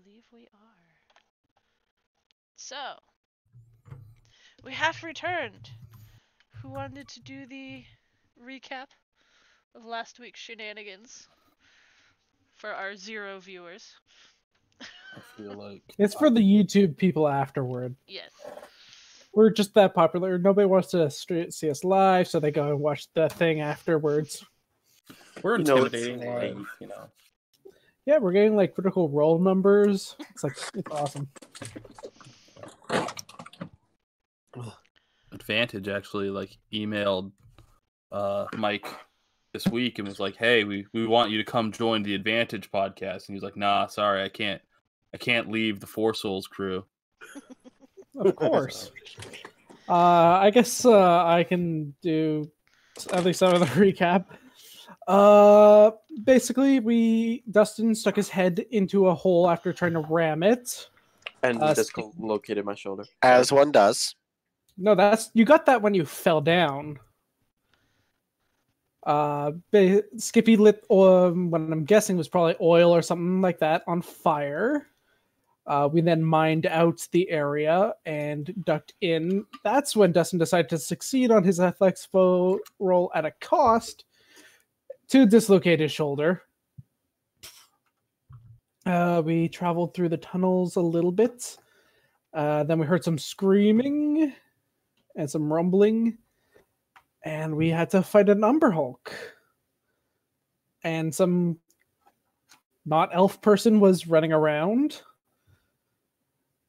believe we are. So, we have returned. Who wanted to do the recap of last week's shenanigans for our 0 viewers? I feel like It's for the YouTube people afterward. Yes. We're just that popular. Nobody wants to see us live, so they go and watch the thing afterwards. we're You know, intimidating it's- live, you know. Yeah, we're getting like critical role numbers. It's awesome. Advantage actually like emailed Mike this week and was like, "Hey, we want you to come join the Advantage podcast." And he's like, "Nah, sorry, I can't leave the Four Souls crew." Of course. I guess I can do at least some of the recap. Basically, Dustin stuck his head into a hole after trying to ram it. And dislocated my shoulder. As one does. No, you got that when you fell down. Skippy lit what I'm guessing was probably oil or something like that on fire. We then mined out the area and ducked in. That's when Dustin decided to succeed on his athletics roll at a cost to dislocate his shoulder. We traveled through the tunnels a little bit. Then we heard some screaming and some rumbling. And we had to fight an Umber Hulk. And some not elf person was running around,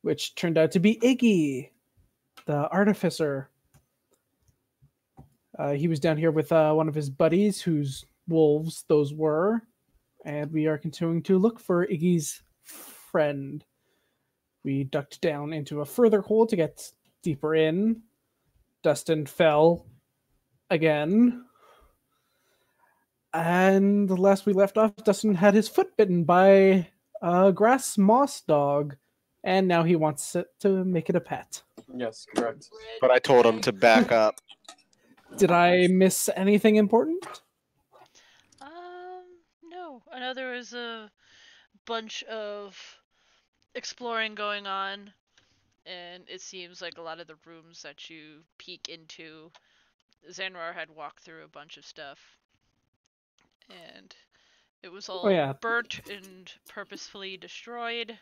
which turned out to be Iggy, the artificer. He was down here with one of his buddies, whose wolves those were. And we are continuing to look for Iggy's friend. We ducked down into a further hole to get deeper in. Dustin fell again. And the last we left off, Dustin had his foot bitten by a grass moss dog. And now he wants it to make it a pet. Yes, correct. But I told him to back up. Did I miss anything important? No. I know there was a bunch of exploring going on, and it seems like a lot of the rooms that you peek into, Xanroar had walked through a bunch of stuff, and it was all burnt and purposefully destroyed.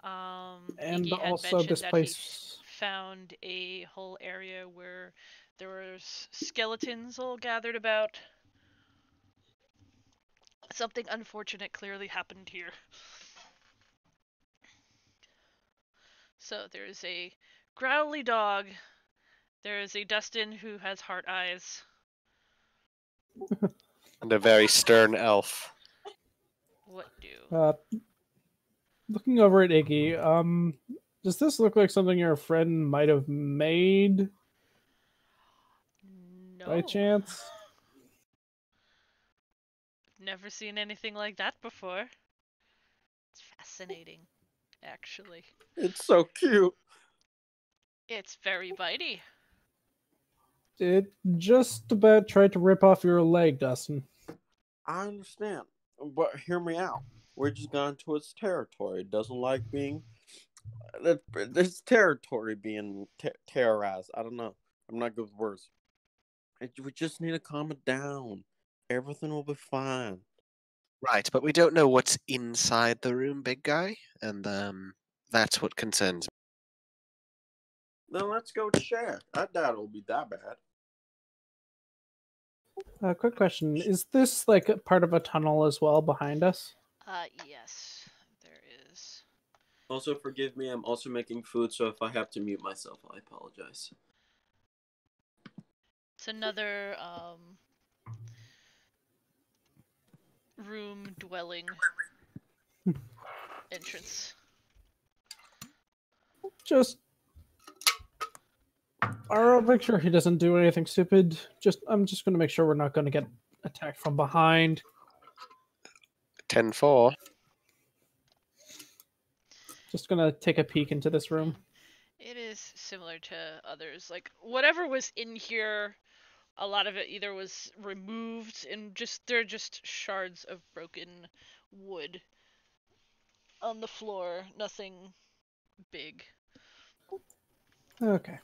And Iggy had also mentioned this that place he found a whole area where there were skeletons all gathered about. Something unfortunate clearly happened here. So there is a growly dog. There is a Dustin who has heart eyes. And a very stern elf. What do? Looking over at Iggy, does this look like something your friend might have made? No. By chance? Never seen anything like that before. It's fascinating, actually. It's so cute. It's very bitey. It just about tried to rip off your leg, Dustin. I understand, but hear me out. We're just gone to its territory. It doesn't like being... This territory being terrorized. I don't know. I'm not good with words. We just need to calm it down. Everything will be fine. Right, but we don't know what's inside the room, big guy, and that's what concerns me. Then let's go check. I doubt it'll be that bad. Quick question. Is this like a part of a tunnel as well behind us? Yes, there is. Also, forgive me. I'm also making food, so if I have to mute myself, I apologize. It's another, room dwelling entrance. Just... I'll make sure he doesn't do anything stupid. I'm just going to make sure we're not going to get attacked from behind. 10-4. Just going to take a peek into this room. It is similar to others. Like, whatever was in here, a lot of it either was removed and they're just shards of broken wood. on the floor. Nothing big. Okay.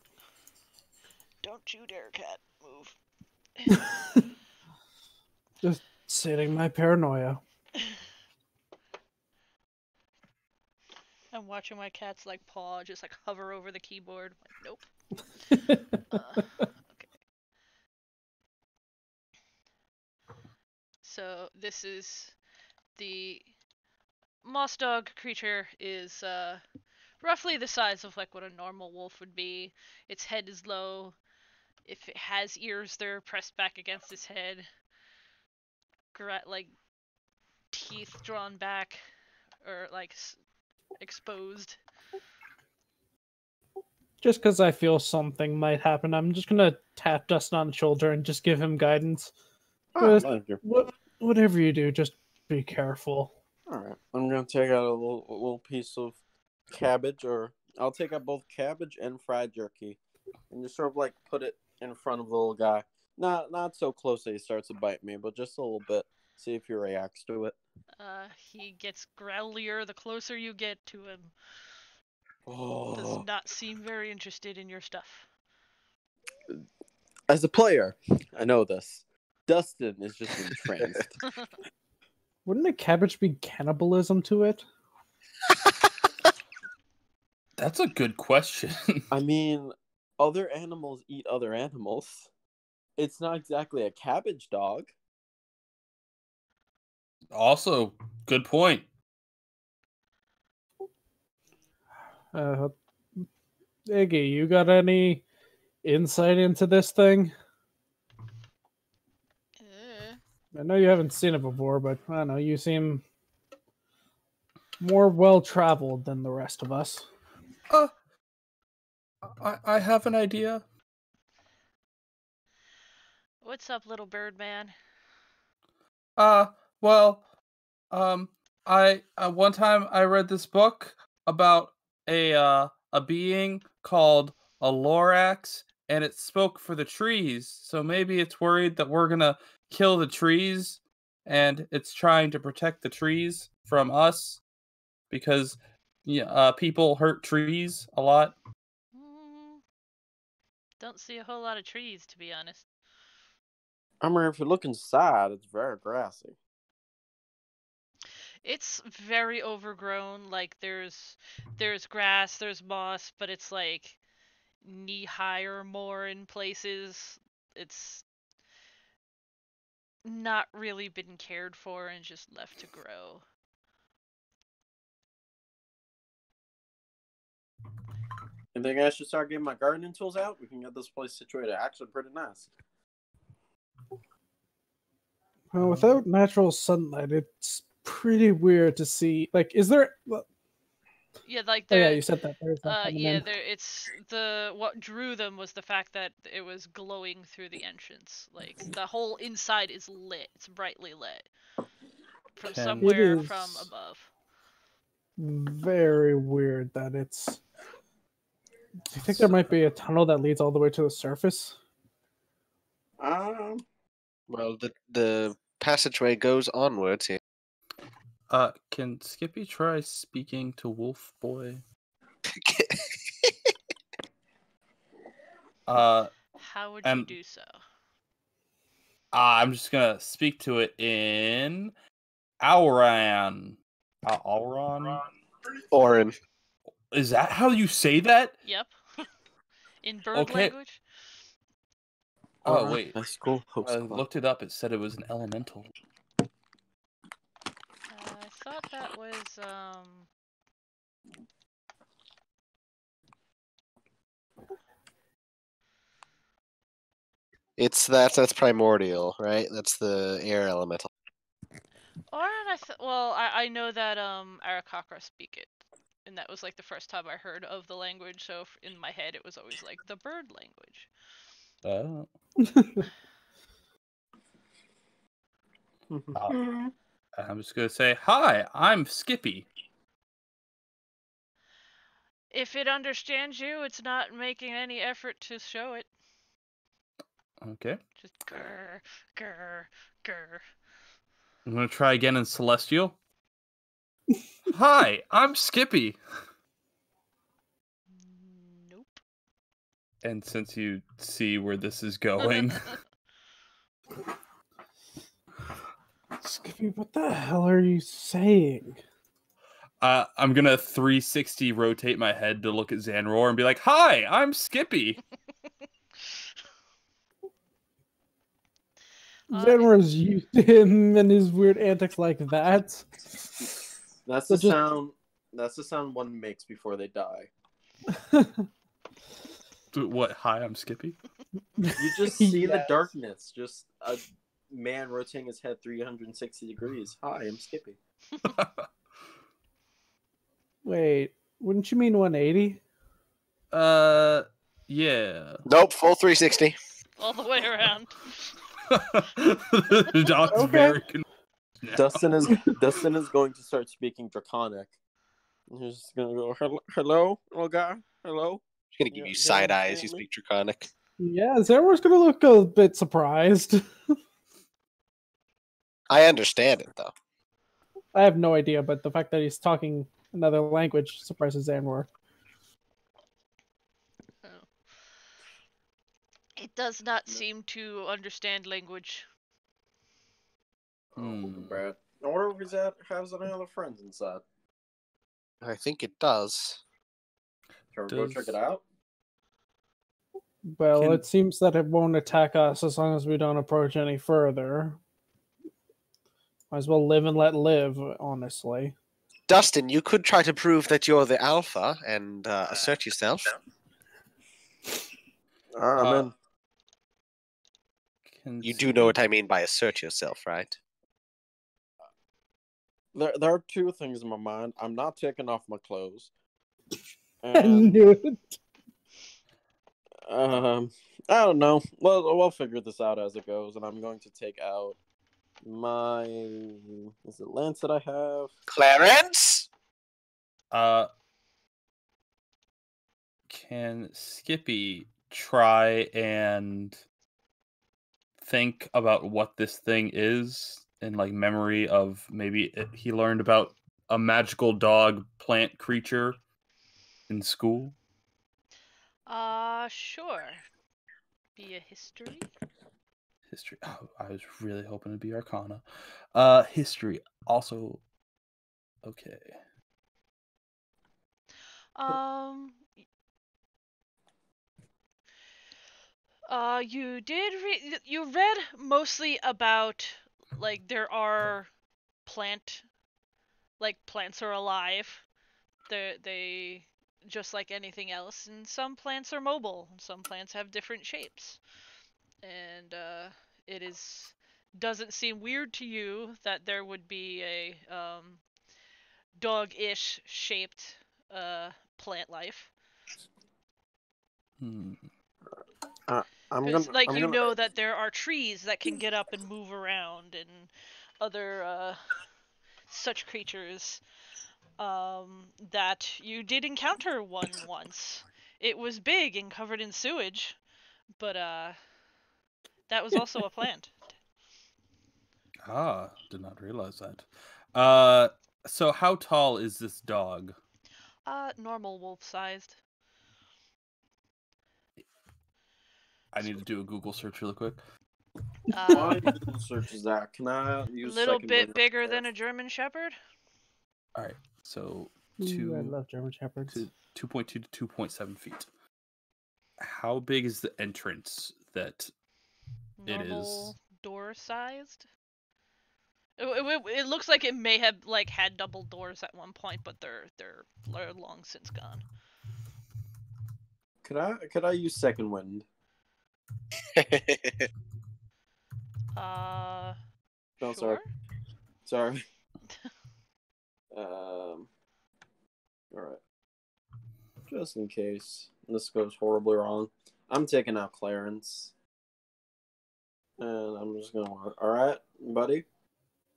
Don't you dare, cat. Move. Just stating my paranoia. I'm watching my cat's like paw just like hover over the keyboard. Like, nope. Okay. So this is the moss dog creature is roughly the size of like what a normal wolf would be. Its head is low. If it has ears, they're pressed back against its head. Like teeth drawn back or like exposed. Just because I feel something might happen, I'm just gonna tap Dustin on the shoulder and just give him guidance. Oh, Just thank you. whatever you do, just be careful. All right, I'm gonna take out a little piece of cabbage, or I'll take out both cabbage and fried jerky, and just sort of like put it in front of the little guy. Not so close that he starts to bite me, but just a little bit. See if he reacts to it. He gets growlier the closer you get to him. Does Oh. not seem very interested in your stuff. As a player, I know this. Dustin is just entranced. Wouldn't a cabbage be cannibalism to it? That's a good question. I mean, other animals eat other animals. It's not exactly a cabbage dog. Also, good point. Iggy, you got any insight into this thing? I know you haven't seen it before, but I don't know, you seem more well-traveled than the rest of us. I have an idea. What's up, little bird man? Well, I one time I read this book about a being called a Lorax, and it spoke for the trees. So maybe it's worried that we're gonna kill the trees, and it's trying to protect the trees from us because people hurt trees a lot. Don't see a whole lot of trees, to be honest. I mean, if you look inside, it's very grassy. It's very overgrown. Like there's grass, there's moss, but it's like knee high or more in places. It's not really been cared for and just left to grow. You think I should start getting my gardening tools out? We can get this place situated actually pretty nice. Well, without natural sunlight, it's pretty weird to see. Like, is there? Yeah, like Oh, yeah, there. you said that. There's that coming Yeah, in. it's what drew them was the fact that it was glowing through the entrance. Like the whole inside is lit. It's brightly lit from Can- somewhere It from is above. very weird that it's. Do you think there might be a tunnel that leads all the way to the surface? Well, the passageway goes onwards here. Can Skippy try speaking to Wolf Boy? How would you and- do so? I'm just gonna speak to it in Auran. Auran? Orin. Is that how you say that? Yep. In bird Okay. language? Oh, Alright, wait. high school host I club. looked it up. It said it was an elemental. I thought that was That's primordial, right? That's the air elemental. I know that Arakakra speak it. And that was like the first time I heard of the language, so in my head it was always like the bird language. Oh. I'm just gonna say, hi, I'm Skippy. If it understands you, it's not making any effort to show it. Okay. Just grr, grr, grr. I'm gonna try again in Celestial. Hi, I'm Skippy. Nope. And since you see where this is going, Skippy, what the hell are you saying? I'm gonna 360 rotate my head to look at Xanroar and be like, "Hi, I'm Skippy." Xanroar's used to him and his weird antics like that. That's So the just- sound. That's the sound one makes before they die. What? Hi, I'm Skippy. You just see the Yes. darkness. Just a man rotating his head 360 degrees. Hi, I'm Skippy. Wait, wouldn't you mean 180? Yeah. Nope, full 360. All the way around. The dog's Okay. very confused now. Dustin is going to start speaking Draconic. He's just gonna go, hello, little guy, hello. I'm gonna give Yeah, you side eye as you understand me? speak Draconic. Yeah, Xanroar's gonna look a bit surprised. I understand it though. I have no idea, but the fact that he's talking another language surprises Xanroar. Oh. It does not seem to understand language. Oh, bad. I wonder if has any other friends inside. I think it does. Can we go check it out? Well, Can- it seems that it won't attack us as long as we don't approach any further. Might as well live and let live, honestly. Dustin, you could try to prove that you're the alpha and assert yourself. I'm in. You do know what I mean by assert yourself, right? There are two things in my mind. I'm not taking off my clothes. I And, knew it. I don't know. Well, we'll figure this out as it goes, and I'm going to take out my is it lance that I have? Clarence? Can Skippy try and think about what this thing is in like memory of maybe he learned about a magical dog plant creature in school? Sure. Be a history? History. Oh, I was really hoping to be Arcana. History also okay. You read mostly about like there are plants are alive. They just like anything else, and some plants are mobile, and some plants have different shapes. And it doesn't seem weird to you that there would be a dog-ish shaped plant life. I'm Because, gonna like, I'm you gonna, know that there are trees that can get up and move around, and other such creatures that you did encounter one once. It was big and covered in sewage, but that was also a plant. Ah, did not realize that. So how tall is this dog? Normal wolf-sized. I need to do a Google search really quick. why Google searches that? Can I A use little second bit wind? bigger than a German Shepherd. All right, so Ooh, I love German Shepherds. 2.2 to 2.7 feet. How big is the entrance that it Normal is? door-sized. It looks like it may have like had double doors at one point, but they're long since gone. Could I use second wind? Uh, No, sure. Sorry. All right. Just in case this goes horribly wrong, I'm taking out Clarence, and I'm just gonna. All right, buddy.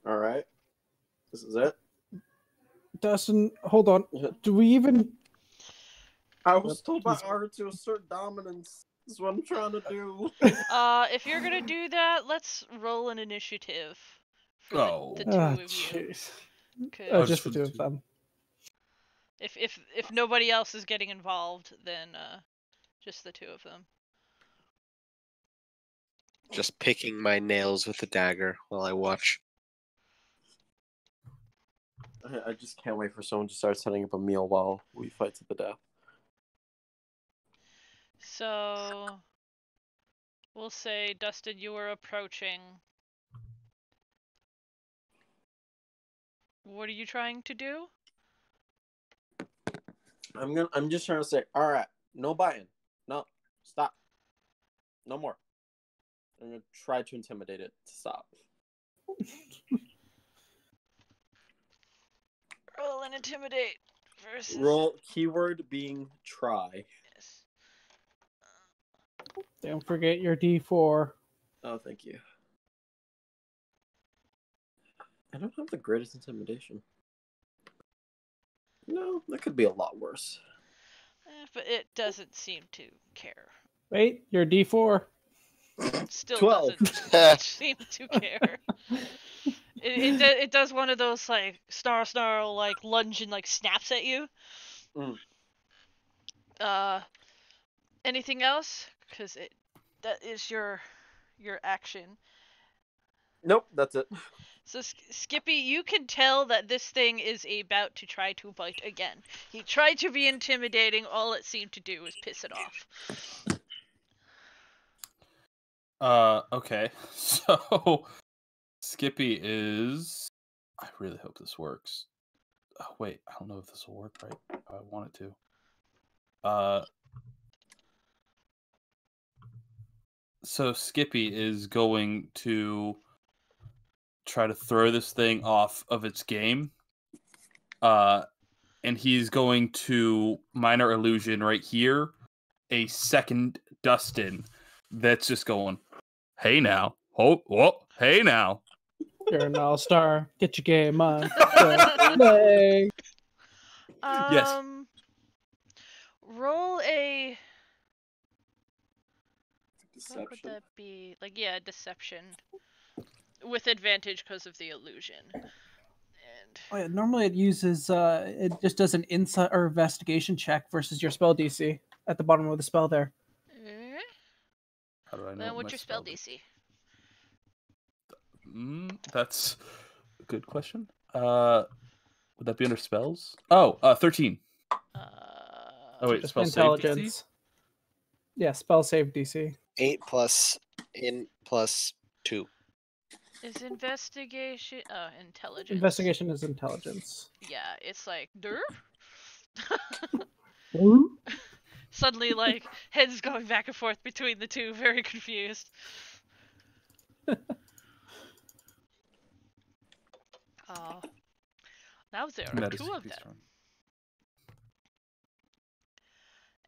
All right. This is it. Dustin, hold on. Do we even... I was told by Ara to assert dominance. That's what I'm trying to do. If you're gonna do that, let's roll an initiative for Oh. the two of you. jeez. 'Cause Just the two of them. If nobody else is getting involved, then just the two of them. Just picking my nails with the dagger while I watch. I just can't wait for someone to start setting up a meal while we fight to the death. So we'll say, Dustin, you were approaching. What are you trying to do? I'm just trying to say, all right, no biting. No, stop. No more. I'm gonna try to intimidate it to stop. Roll and intimidate versus. Roll keyword being try. Yes. Don't forget your D4. Oh, thank you. I don't have the greatest intimidation. No, that could be a lot worse. But it doesn't seem to care. Wait, your D4. Still 12. doesn't seem to care. It does one of those like snarl like lunge and like snaps at you. Mm. Anything else? Because that is your action. Nope, that's it. So Skippy, you can tell that this thing is about to try to bite again. He tried to be intimidating. All it seemed to do was piss it off. Okay. So Skippy is. I really hope this works. Oh wait, I don't know if this will work right. I want it to. So Skippy is going to try to throw this thing off of its game. And he's going to minor illusion right here a second Dustin that's just going, hey now. Oh, whoa, hey now. You're an all-star. Get your game on. Play. Yes. Roll a. Deception. What would that be? Like, yeah, deception. With advantage because of the illusion. And Oh, yeah, normally it uses it just does an insight or investigation check versus your spell DC at the bottom of the spell there. How do I know? Then what what's my your spell is? DC? That's a good question. Would that be under spells? Oh, 13. Oh wait, Just spell save DC? intelligence. Yeah, spell save DC. 8 plus in plus 2. Is investigation intelligence? Investigation is intelligence. Yeah, it's like dur. Ooh. Suddenly, like heads going back and forth between the two, very confused. Oh, now there are That is two of Skippy's them. turn.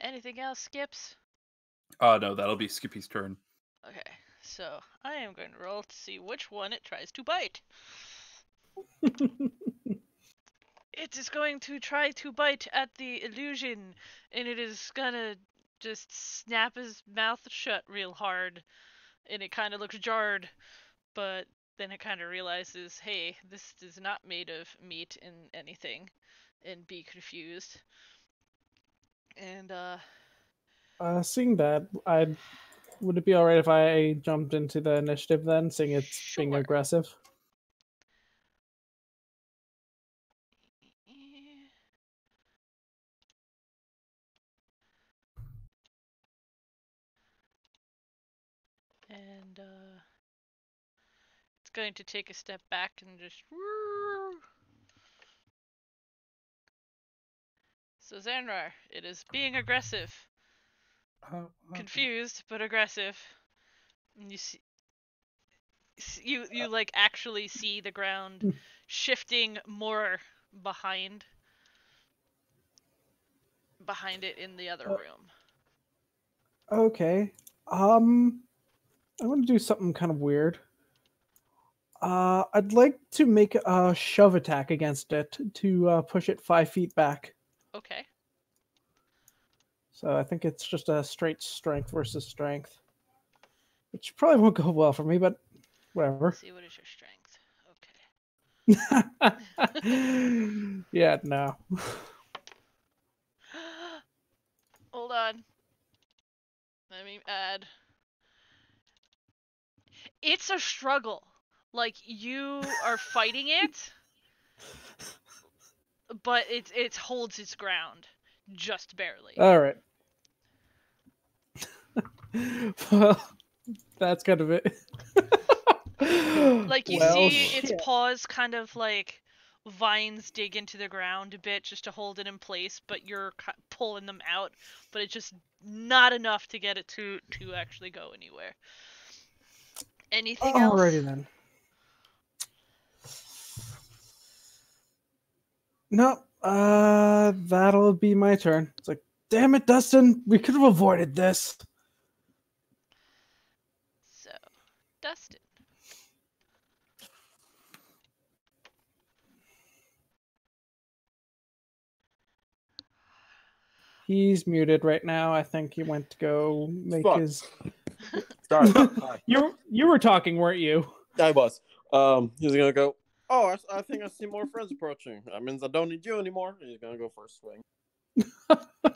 Anything else, Skips? No, that'll be Skippy's turn. Okay, so I am going to roll to see which one it tries to bite. It is going to try to bite at the illusion, and it is gonna just snap his mouth shut real hard, and it kind of looks jarred, but then it kind of realizes, hey, this is not made of meat and anything, and be confused. And Seeing that, would it be alright if I jumped into the initiative then, seeing it's being Sure. aggressive? And it's going to take a step back and just. So Xanroar, it is being aggressive, confused but aggressive. And you see, you like actually see the ground shifting more behind it in the other room. Okay. I want to do something kind of weird. I'd like to make a shove attack against it to push it 5 feet back. Okay. So I think it's just a straight strength versus strength, which probably won't go well for me, but whatever. Let's see, what is your strength? Okay. Yeah, no. it's a struggle. Like, you are fighting it, but it holds its ground. Just barely. All right. Well, that's kind of it. Like, you Well, see its shit. paws kind of, like, vines dig into the ground a bit just to hold it in place, but you're pulling them out, but it's just not enough to get it to actually go anywhere. Anything else? Alrighty then. No, that'll be my turn. It's like, damn it, Dustin, we could have avoided this. So, Dustin. He's muted right now. I think he went to go make Fuck. his. Sorry. Hi. You were talking, weren't you? I was. He's gonna go. Oh, I think I see more friends approaching. That means I don't need you anymore. He's gonna go for a swing.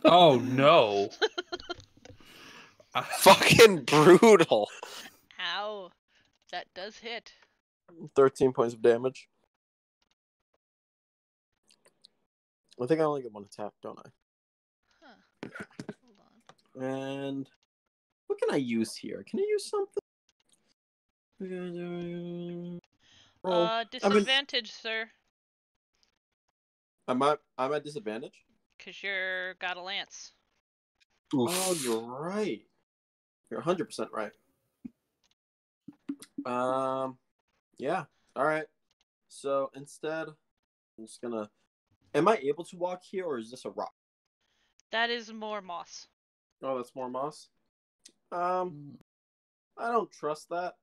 Oh no! Fucking brutal. Ow. That does hit. 13 points of damage. I think I only get one attack, don't I? Huh. Hold on. And what can I use here? Can I use something? Disadvantage, sir. I'm at disadvantage. Cause you're got a lance. Oh, you're right. You're 100% right. Yeah. All right. So instead, I'm just gonna. Am I able to walk here, or is this a rock? That is more moss. Oh, that's more moss. I don't trust that.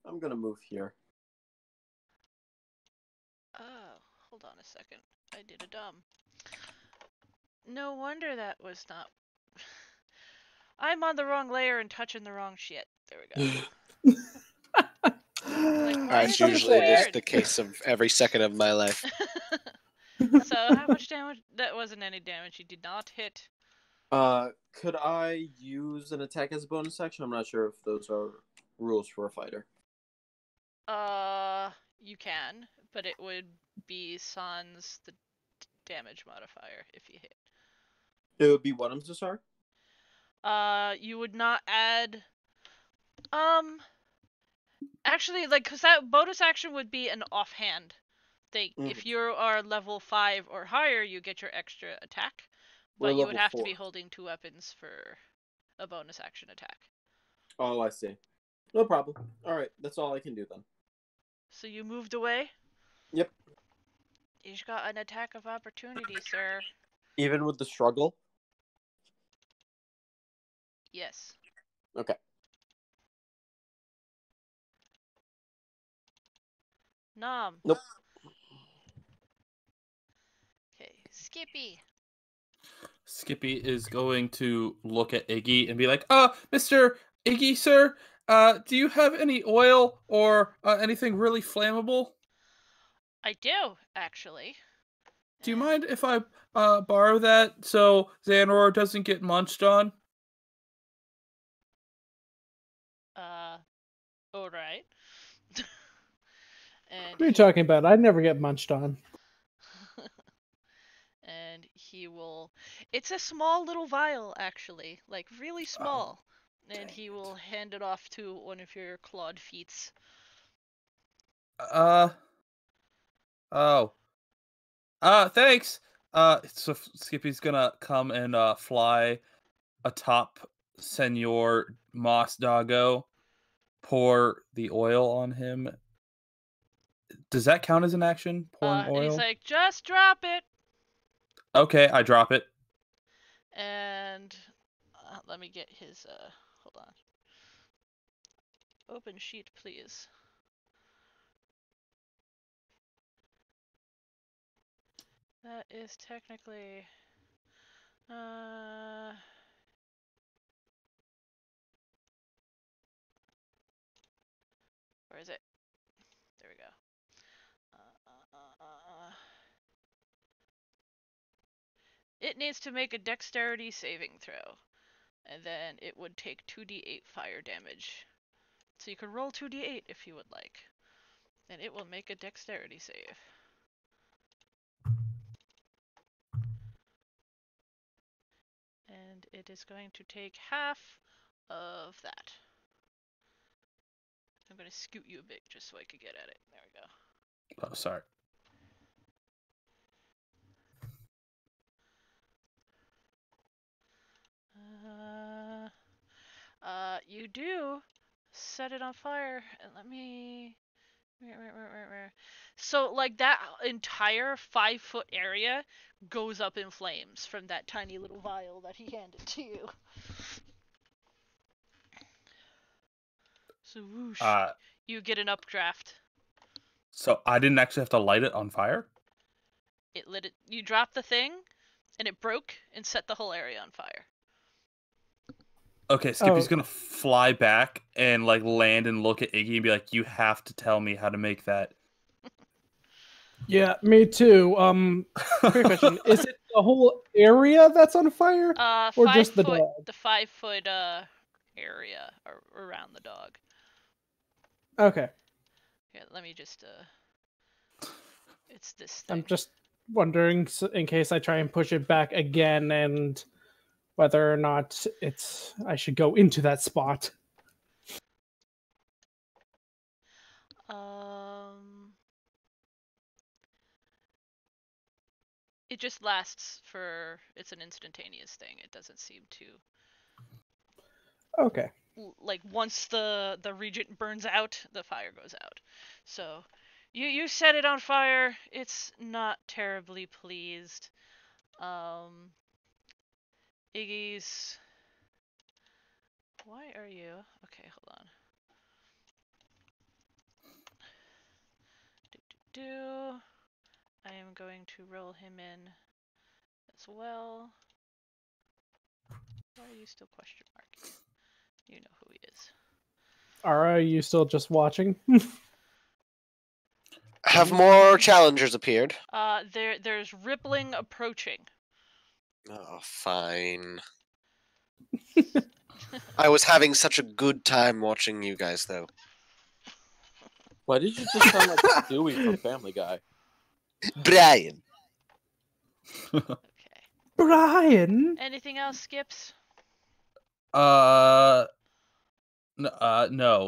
I'm gonna move here. Oh, hold on a second. I did a dumb. No wonder that was not. I'm on the wrong layer and touching the wrong shit. There we go. Like, why That's is this usually weird? the case of every second of my life. So, how much damage? That wasn't any damage. You did not hit. Could I use an attack as a bonus action? I'm not sure if those are rules for a fighter. You can, but it would be sans the damage modifier if you hit. It would be what? I'm so sorry. You would not add. Actually, like, cause that bonus action would be an offhand thing. If you are level 5 or higher, you get your extra attack, We're but you would level have 4. to be holding 2 weapons for a bonus action attack. Oh, I see. No problem. All right, that's all I can do then. So you moved away? Yep. You've got an attack of opportunity, sir. Even with the struggle? Yes. Okay. Nom. Nope. Okay, Skippy. Skippy is going to look at Iggy and be like, Mr. Iggy, sir, do you have any oil or anything really flammable? I do, actually. Do you mind if I borrow that so Xanroar doesn't get munched on? Alright. And What are you talking about? I never get munched on. and he will. It's a small little vial, actually, like really small. And he will hand it off to one of your clawed feets. Thanks. So Skippy's gonna come and fly atop Senor Moss Doggo, pour the oil on him. Does that count as an action? Pouring And oil? he's like, just drop it. Okay, I drop it. And let me get his. Hold on. Open sheet, please. That is technically. Where is it? There we go. It needs to make a dexterity saving throw. And then it would take 2d8 fire damage So you could roll 2d8 if you would like. And it will make a dexterity save. And it is going to take half of that. I'm going to scoot you a bit just so I could get at it. There we go. Oh, sorry. You do set it on fire, and let me. So, like, that entire 5-foot area goes up in flames from that tiny little vial that he handed to you. So, whoosh, you get an updraft. So I didn't actually have to light it on fire? It lit it. You dropped the thing, and it broke and set the whole area on fire. Okay, Skippy's gonna fly back and like land and look at Iggy and be like, "You have to tell me how to make that." Yeah, me too. Quick question: is it the whole area that's on fire, or just the dog? The 5-foot area around the dog. Okay. Yeah, let me just it's this thing. I'm just wondering in case I try and push it back again, and whether or not I should go into that spot. It just lasts for. It's an instantaneous thing. It doesn't seem to. Okay. Like once the regent burns out, the fire goes out. So, you set it on fire. It's not terribly pleased. Iggy's. Why are you? Okay, hold on. I am going to roll him in as well. Why are you still question marking? You know who he is. Are you still just watching? Have more challengers appeared? There's rippling approaching. Oh, fine. I was having such a good time watching you guys, though. Why did you just sound like Stewie from Family Guy? Brian. Okay. Brian. Anything else, Skips? No.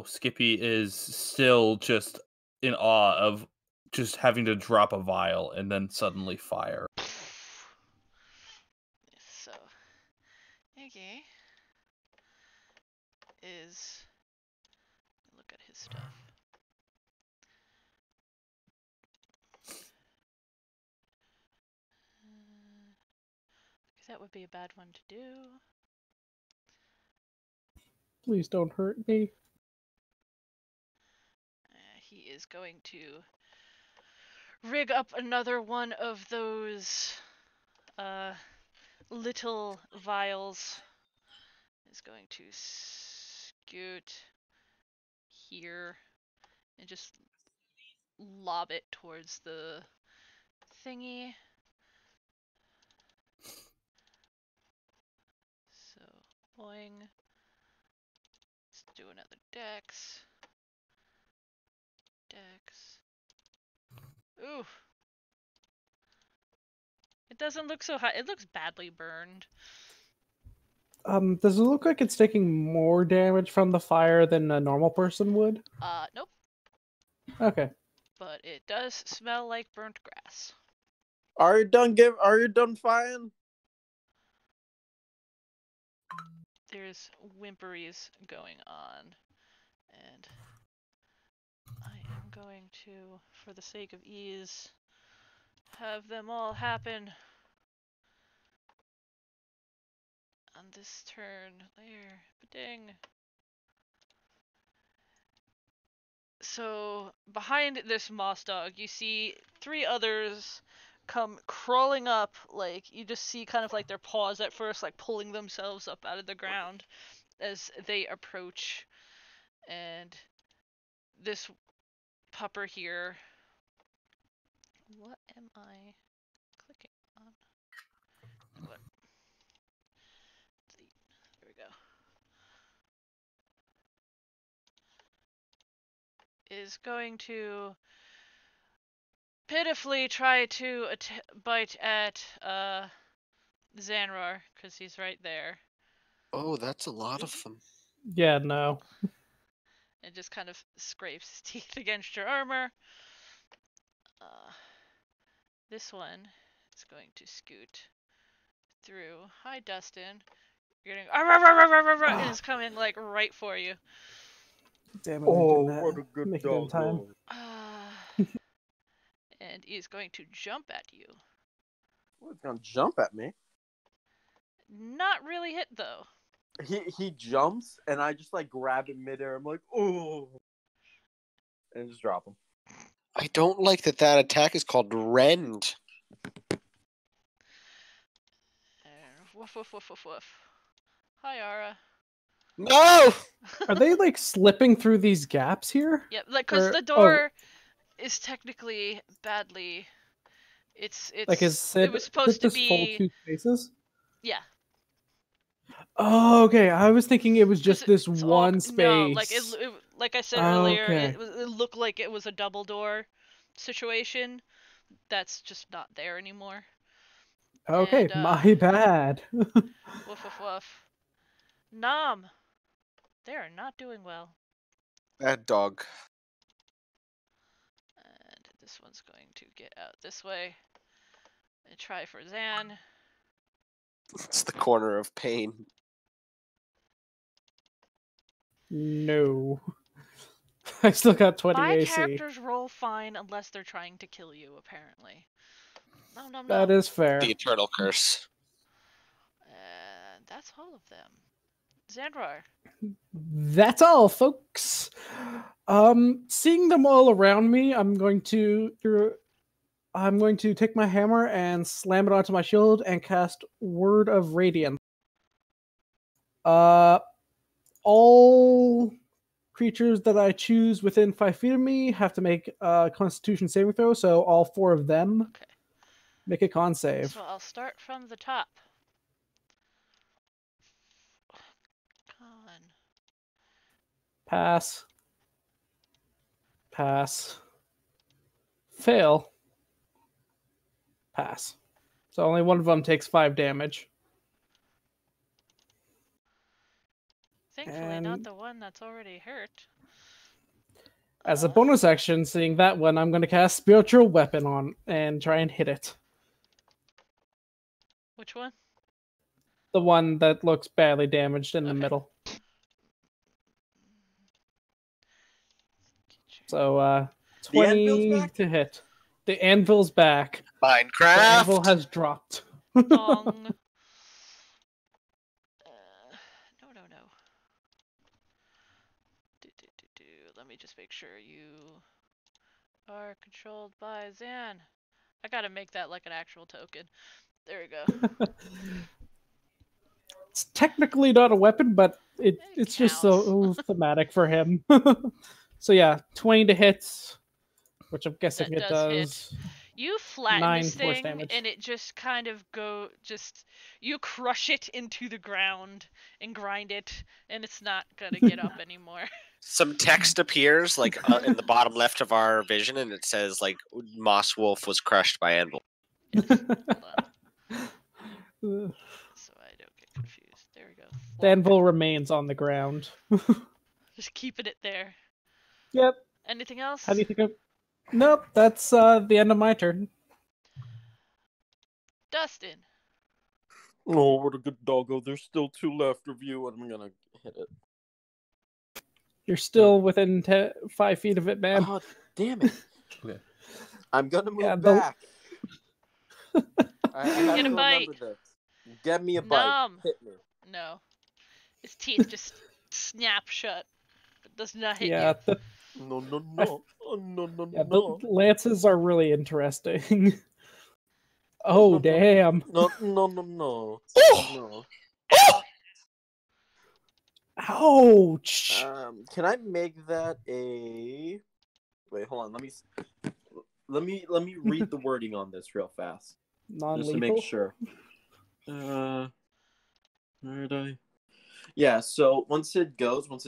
Skippy is still just in awe of just having to drop a vial and then suddenly fire. So, Iggy is. Look at his stuff. That would be a bad one to do. Please don't hurt me. He is going to rig up another one of those little vials. Is going to scoot here and just lob it towards the thingy. So, boing. Let's do another dex. Ooh. It doesn't look so high. It looks badly burned. Does it look like it's taking more damage from the fire than a normal person would? Nope. Okay. But it does smell like burnt grass. Are you done firing? There's whimperies going on. And I am going to, for the sake of ease, have them all happen on this turn. There. Ba-ding. So, behind this moss dog, you see 3 others come crawling up. Like, you just see kind of like their paws at first, like pulling themselves up out of the ground as they approach. And this pupper here. What am I clicking on? What? There we go. is going to pitifully try to bite at Xanroar, because he's right there. Oh, that's a lot of them. Yeah, no. And just kind of scrapes his teeth against your armor. This one is going to scoot through. Hi, Dustin. You're getting and it's coming like right for you. Damn it! Oh, I did what not a good make it in time. dog. And he's going to jump at you. Oh, he's gonna jump at me. Not really hit though. He jumps and I just like grab him midair. I'm like, oh, and just drop him. I don't like that attack is called Rend. Woof woof woof woof woof. Hi, Ara. No! Are they like slipping through these gaps here? Yep, like because Or- the door is technically badly. It's Like is it was supposed to this full be. 2 spaces? Yeah. Oh, okay. I was thinking it was just this It's one all, space. No, like like I said earlier, Okay. it looked like it was a double door situation. That's just not there anymore. Okay, And, my bad. Woof woof woof. Nom. They are not doing well. Bad dog. And this one's going to get out this way. And try for Zan. It's the corner of pain. No. I still got 20 My AC. characters roll fine unless they're trying to kill you, apparently. No, no, no. That is fair. The eternal curse. And that's all of them. Xanroar. That's all, folks. Seeing them all around me, I'm going to take my hammer and slam it onto my shield and cast Word of Radiance. All creatures that I choose within 5 feet of me have to make a Constitution saving throw, so all 4 of them make a con save. So I'll start from the top. Con. Pass. Pass. Fail. Pass. So only one of them takes 5 damage. Thankfully, not And- the one that's already hurt. As a bonus action, seeing that one, I'm going to cast Spiritual Weapon on and try and hit it. Which one? The one that looks badly damaged in the Okay. middle. So, The anvil's 20 back? to hit. The anvil's back. The Minecraft! anvil has dropped. Dong. No, no, no. Let me just make sure you are controlled by Zan. I gotta make that like an actual token. There we go. It's technically not a weapon, but it's just so counts. thematic for him. So yeah, 20 to hit, which I'm guessing That it does hit. does. You flatten 9 this force thing, damage. and it just kind of you crush it into the ground and grind it, and it's not gonna get up anymore. Some text appears like in the bottom left of our vision, and it says like Moss Wolf was crushed by Anvil. Yes. Hold on, so I don't get confused. There we go. The anvil remains on the ground. Just keeping it there. Yep. Anything else? How do you think of... Nope, that's the end of my turn. Dustin. Oh, what a good doggo. There's still 2 left of you, and I'm gonna hit it. You're still within 5 feet of it, man. Oh, damn it. Okay. I'm gonna move Yeah, back. I have Get a to bite. remember this. Get me a bite. Nom. Hit me. No. His teeth just snap shut. It does not hit Yeah, you. No, no, no. Oh, no, no, yeah, no. the lances are really interesting. Oh, No, no. damn. No, no, no, no. No. Ouch! Can I make that a? Wait, hold on. Let me read the wording on this real fast, just to Non-lethal? make sure. Where did I? Yeah, so once it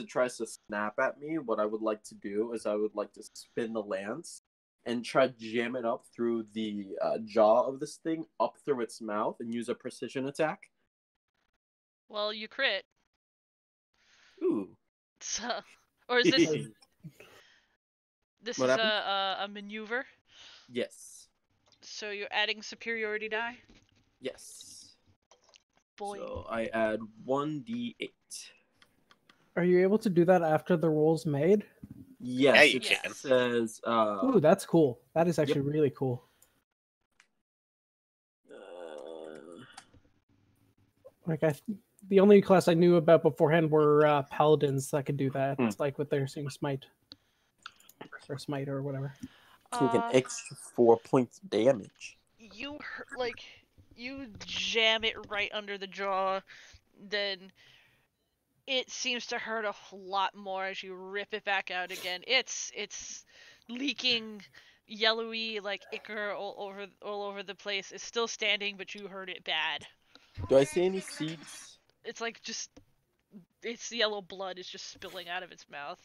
tries to snap at me, what I would like to do is I would like to spin the lance and try to jam it up through the jaw of this thing, up through its mouth, and use a precision attack. Well, you crit. Ooh. So, or is this What is happened? a maneuver? Yes. So you're adding superiority die? Yes. Boy. So I add 1d8. Are you able to do that after the roll's made? Yes, Yeah, you it can. says Ooh, that's cool. That is actually really cool. Like the only class I knew about beforehand were paladins that could do that. It's like with their same smite or smite or whatever. take an extra 4 points of damage. You jam it right under the jaw, then it seems to hurt a lot more as you rip it back out again. It's leaking yellowy like ichor all over the place. It's still standing, but you hurt it bad. Do I see any seeds? It's like just its yellow blood is just spilling out of its mouth.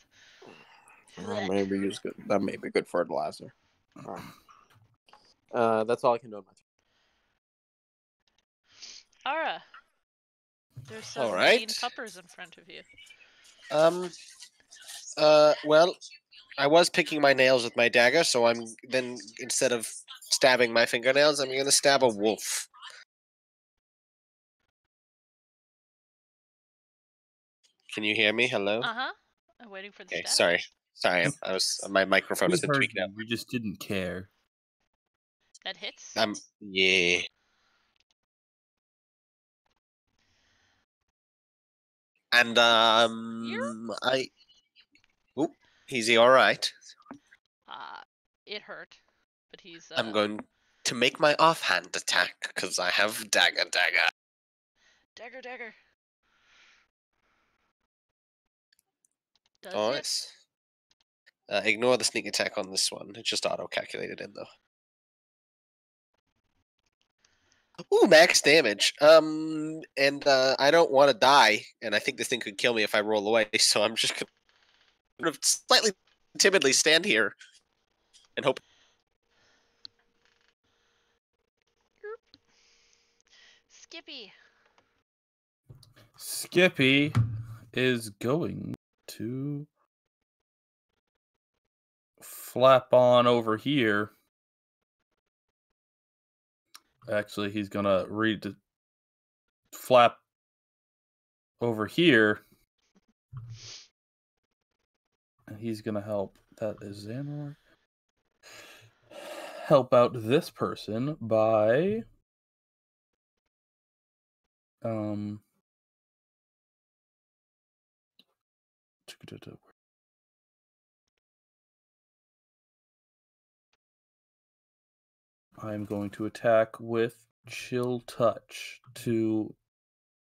That may be good. That may be good fertilizer. Alright. That's all I can do on my turn. Ara, there's some All right. green puppers in front of you. Well, I was picking my nails with my dagger, so I'm then instead of stabbing my fingernails, I'm gonna stab a wolf. Can you hear me? Hello? I'm waiting for the Okay, stab. sorry. I was my microphone has We been heard tweaked you. out. We just didn't care. That hits. Yeah. And is he all right? It hurt, but he's. I'm going to make my offhand attack because I have dagger. Dagger. Does it? Nice. Ignore the sneak attack on this one. It's just auto-calculated in though. Ooh, max damage. And I don't want to die, and I think this thing could kill me if I roll away. So I'm just gonna slightly timidly stand here and hope. Skippy is going to flap on over here. Actually, he's gonna flap over here, and he's gonna help. That is Xanroar. Help out this person by I'm going to attack with Chill Touch to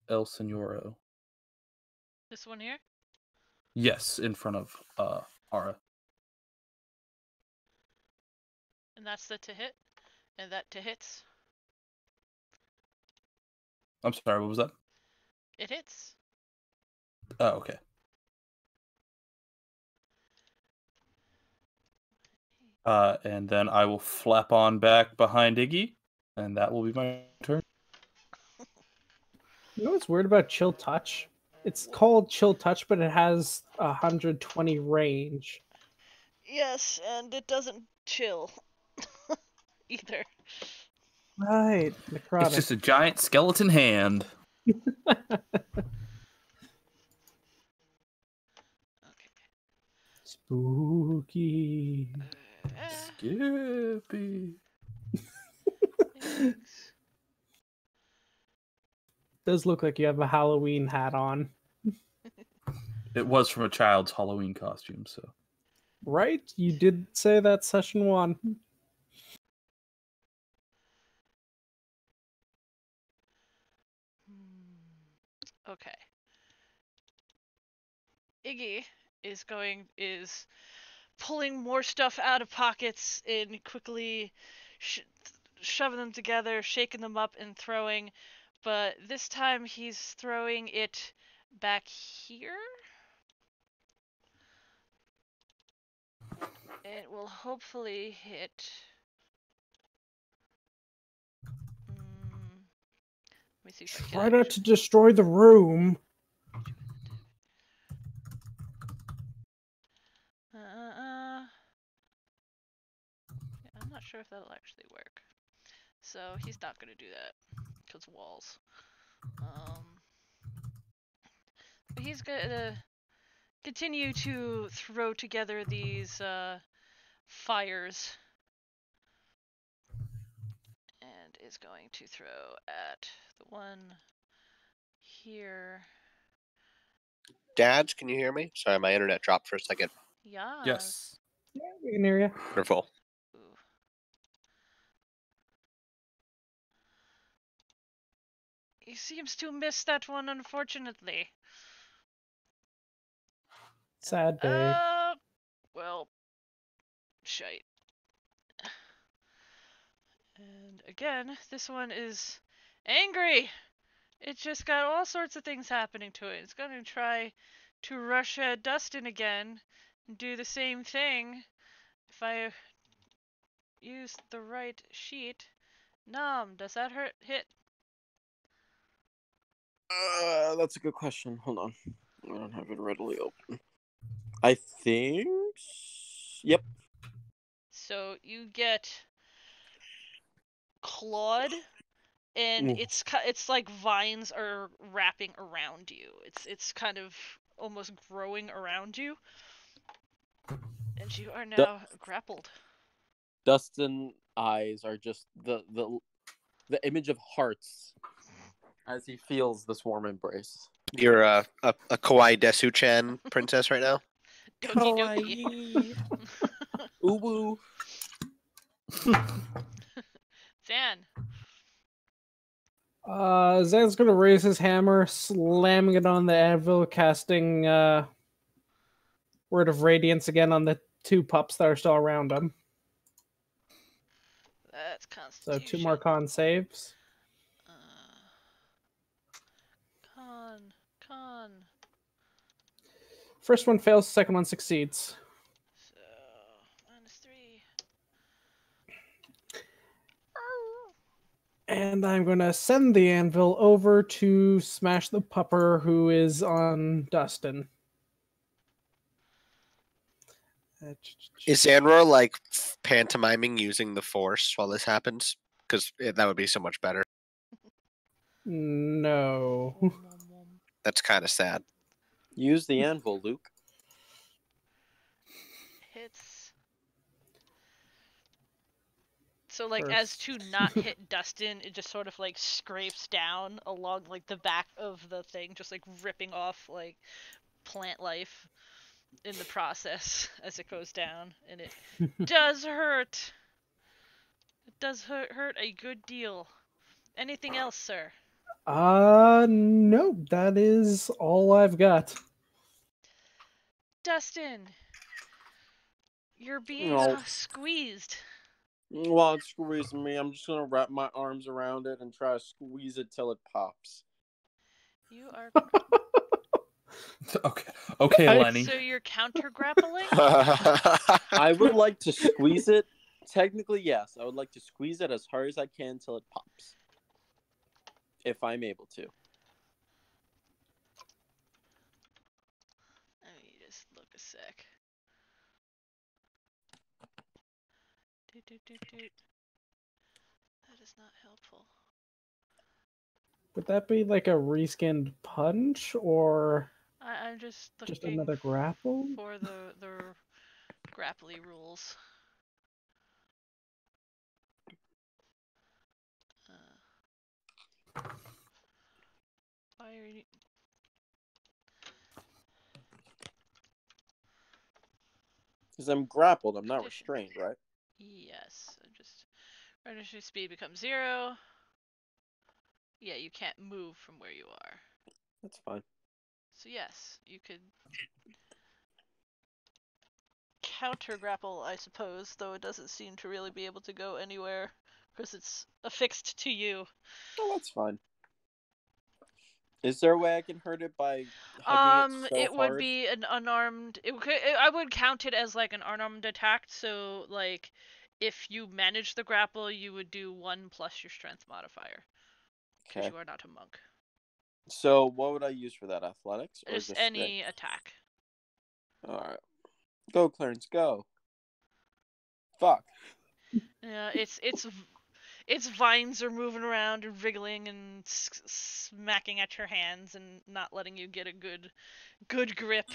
El Senoro. This one here? Yes, in front of Ara. And that's the to hit? And that to hits? I'm sorry, what was that? It hits. Oh, okay. And then I will flap on back behind Iggy, and that will be my turn. You know what's weird about Chill Touch? It's called Chill Touch, but it has 120 range. Yes, and it doesn't chill either. Right, necrotic. It's just a giant skeleton hand. Spooky. Skippy. Does look like you have a Halloween hat on. It was from a child's Halloween costume, so. Right? You did say that session 1. Okay. Iggy is pulling more stuff out of pockets and quickly shoving them together, shaking them up and throwing, but this time he's throwing it back here. It will hopefully hit. Let me see if I Try can. not to destroy the room. Yeah, I'm not sure if that'll actually work. So he's not gonna do that because walls. But he's gonna continue to throw together these fires, and is going to throw at the one here. Dads, can you hear me? Sorry, my internet dropped for a second. Yes. Yeah, we can hear you. Wonderful. Ooh. He seems to miss that one, unfortunately. Sad day. Well, shite. And again, this one is angry. It just got all sorts of things happening to it. It's gonna try to rush at Dustin again and do the same thing. If I use the right sheet. Nom, does that hit? That's a good question. Hold on. I don't have it readily open. I think. Yep. So you get clawed, and Ooh. it's like vines are wrapping around you. It's kind of almost growing around you, and you are now grappled. Dustin eyes are just the image of hearts as he feels this warm embrace. You're a Kawaii Desu-chan princess right now? Doki doki. Uwu. Zan. Zan's gonna raise his hammer, slamming it on the anvil, casting Word of Radiance again on the two pups that are still around him. That's So Constitution. 2 more con saves. Con. First one fails, second one succeeds. So, -3. And I'm gonna send the anvil over to smash the pupper who is on Dustin. Is Xanroar like pantomiming using the Force while this happens? Because that would be so much better. No. That's kind of sad. Use the anvil, Luke. Hits. So like First. as to not hit Dustin, it just sort of like scrapes down along like the back of the thing, just like ripping off like plant life in the process as it goes down, and it does hurt. It does hurt a good deal. Anything else, sir? No, that is all I've got. Dustin, you're being No. squeezed. While it's squeezing me, I'm just gonna wrap my arms around it and try to squeeze it till it pops. You are Okay, I- Lenny. so you're counter grappling. I would like to squeeze it. Technically, yes. I would like to squeeze it as hard as I can till it pops. If I'm able to. Let me just look a sec. That is not helpful. Would that be like a reskinned punch or I'm just looking just another grapple? for the grapply rules. Why are you... Because I'm grappled, I'm not Condition. restrained, right? Yes, just registry speed becomes 0. Yeah, you can't move from where you are. That's fine. So yes, you could counter grapple, I suppose, though it doesn't seem to really be able to go anywhere because it's affixed to you. Oh, that's fine. Is there a way I can hurt it by hugging it so it would hard? be an unarmed. I would count it as like an unarmed attack. So like, if you manage the grapple, you would do 1 plus your strength modifier. Because Okay. you are not a monk. So what would I use for that? Athletics or Just just any strength? attack. All right. Go, Clarence. Go. Fuck. Yeah, its vines are moving around and wriggling and smacking at your hands and not letting you get a good grip.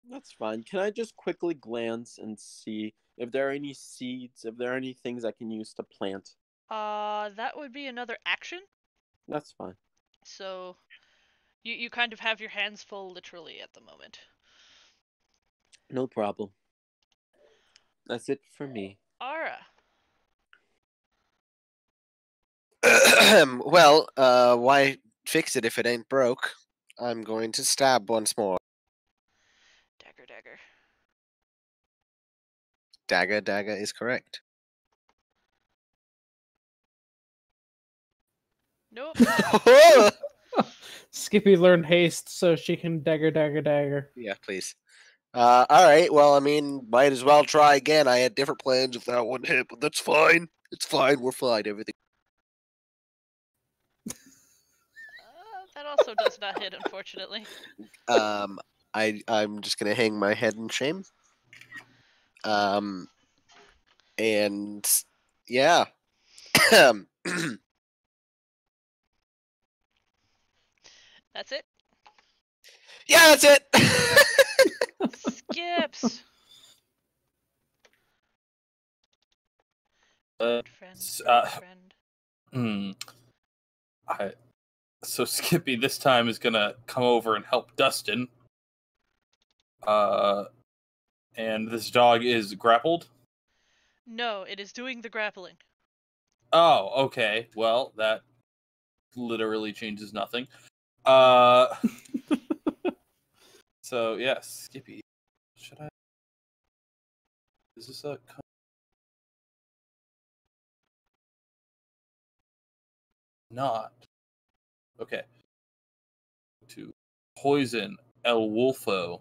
That's fine. Can I just quickly glance and see if there are any seeds, if there are any things I can use to plant? That would be another action. That's fine. So, you kind of have your hands full literally at the moment. No problem. That's it for me. Ara. Well, why fix it if it ain't broke? I'm going to stab once more. Dagger, dagger. Dagger, dagger is correct. Nope. Skippy learned haste so she can dagger. Yeah, please. All right. Well, I mean, might as well try again. I had different plans if that wouldn't hit, but that's fine. It's fine. We're fine. Everything. That also does not hit, unfortunately. I'm just gonna hang my head in shame. And yeah. That's it. Yeah, that's it. Skips. Good friend. Good friend. So Skippy this time is gonna come over and help Dustin. And this dog is grappled? No, it is doing the grappling. Oh, okay. Well, that literally changes nothing. So, yes, Skippy. Should I... Is this a... Not. Okay. To poison El Wolfo.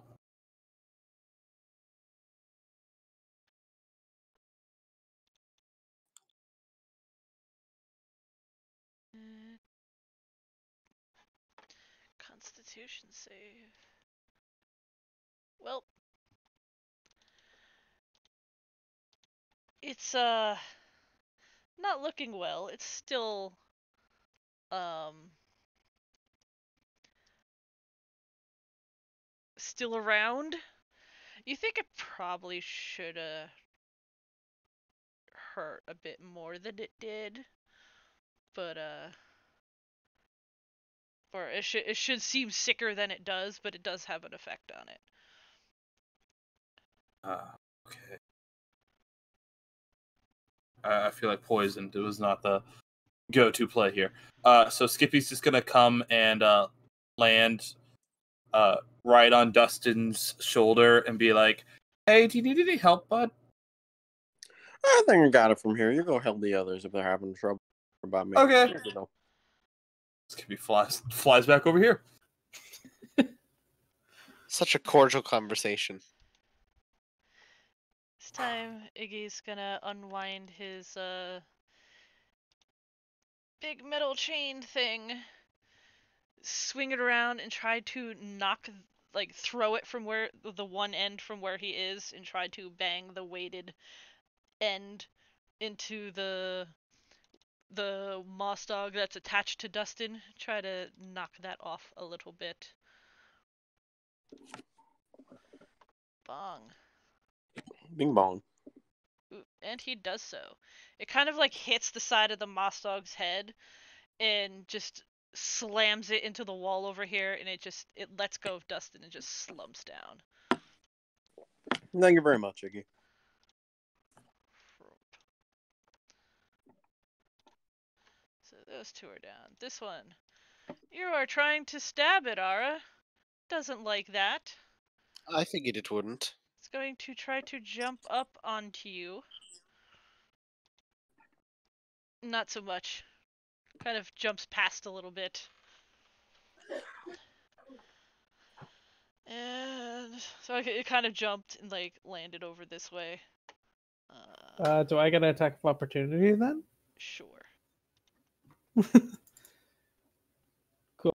Constitution save. Well, it's not looking well. It's still still around. You think it probably should have hurt a bit more than it did, but or it should seem sicker than it does, but it does have an effect on it. Okay. I feel like poisoned. It was not the go-to play here. So Skippy's just gonna come and land right on Dustin's shoulder and be like, "Hey, do you need any help, bud?" I think I got it from here. You go help the others if they're having trouble about me. Okay. You know. Skippy flies back over here. Such a cordial conversation. This time, Iggy's gonna unwind his big metal chain thing, swing it around, and try to throw it from where the one end from where he is, and try to bang the weighted end into the moss dog that's attached to Dustin. Try to knock that off a little bit. Bong. Bing bong. Ooh, and he does so. It kind of like hits the side of the moss dog's head and just slams it into the wall over here, and it lets go of Dustin and just slumps down. Thank you very much, Iggy. So those two are down. This one. You are trying to stab it, Ara. Doesn't like that. I figured it wouldn't. It's going to try to jump up onto you. Not so much. Kind of jumps past a little bit. And so it kind of jumped and like landed over this way. Do I get an attack of opportunity then? Sure. Cool.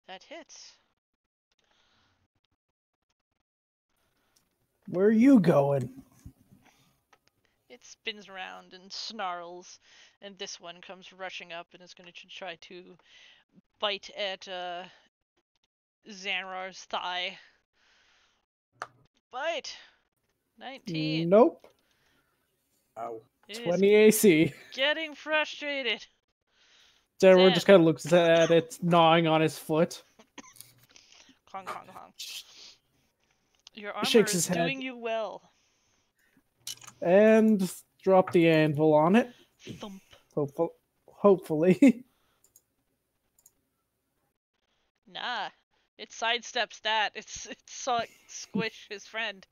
That hits. Where are you going? It spins around and snarls, and this one comes rushing up and is going to try to bite at Xanrar's thigh. Bite! 19. Nope. Ow. It is 20 AC. getting frustrated. Xanroar Zan. just kind of looks at it, gnawing on his foot. Clong, clong, clong. Your armor Shakes is his head. doing you well. And drop the anvil on it. Thump. Hopefully. Nah. It sidesteps that. It saw it squish his friend.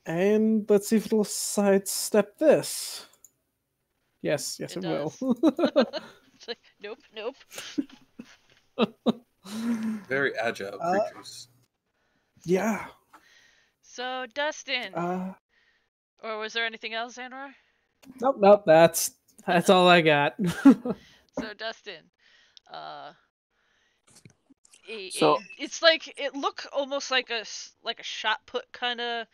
And let's see if it'll sidestep this. Yes, It it will. It's like, nope, nope. Very agile creatures. Yeah. So, Dustin. Or was there anything else, Xanroar? Nope. That's all I got. So, Dustin. So- It's like it look almost like a shot put kind of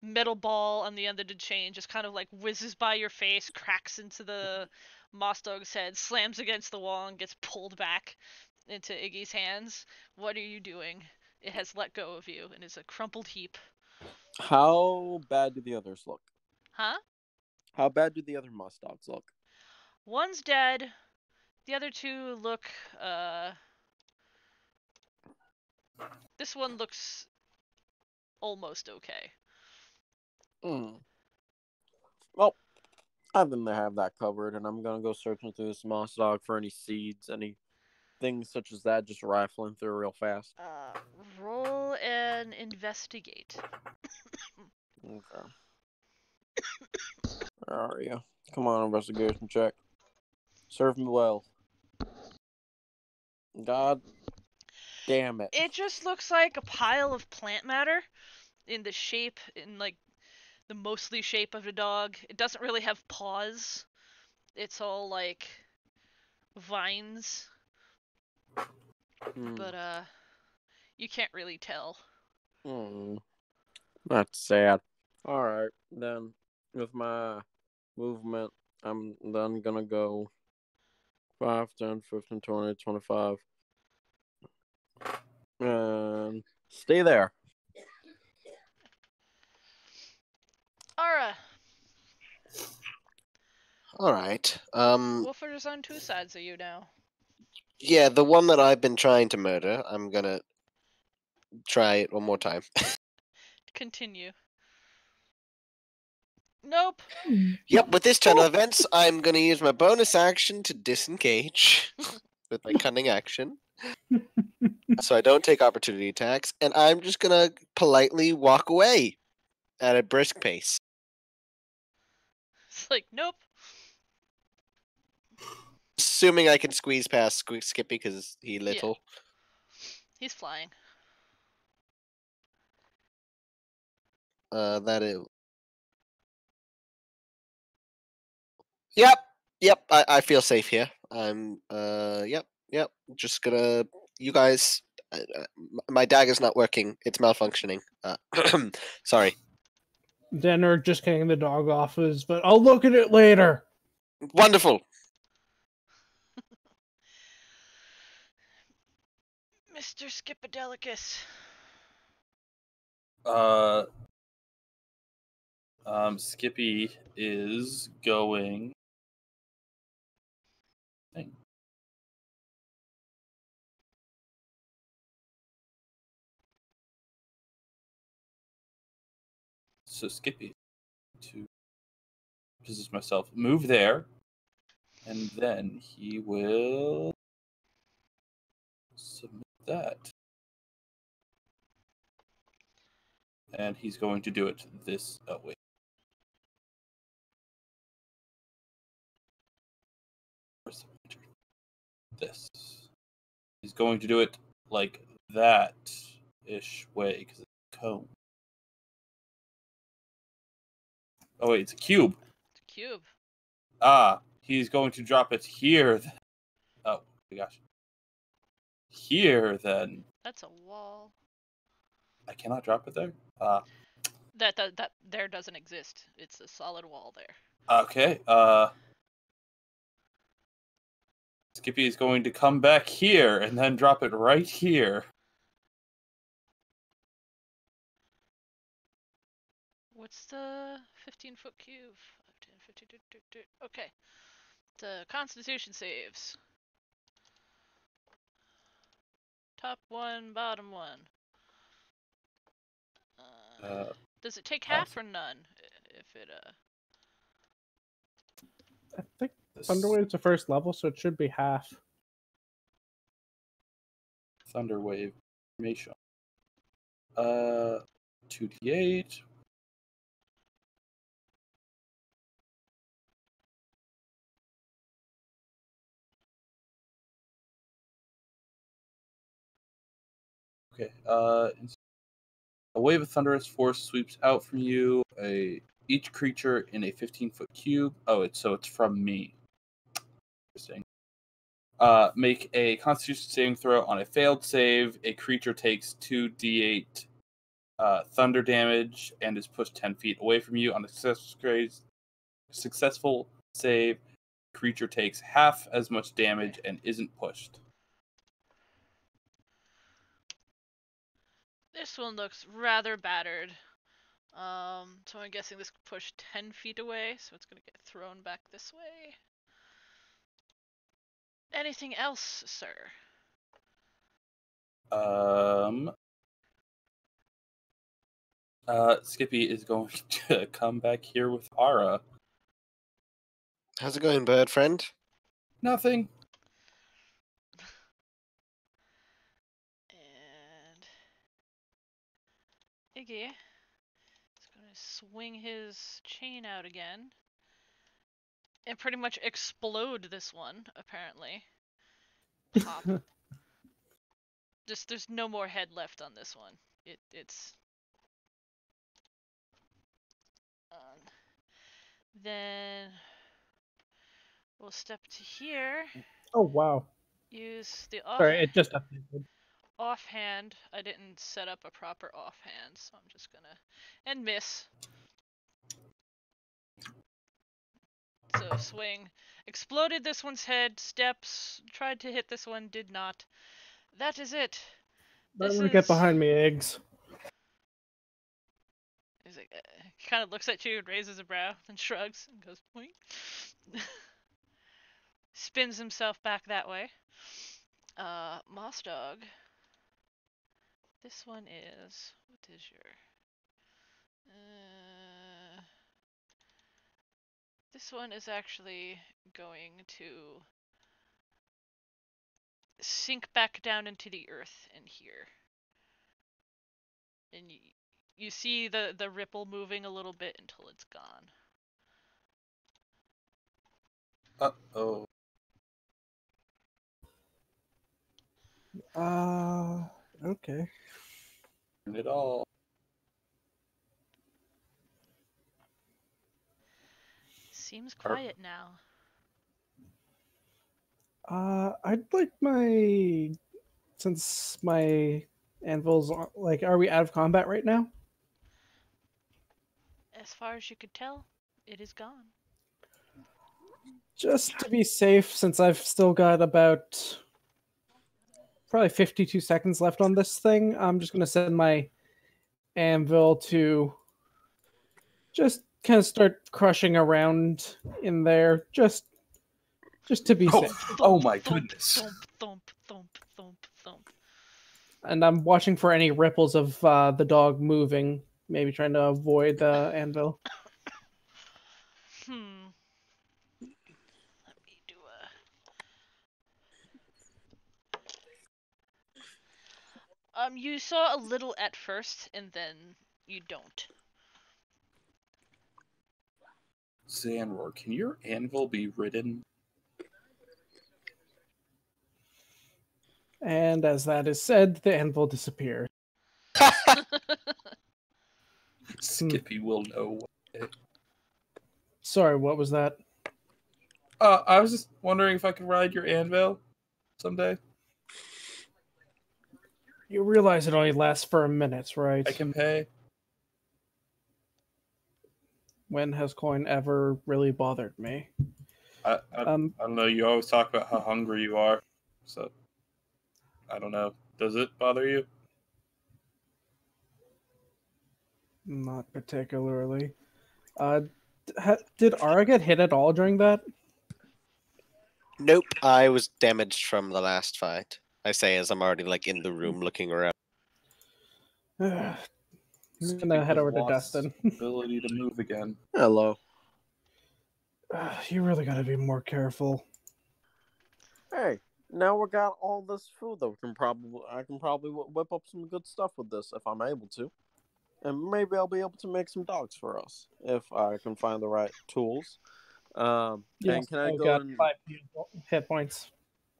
metal ball on the end of the chain, just kind of like whizzes by your face, cracks into the moss dog's head, slams against the wall, and gets pulled back into Iggy's hands. What are you doing? It has let go of you and is a crumpled heap. How bad do the others look? Huh? How bad do the other moss dogs look? One's dead. The other two look, this one looks almost okay. Well, I think they have that covered, and I'm gonna go searching through this moss dog for any seeds, any things such as that, just rifling through real fast. Roll and investigate. Okay. Where are you? Come on, investigation check. Serve me well. God damn it. It just looks like a pile of plant matter in like the mostly shape of a dog. It doesn't really have paws. It's all like vines, but you can't really tell. That's sad. Alright, then with my movement, I'm then gonna go 5, 10, 15, 20, 25. And stay there. Ara, All right. Wolfer's on two sides of you now. Yeah, the one that I've been trying to murder, I'm gonna try it one more time. Continue. Nope. Yep, with this turn of events, I'm gonna use my bonus action to disengage with my cunning action. So I don't take opportunity attacks, and I'm just gonna politely walk away at a brisk pace. It's like, nope. Assuming I can squeeze past Skippy because he little. He's flying. That is. Yep. I feel safe here. I'm. Yep. Just gonna. You guys. My dagger's not working. It's malfunctioning. Sorry. Denner just getting the dog off his, but I'll look at it later. Wonderful. Mr. Skippadelicus. Skippy is going. So Skippy, to position myself, move there, and then he will submit that. And he's going to do it this way. this. He's going to do it like that-ish way, because it's a cone. Oh wait, it's a cube. It's a cube. Ah, he's going to drop it here. Oh my gosh. Here, then. That's a wall. I cannot drop it there? That there doesn't exist. It's a solid wall there. Okay, Skippy is going to come back here and then drop it right here. What's the 15-foot cube? 5, 10, 15, okay. The Constitution saves. Top one, bottom one. Does it take half or none? If it I think Thunderwave's the first level, so it should be half. Thunderwave formation. 2d8. Okay. A wave of thunderous force sweeps out from you. Each creature in a 15-foot cube. Oh, it's from me. Interesting. Make a Constitution saving throw. On a failed save, a creature takes 2d8 thunder damage and is pushed 10 feet away from you. On a successful save, creature takes half as much damage and isn't pushed. This one looks rather battered. So I'm guessing this could push 10 feet away, so it's gonna get thrown back this way. Anything else, sir? Skippy is going to come back here with Ara. How's it going, bird friend? Nothing. And Iggy is gonna swing his chain out again and pretty much explode this one, apparently. Pop. There's no more head left on this one. It's then we'll step to here. Oh wow! Use the Sorry, it just updated. offhand. I didn't set up a proper offhand, so I'm just gonna and miss. So swing, exploded this one's head. Steps, tried to hit this one, did not. That is it. Get behind me, eggs. He's like, he kind of looks at you and raises a brow, then shrugs and goes, boing. Spins himself back that way. Moss Dog. This one is, what is your, this one is actually going to sink back down into the earth in here. And you see the ripple moving a little bit until it's gone. Uh-oh. Okay. It all. Seems quiet now. I'd like since my anvil's like, are we out of combat right now? As far as you could tell, it is gone. Just to be safe, since I've still got about probably 52 seconds left on this thing, I'm just going to send my anvil to just kind of start crushing around in there, just to be safe. Oh my goodness. Thump, thump, thump, thump, thump. And I'm watching for any ripples of the dog moving, maybe trying to avoid the anvil. Let me do a... you saw a little at first, and then you don't. Xanroar, can your anvil be ridden? And as that is said, the anvil disappears. Skippy will know. Sorry, what was that? I was just wondering if I could ride your anvil someday. You realize it only lasts for a minute, right? I can pay. When has coin ever really bothered me? I don't know. You always talk about how hungry you are, so I don't know. Does it bother you? Not particularly. Did Ara get hit at all during that? Nope, I was damaged from the last fight. I say as I'm already like in the room looking around. I'm Skippy gonna head has over to lost Dustin. ability to move again. Hello. You really gotta be more careful. Hey, now we got all this food that I can probably whip up some good stuff with this if I'm able to. And maybe I'll be able to make some dogs for us if I can find the right tools. And can I I've go got and 5 hit points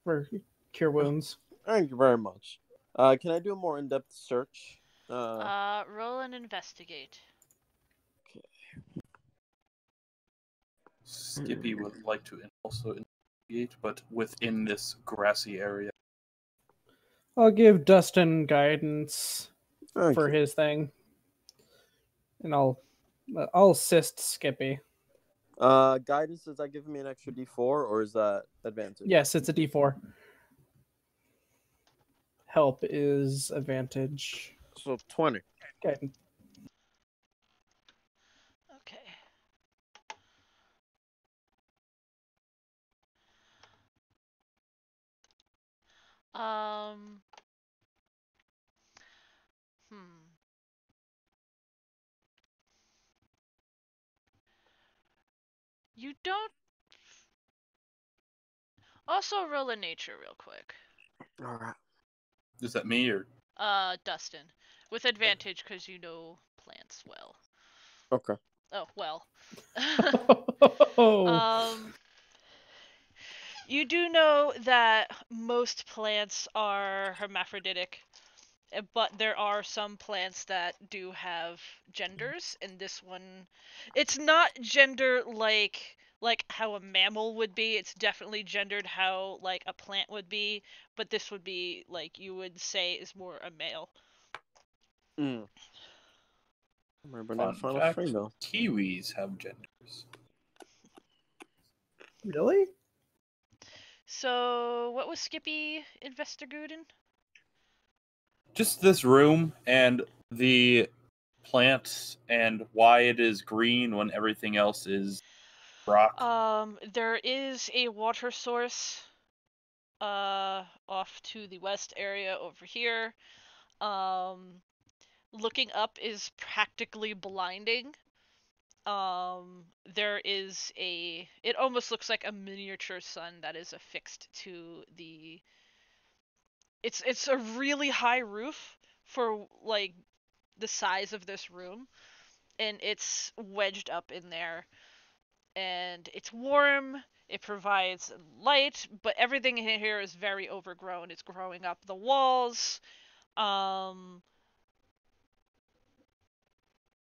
for cure wounds. Thank you very much. Can I do a more in-depth search? Roll and investigate. Skippy would like to also investigate, but within this grassy area. I'll give Dustin guidance Thank for you. his thing, and I'll assist Skippy. Guidance, is that giving me an extra D4 or is that advantage? Yes, it's a D4. Help is advantage. So 20. Guidance. Okay. Um. You don't. Also, roll a nature real quick. Alright. Is that me or? Dustin, with advantage because you know plants well. Okay. Oh well. Oh. You do know that most plants are hermaphroditic, but there are some plants that do have genders, and this one, it's not gender like how a mammal would be. It's definitely gendered how like a plant would be, but this would be like you would say is more a male. Remember Fun that final fact, female. kiwis have genders. Really? So, what was Skippy investigating? Just this room and the plants and why it is green when everything else is rock. There is a water source off to the west area over here. Looking up is practically blinding. There is it almost looks like a miniature sun that is affixed to the it's a really high roof for like the size of this room, and it's wedged up in there, and it's warm. It provides light, but everything in here is very overgrown. It's growing up the walls.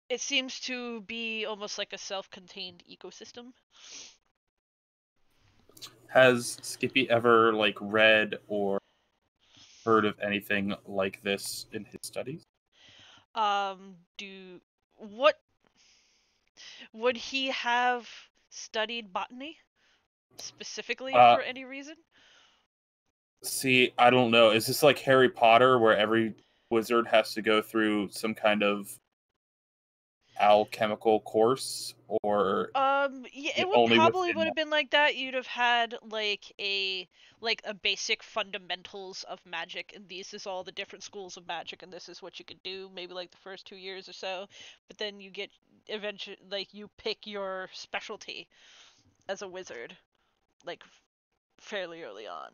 It seems to be almost like a self-contained ecosystem. Has Skippy ever like read or heard of anything like this in his studies? What would he have studied botany specifically for any reason? See, I don't know. Is this like Harry Potter where every wizard has to go through some kind of alchemical course, or Yeah, it would only probably within would have been like that. You'd have had like a basic fundamentals of magic, and these is all the different schools of magic, and this is what you could do. Maybe like the first 2 years or so, but then you get eventually like you pick your specialty as a wizard, like fairly early on.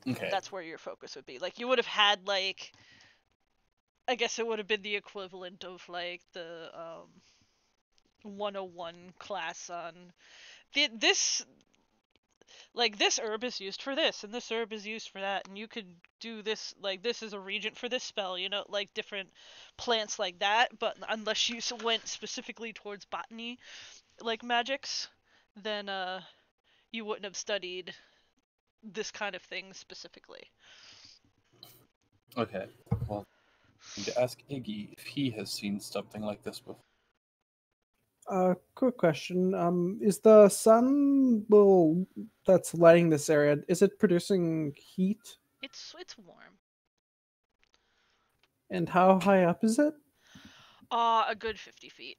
Okay. That's where your focus would be. Like you would have had like, I guess it would have been the equivalent of like the 101 class on this. like this herb is used for this and this herb is used for that, and you could do this, like this is a regent for this spell, you know, like different plants like that. But unless you went specifically towards botany like magics, then you wouldn't have studied this kind of thing specifically. Okay. Well, I need to ask Iggy if he has seen something like this before. Quick question. Is the sun, well, that's lighting this area, is it producing heat? It's warm. And how high up is it? A good 50 feet.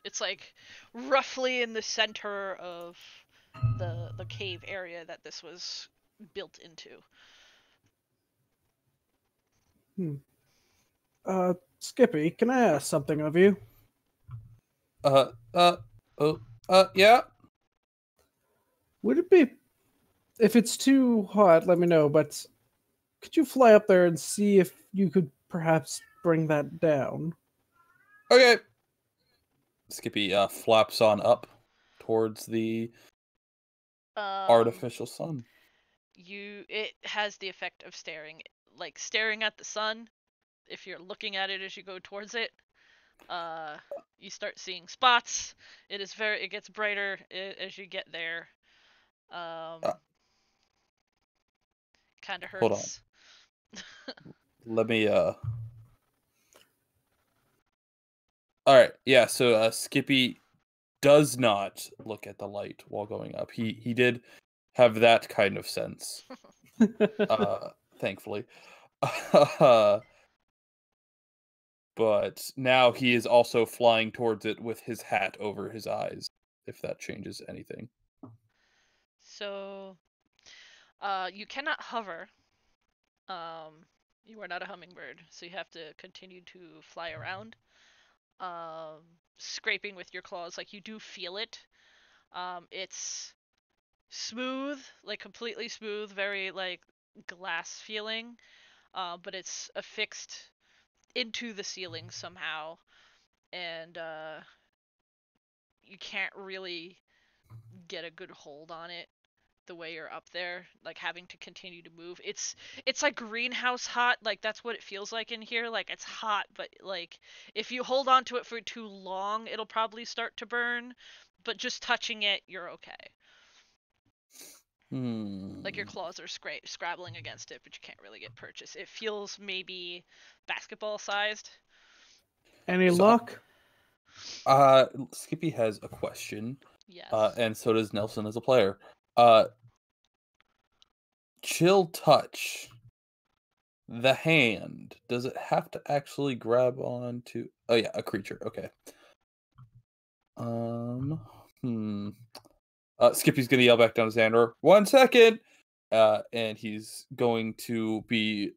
It's like roughly in the center of the cave area that this was built into. Skippy, can I ask something of you? Yeah. Would it be, if it's too hot, let me know, but could you fly up there and see if you could perhaps bring that down? Okay. Skippy flaps on up towards the artificial sun. It has the effect of staring at the sun. If you're looking at it as you go towards it, you start seeing spots. It gets brighter as you get there. Kind of hurts. Hold on. Let me Alright, yeah, so Skippy does not look at the light while going up. He did have that kind of sense. Thankfully. But now he is also flying towards it with his hat over his eyes, if that changes anything. So, you cannot hover. You are not a hummingbird, so you have to continue to fly around. Scraping with your claws, like you do feel it. It's smooth, like completely smooth, very like glass feeling. But it's affixed into the ceiling somehow, and you can't really get a good hold on it the way you're up there, like having to continue to move. It's like greenhouse hot, like that's what it feels like in here. Like it's hot, but like if you hold on to it for too long, it'll probably start to burn. But just touching it, you're okay. Like your claws are scrabbling against it, but you can't really get purchase. It feels maybe basketball sized. Any luck? Skippy has a question. Yes. And so does Nelson as a player. Chill touch. The hand. Does it have to actually grab onto? Oh yeah, a creature. Okay. Skippy's gonna yell back down to Xanroar. 1 second. And he's going to be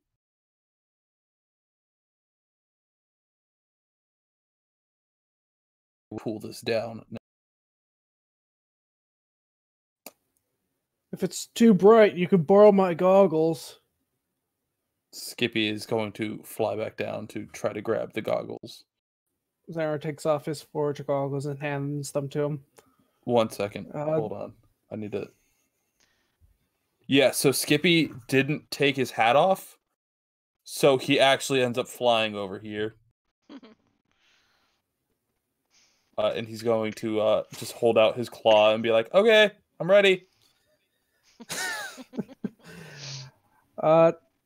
pull this down. If it's too bright, you could borrow my goggles. Skippy is going to fly back down to try to grab the goggles. Zara takes off his forge goggles and hands them to him. 1 second. Hold on. I need to... Yeah, so Skippy didn't take his hat off, so he actually ends up flying over here. And he's going to just hold out his claw and be like, okay, I'm ready.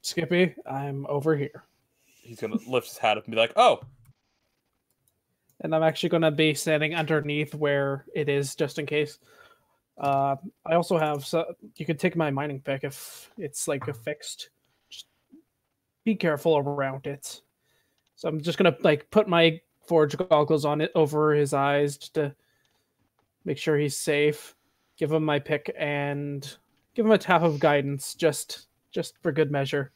Skippy, I'm over here. He's going to lift his hat up and be like, oh. And I'm actually going to be standing underneath where it is, just in case. I also have, so you could take my mining pick if it's like affixed. Just be careful around it. So I'm just going to like put my forge goggles on it over his eyes just to make sure he's safe. Give him my pick and give him a tap of guidance, just for good measure.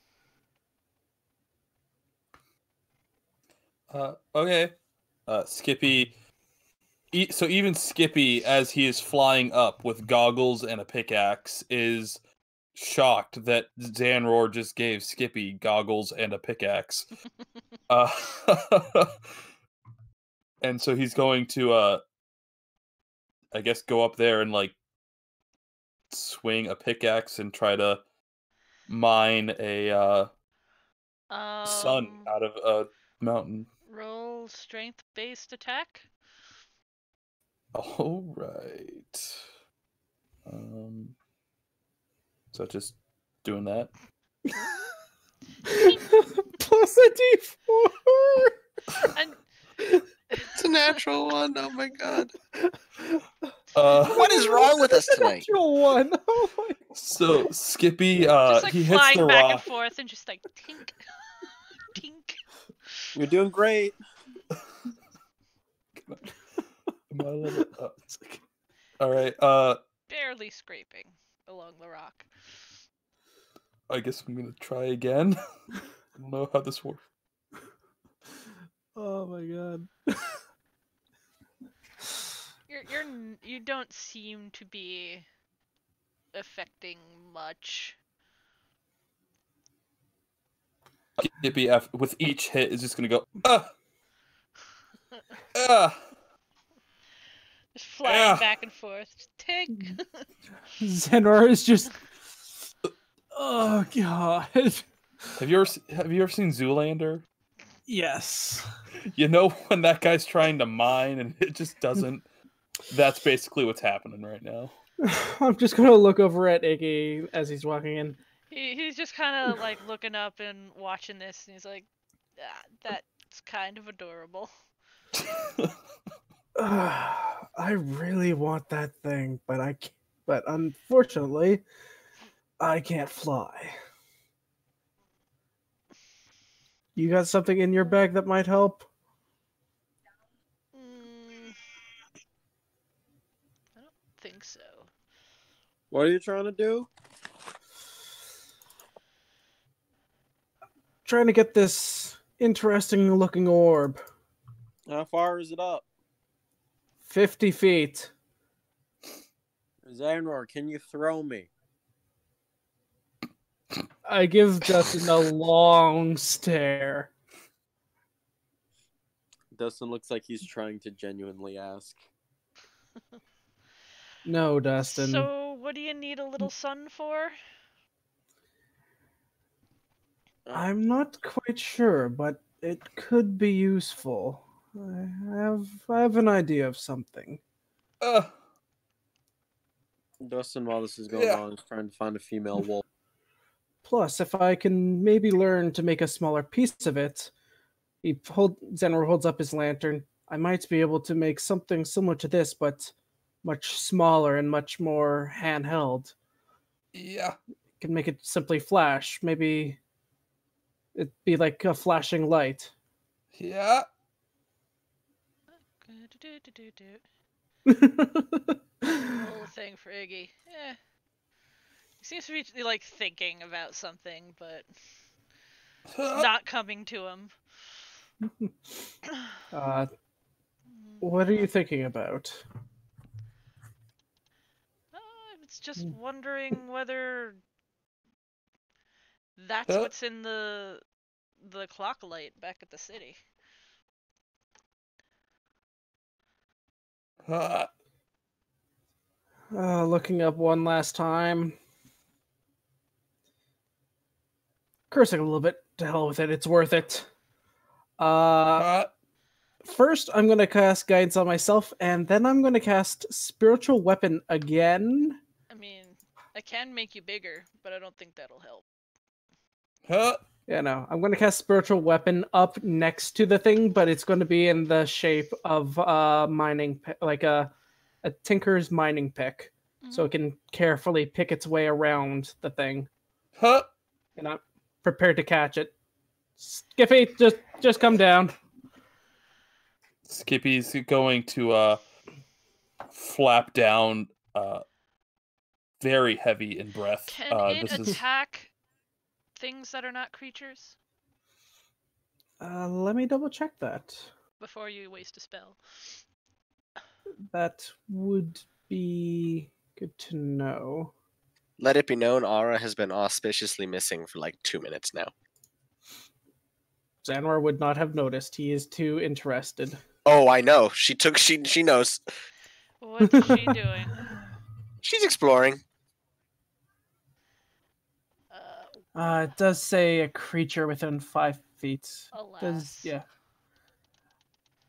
Okay. Skippy. So even Skippy, as he is flying up with goggles and a pickaxe, is shocked that Xanroar just gave Skippy goggles and a pickaxe. And so he's going to, I guess, go up there and like swing a pickaxe and try to mine a sun out of a mountain. Roll strength-based attack. All right. So just doing that. Plus a d4. And It's a natural one. Oh my god. What What is wrong with us tonight? Natural one. Oh my. So Skippy, just like he hits flying the back and rock. forth and just like tink, tink. You're doing great. Am I a little- all right. Barely scraping along the rock. I guess I'm gonna try again. I don't know how this works. Oh my god. You don't seem to be affecting much. Skippy, with each hit, is just gonna go. Just flying back and forth. Just tink. Xanroar is just. Oh god. Have you ever seen Zoolander? Yes. You know when that guy's trying to mine and it just doesn't. That's basically what's happening right now. I'm just gonna look over at Iggy as he's walking in. He's just kind of like looking up and watching this, and he's like, "That's kind of adorable." I really want that thing, but unfortunately, I can't fly. You got something in your bag that might help? I don't think so. What are you trying to do? Trying to get this interesting looking orb. How far is it up? 50 feet. Xanroar, can you throw me? I give Dustin a long stare. Dustin looks like he's trying to genuinely ask. No, Dustin. So, what do you need a little sun for? I'm not quite sure, but it could be useful. I have an idea of something. Dustin, while this is going on, is trying to find a female wolf. Plus, if I can maybe learn to make a smaller piece of it, Xanroar holds up his lantern. I might be able to make something similar to this, but much smaller and much more handheld. Yeah. Can make it simply flash. Maybe it'd be like a flashing light. Yeah. Little thing for Iggy. He seems to be like thinking about something, but it's not coming to him. What are you thinking about? It's just wondering whether that's what's in the clock light back at the city. Looking up one last time. Cursing a little bit. To hell with it. It's worth it. First, I'm going to cast Guidance on myself, and then I'm going to cast Spiritual Weapon again. I mean, I can make you bigger, but I don't think that'll help. Yeah, no. I'm going to cast Spiritual Weapon up next to the thing, but it's going to be in the shape of like a tinker's mining pick. So it can carefully pick its way around the thing. And I'm prepared to catch it. Skippy, just come down. Skippy's going to flap down very heavy in breath. Can it attack things that are not creatures? Let me double check that. Before you waste a spell. That would be good to know. Let it be known, Aura has been auspiciously missing for like 2 minutes now. Xanroar would not have noticed. He is too interested. Oh, I know. She knows. What's she doing? She's exploring. It does say a creature within 5 feet. Alas. Yeah.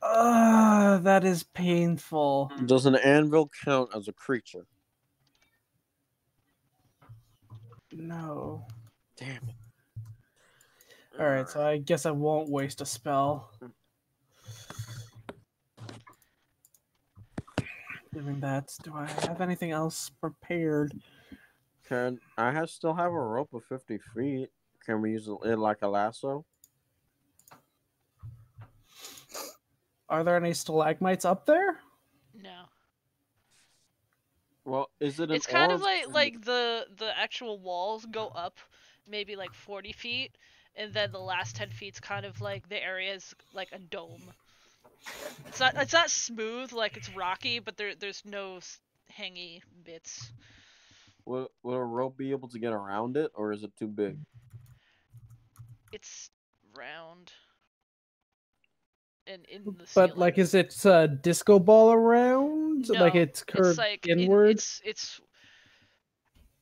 That is painful. Does an anvil count as a creature? No. Damn it. Alright, so I guess I won't waste a spell. Doing that. Do I have anything else prepared? Still have a rope of 50 feet? Can we use it like a lasso? Are there any stalagmites up there? No. Well, is it an It's kind of orb? like the actual walls go up maybe like 40 feet, and then the last 10 feet's kind of like the area is like a dome. It's not smooth, like it's rocky, but there's no hangy bits. Will a rope be able to get around it, or is it too big? It's round. And in the But ceiling. like, is it a disco ball around? No, Like it's curved like inward? it's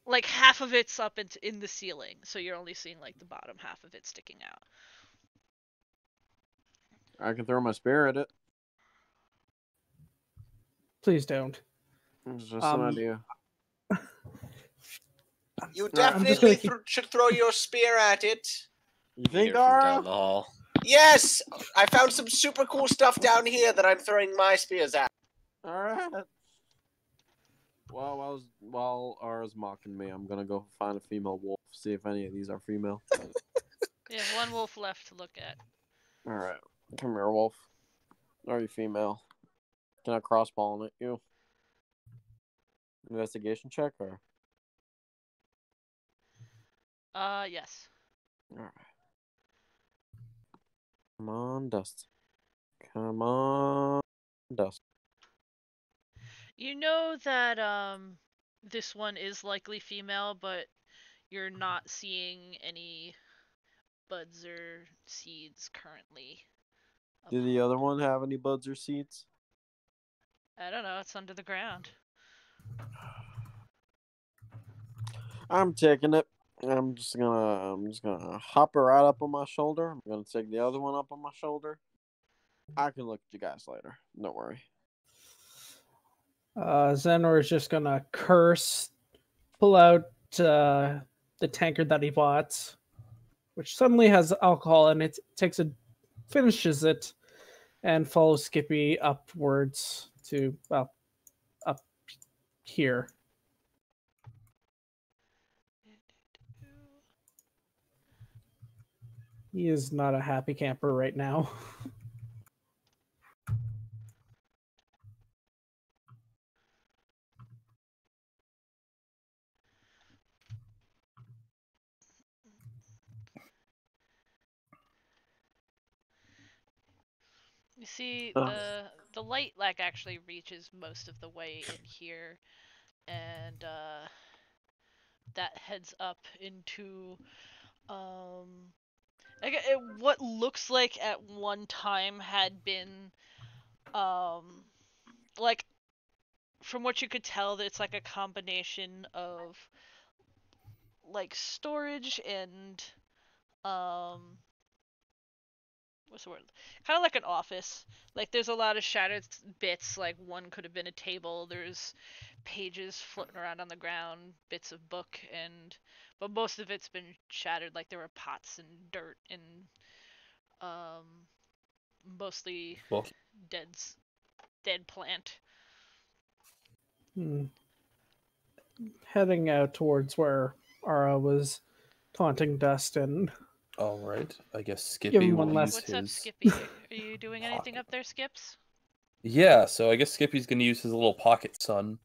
like half of it's up in the ceiling, so you're only seeing like the bottom half of it sticking out. I can throw my spear at it. Please don't. It's just an idea. You I'm just definitely gonna should throw your spear at it. You think, Hear from down Gara? the hall. Yes, I found some super cool stuff down here that I'm throwing my spears at. All right. Well, while Ara's mocking me, I'm gonna go find a female wolf. See if any of these are female. Yeah, one wolf left to look at. All right, come here, wolf. Are you female? Can I cross-pollinate you? Investigation check or? Yes. All right. Come on, Dustin. Come on, Dustin. You know that this one is likely female, but you're not seeing any buds or seeds currently. Did the other one have any buds or seeds? I don't know, it's under the ground. I'm taking it. I'm just gonna hop her right up on my shoulder. I'm gonna take the other one up on my shoulder. I can look at you guys later. Don't worry. Xanroar is just gonna curse, pull out the tankard that he bought, which suddenly has alcohol, and it finishes it, and follows Skippy upwards to up here. He is not a happy camper right now. You see, the light like actually reaches most of the way in here, and that heads up into what looks like at one time had been like, from what you could tell, that it's like a combination of like storage and what's the word? Kind of like an office. Like there's a lot of shattered bits. Like one could have been a table. There's pages floating around on the ground, bits of book, but most of it's been shattered. Like there were pots and dirt and mostly Well, dead plant. Heading out towards where Ara was taunting Dustin. all right. I guess Give Skippy him will one use last- What's up, his. Skippy? Are you doing anything up there, Skips? Yeah, so I guess Skippy's gonna use his little pocket sun.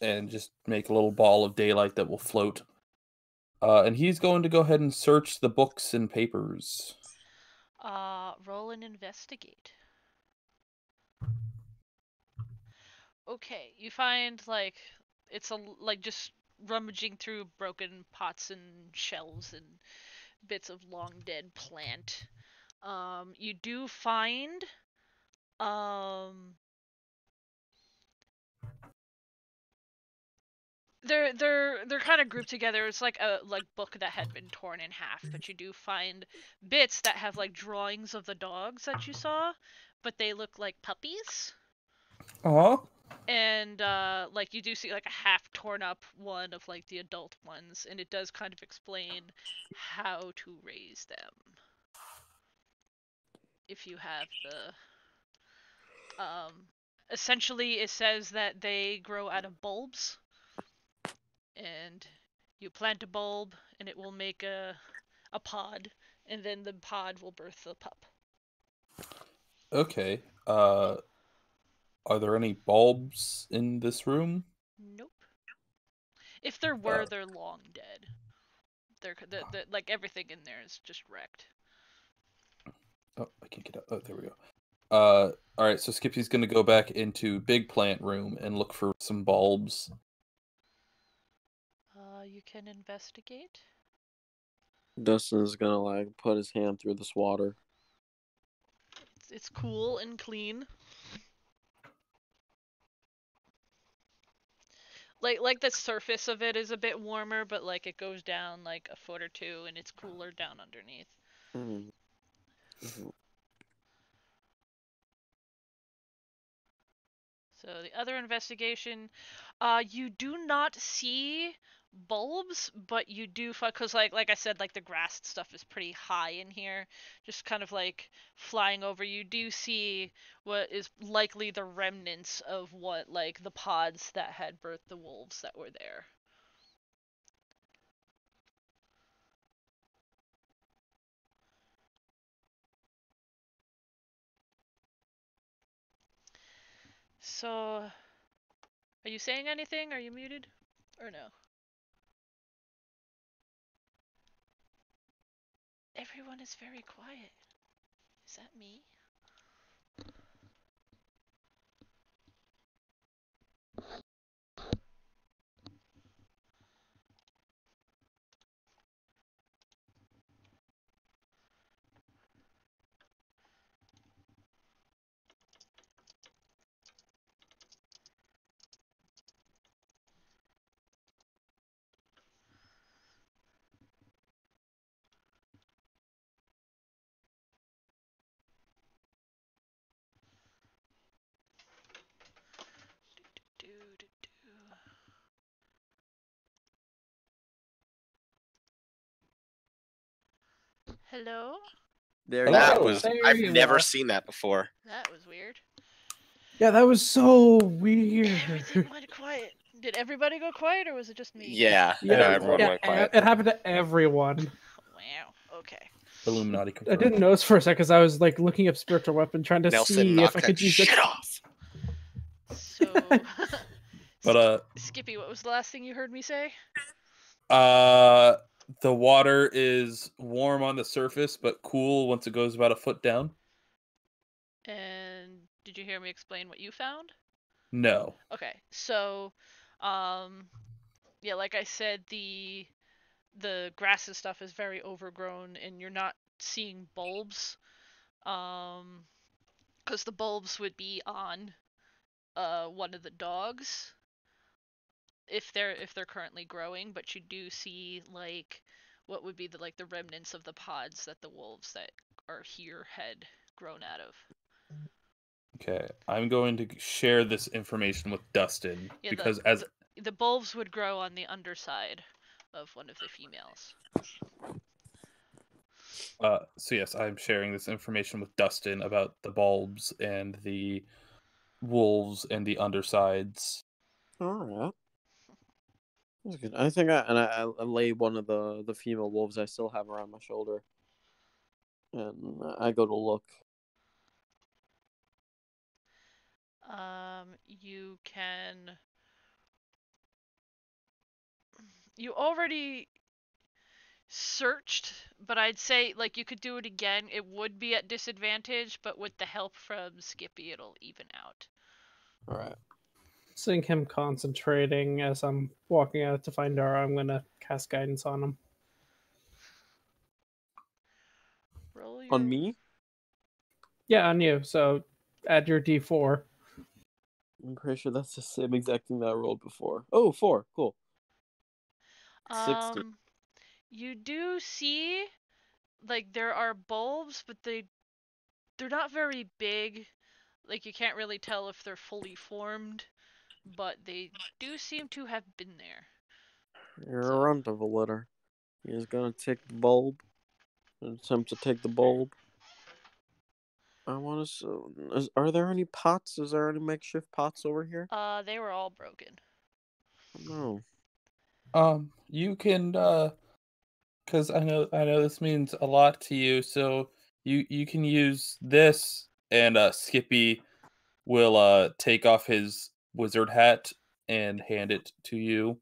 And just make a little ball of daylight that will float. And he's going to go ahead and search the books and papers. Roll and investigate. Okay, you find like it's just rummaging through broken pots and shelves and bits of long dead plant. You do find they're kind of grouped together. It's like a book that had been torn in half, but you do find bits that have like drawings of the dogs that you saw, but they look like puppies. Oh. And like you do see like a half torn up one of like the adult ones, and it does kind of explain how to raise them. If you have the essentially it says that they grow out of bulbs, and you plant a bulb and it will make a pod, and then the pod will birth the pup. Okay. Are there any bulbs in this room? Nope. If there were, they're long dead. They're like everything in there is just wrecked. Oh, I can't get out. Oh, there we go. All right. So Skippy's gonna go back into big plant room and look for some bulbs. You can investigate. Dustin's gonna like put his hand through this water. It's cool and clean. Like the surface of it is a bit warmer, but like it goes down like a foot or two, and it's cooler down underneath. Mm. So the other investigation, you do not see bulbs, but you do find, because like I said, like the grass stuff is pretty high in here, just kind of like flying over. You do see what is likely the remnants of what like the pods that had birthed the wolves that were there. So, are you saying anything? Are you muted? Or no? Everyone is very quiet. Is that me? Hello? There Hello. That Oh, was. there I've you never are. seen that before. That was weird. Yeah, that was so weird. Everything went quiet. Did everybody go quiet, or was it just me? Yeah, Yeah, no, everyone yeah, went quiet. it happened to everyone. Wow. Okay. Illuminati I confirmed. didn't notice for a second because I was like looking up spiritual weapon, trying to Nelson, see knock if I that could use it. shit off. So, But Skippy, what was the last thing you heard me say? the water is warm on the surface, but cool once it goes about a foot down. And did you hear me explain what you found? No. Okay. So, yeah, like I said, the grass and stuff is very overgrown, and you're not seeing bulbs. Because the bulbs would be on one of the dogs if they're currently growing, but you do see like what would be the remnants of the pods that the wolves that are here had grown out of. Okay, I'm going to share this information with Dustin Yeah, because the bulbs would grow on the underside of one of the females. so yes, I'm sharing this information with Dustin about the bulbs and the wolves and the undersides. All right. That's good. I think I lay one of the female wolves I still have around my shoulder, and I go to look. You can. You already searched, but I'd say like you could do it again. It would be at disadvantage, but with the help from Skippy, it'll even out. All right. Seeing him concentrating as I'm walking out to find Dara, I'm gonna cast guidance on him. Roll your... On me? Yeah, on you. So add your D4. I'm pretty sure that's the same exact thing that I rolled before. Oh, 4. Cool. 60. You do see, like, there are bulbs, but they're not very big. Like, you can't really tell if they're fully formed, but they do seem to have been there. You're So- a runt of a litter. He's gonna take the bulb. Attempt to take the bulb. I want to. Are there any pots? Is there any makeshift pots over here? They were all broken. No. You can because I know this means a lot to you, so you can use this, and Skippy will take off his wizard hat and hand it to you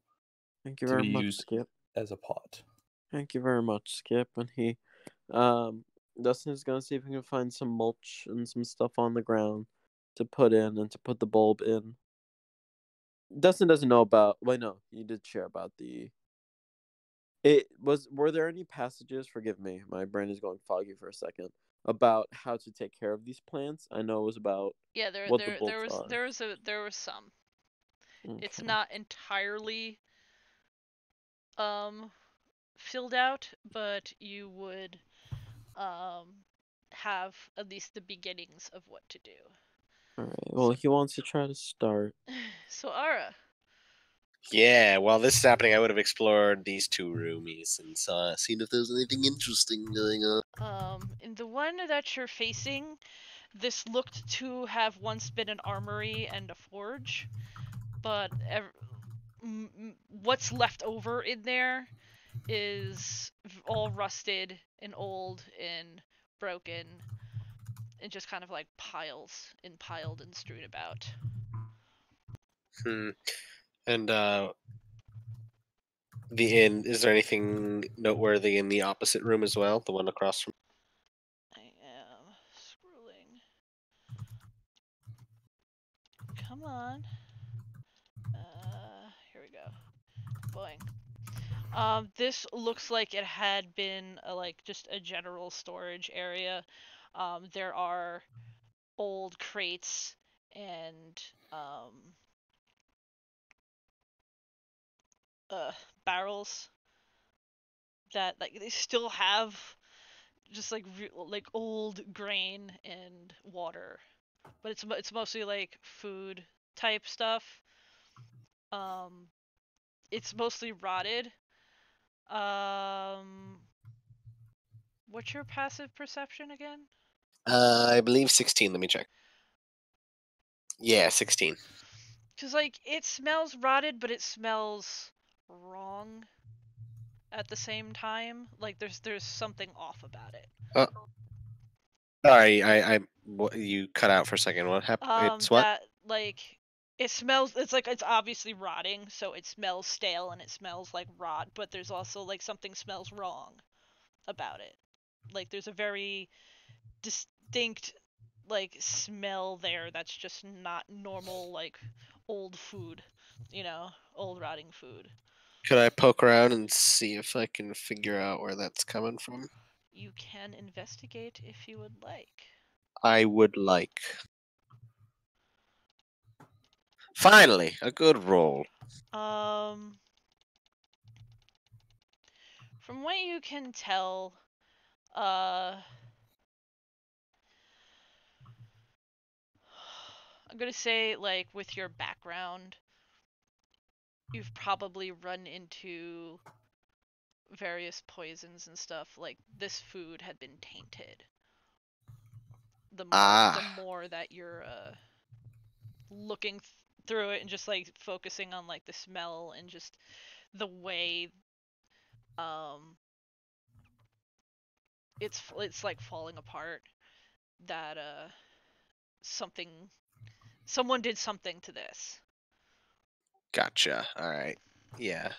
Thank you to very be much, used Skip. as a pot. Thank you very much, Skip. And Dustin is gonna see if he can find some mulch and some stuff on the ground to put in and to put the bulb in. Dustin doesn't know about. Wait, no, you did share about the. Were there any passages? Forgive me, my brain is going foggy for a second. About how to take care of these plants. I know it was about. Yeah, What the bulbs are. there was some. It's Okay. not entirely filled out, but you would have at least the beginnings of what to do. All right. Well, he wants to try to start. So Ara, Yeah, while this is happening, I would have explored these two roomies and seen if there's anything interesting going on. in the one that you're facing, this looked to have once been an armory and a forge, but what's left over in there is all rusted and old and broken and just kind of like piled and strewn about. And the inn, is there anything noteworthy in the opposite room as well? The one across from. I am scrolling. Come on. Here we go. Boing. This looks like it had been like just a general storage area. There are old crates and barrels that like they still have just like like old grain and water, but it's mostly like food type stuff. It's mostly rotted. What's your passive perception again? I believe 16. Let me check. Yeah, 16. Cause like it smells rotted, but it smells wrong at the same time. Like there's something off about it. Sorry, you cut out for a second. What happened? It's what? That like it smells. It's like it's obviously rotting, so it smells stale and it smells like rot. But there's also like something smells wrong about it. Like there's a very distinct like smell there that's just not normal like old food, old rotting food. Could I poke around and see if I can figure out where that's coming from? You can investigate if you would like. I would like. Finally, a good roll. From what you can tell, I'm gonna say, like, with your background, you've probably run into various poisons and stuff. Like, this food had been tainted. The more that you're looking through it and just like focusing on like the smell and just the way it's like falling apart, that someone did something to this. Gotcha. All right. Yeah.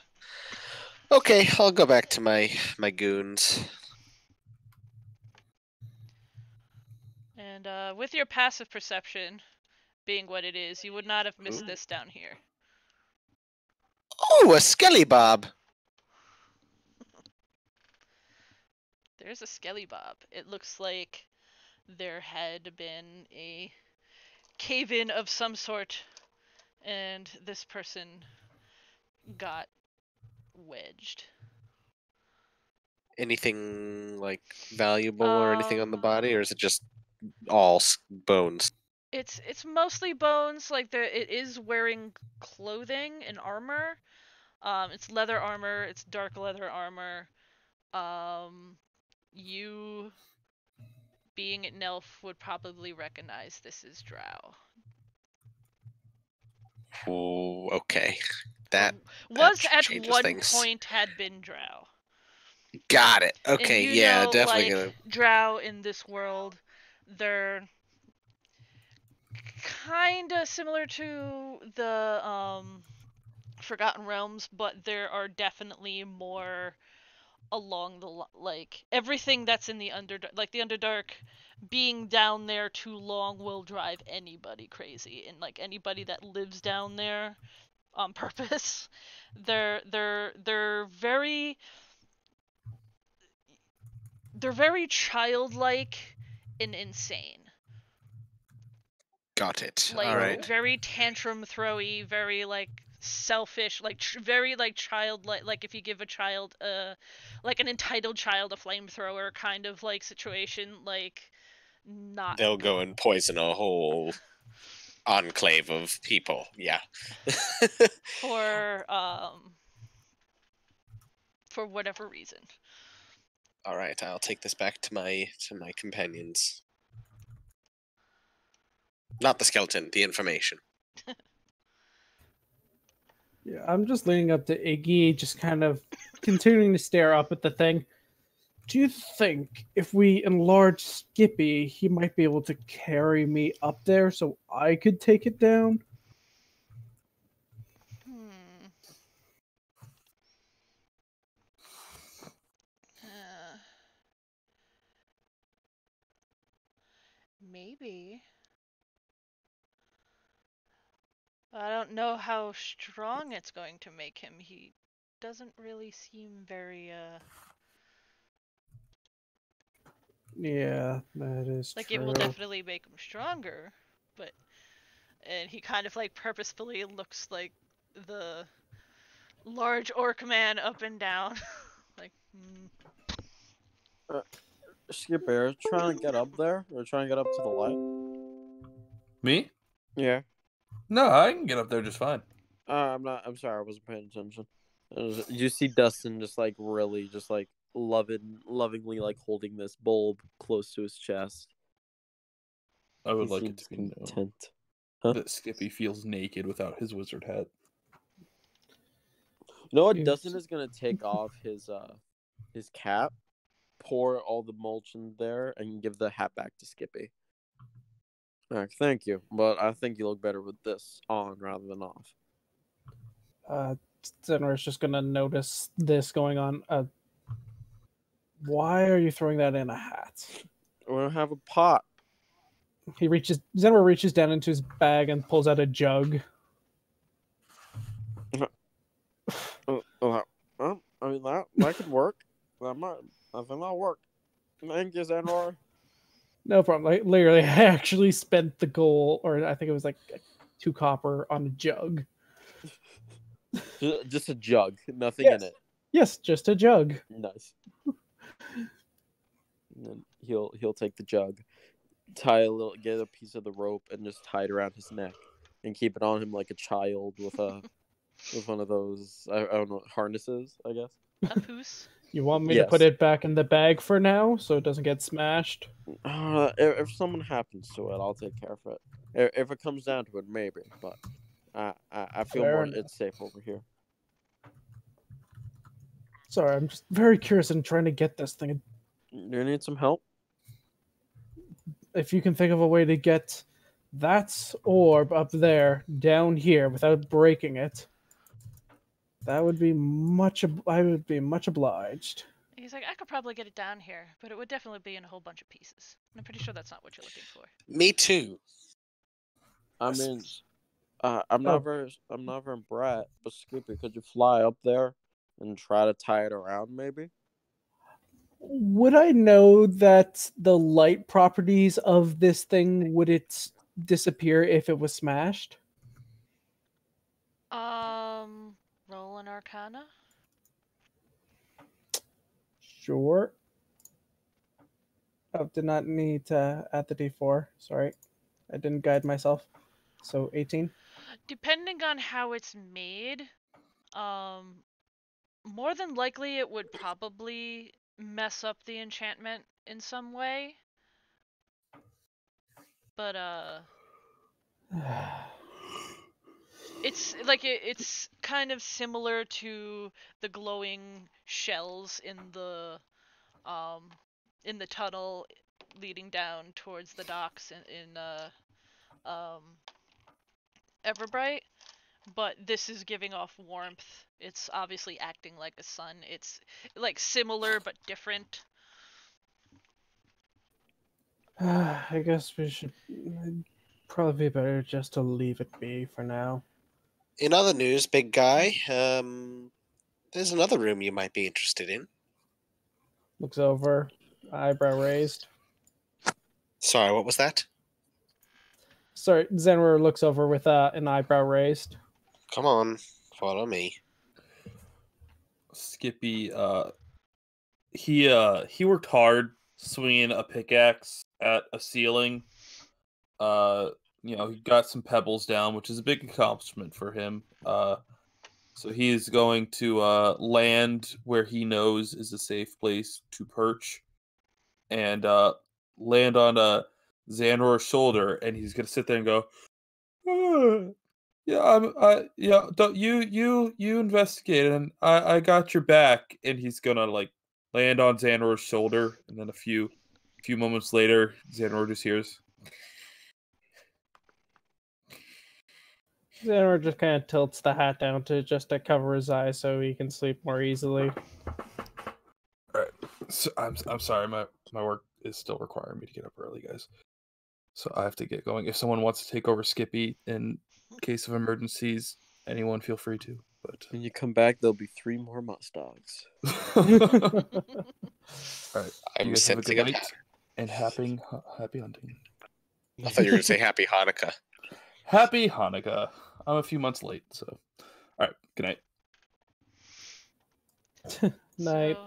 Okay, I'll go back to my goons. And with your passive perception being what it is, you would not have missed Ooh. this down here. Oh, a skelly bob. There's a skelly bob. It looks like there had been a cave-in of some sort, and this person got wedged. Anything like valuable or anything on the body, or is it just all bones? It's mostly bones. Like it is wearing clothing and armor. It's leather armor. It's dark leather armor. You, being at Nelf, would probably recognize this is Drow. Oh, okay. That was at changes one things. point had been Drow. Got it. And Okay, you yeah, know, definitely like, gonna. Drow in this world, they're kinda similar to the Forgotten Realms, but there are definitely more along the like everything that's in the Underdark, like the Underdark being down there too long will drive anybody crazy, and like anybody that lives down there on purpose, they're very childlike and insane. Got it. Like, All right. very tantrum throwy, very like selfish, like very like childlike. Like if you give a child like an entitled child a flamethrower kind of like situation, like not. They'll go and poison a whole enclave of people. Yeah. for whatever reason. All right, I'll take this back to my companions. Not the skeleton, the information. Yeah, I'm just leaning up to Iggy, just kind of continuing to stare up at the thing. Do you think if we enlarge Skippy, he might be able to carry me up there so I could take it down? Maybe. I don't know how strong it's going to make him. He doesn't really seem very Yeah, that is like true. it will definitely make him stronger, but and he kind of like purposefully looks like the large orc man up and down. Like Skippy, trying to get up there or trying to get up to the light? Me? Yeah. No, I can get up there just fine. I'm not. I'm sorry, I wasn't paying attention. You see Dustin just like really, just like lovingly like holding this bulb close to his chest. I would He like it to seems be known content. Huh? that Skippy feels naked without his wizard hat. You know what? Yes. Dustin is gonna take off his cap, pour all the mulch in there, and give the hat back to Skippy. Alright, thank you, but I think you look better with this on rather than off. Xanroar is just gonna notice this going on. Why are you throwing that in a hat? We don't have a pot. Xanroar reaches down into his bag and pulls out a jug. I mean that could work. I think that'll work. Thank you, Xanroar. No problem. Like, literally, I actually spent the gold, or I think it was like 2 copper on a jug. Just a jug, nothing in it. Yes, just a jug. Nice. And then he'll take the jug, get a piece of the rope, and just tie it around his neck, and keep it on him like a child with one of those I don't know, harnesses, I guess. a poos. You want me to put it back in the bag for now so it doesn't get smashed? If someone happens to it, I'll take care of it. If it comes down to it, maybe. But I feel Fair more enough. it's safe over here. Sorry, I'm just very curious and trying to get this thing. Do you need some help? If you can think of a way to get that orb up there down here without breaking it, that would be I would be much obliged. He's like, I could probably get it down here, but it would definitely be in a whole bunch of pieces. And I'm pretty sure that's not what you're looking for. Me too. I mean, I'm not very brat, but Skippy, could you fly up there and try to tie it around, maybe? Would I know that the light properties of this thing, would it disappear if it was smashed? Roll an Arcana. Sure. Oh, did not need to add the D4. Sorry. I didn't guide myself. So 18. Depending on how it's made, more than likely it would probably mess up the enchantment in some way. But it's like it's kind of similar to the glowing shells in the tunnel leading down towards the docks in Everbright, but this is giving off warmth. It's obviously acting like a sun. It's like similar but different. I guess we should probably be better just to leave it be for now. In other news, big guy, there's another room you might be interested in. Looks over, eyebrow raised. Sorry, what was that? Sorry, Xanroar looks over with an eyebrow raised. Come on, follow me. Skippy, he worked hard swinging a pickaxe at a ceiling. He got some pebbles down, which is a big accomplishment for him. So he is going to land where he knows is a safe place to perch, and land on Xanroar's shoulder, and he's gonna sit there and go, yeah, don't you investigate, and I got your back, and he's gonna like land on Xanroar's shoulder, and then a few moments later, Xanroar just hears. Xanroar just kind of tilts the hat down to cover his eyes so he can sleep more easily. All right, so I'm sorry, my work is still requiring me to get up early, guys. So I have to get going. If someone wants to take over Skippy in case of emergencies, anyone feel free to. But When you come back, there'll be 3 more Mus Dogs. all right, I'm you guys have a sensing good a night pattern. and happy hunting. I thought you were going to say Happy Hanukkah. Happy Hanukkah. I'm a few months late, so all right. Good night. Night.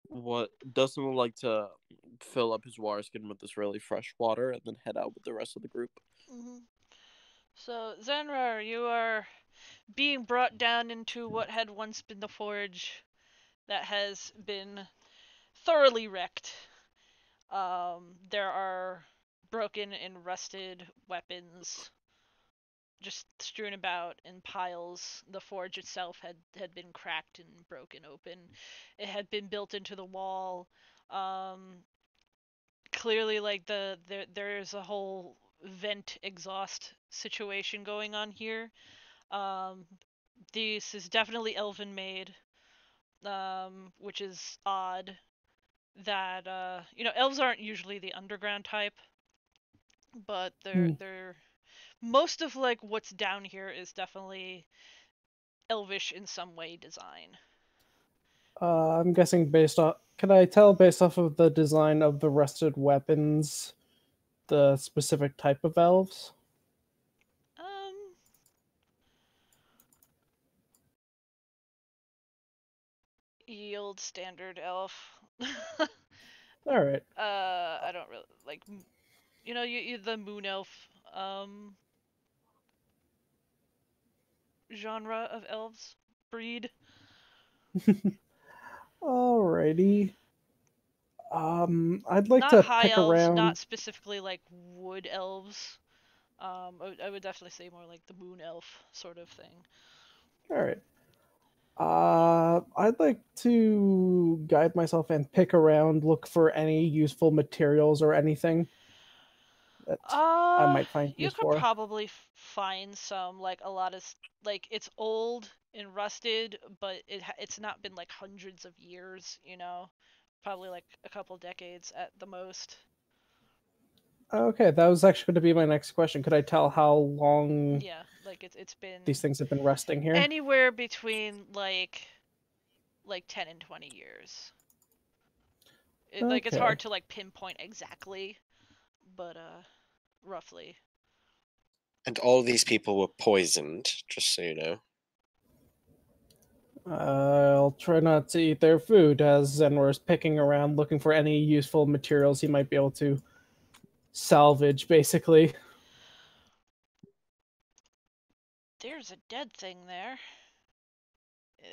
What Dustin would like to fill up his water skin with this really fresh water and then head out with the rest of the group. Mm-hmm. So Xanroar, you are being brought down into what had once been the forge that has been thoroughly wrecked. There are broken and rusted weapons just strewn about in piles. The forge itself had been cracked and broken open. It had been built into the wall. Clearly, like there's a whole vent exhaust situation going on here. This is definitely elven made, which is odd. That elves aren't usually the underground type, but they're most of like what's down here is definitely elvish in some way design. I'm guessing based off. Can I tell based off of the design of the rusted weapons, the specific type of elves? Yield standard elf. All right. I don't really like. You the moon elf genre of elves breed. Alrighty. I'd like Not to high pick elves, around. not specifically like wood elves. I would definitely say more like the moon elf sort of thing. All right. I'd like to guide myself and pick around, look for any useful materials or anything that I might find You useful. could probably find some, like a lot of like it's old and rusted, but it's not been like hundreds of years, probably like a couple decades at the most. Okay, that was actually going to be my next question. Could I tell how long Yeah, like it's been these things have been resting here? anywhere between like 10 and 20 years. Like it's Okay. hard to like pinpoint exactly, but roughly. And all these people were poisoned, just so you know. I'll try not to eat their food as Xanroar is picking around looking for any useful materials he might be able to salvage, basically. There's a dead thing there.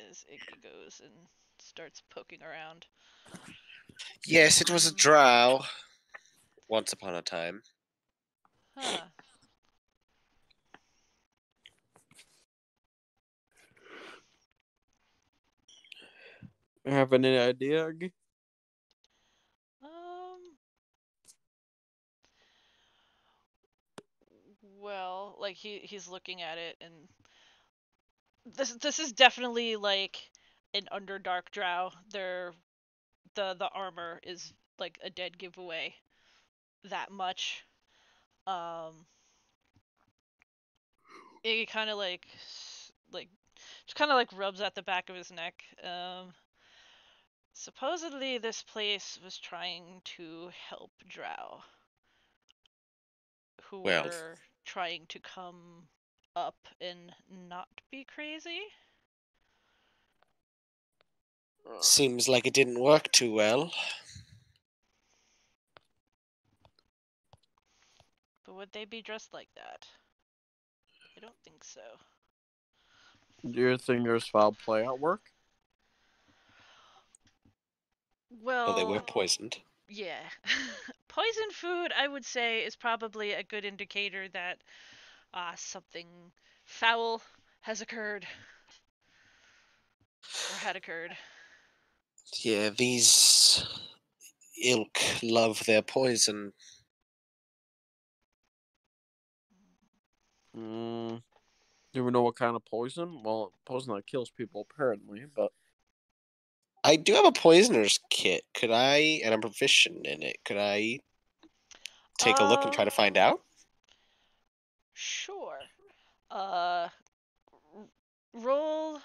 As Iggy goes and starts poking around. Yes, it was a drow. Once upon a time. Huh. Have any idea? Iggy? Well, like he's looking at it, and this is definitely like an Underdark drow. The armor is like a dead giveaway. That much. It kind of like just kind of like rubs at the back of his neck. Supposedly this place was trying to help drow who Well. were trying to come up and not be crazy. Seems like it didn't work too well. But would they be dressed like that? I don't think so. Do you think there's foul play at work? Well, they Well, were poisoned. yeah. Poison food, I would say, is probably a good indicator that something foul has occurred. Or had occurred. Yeah, these ilk love their poison. Do we know what kind of poison? Well, poison that kills people, apparently, but... I do have a poisoner's kit. Could I, and I'm proficient in it, could I take a look and try to find out? Sure. Roll...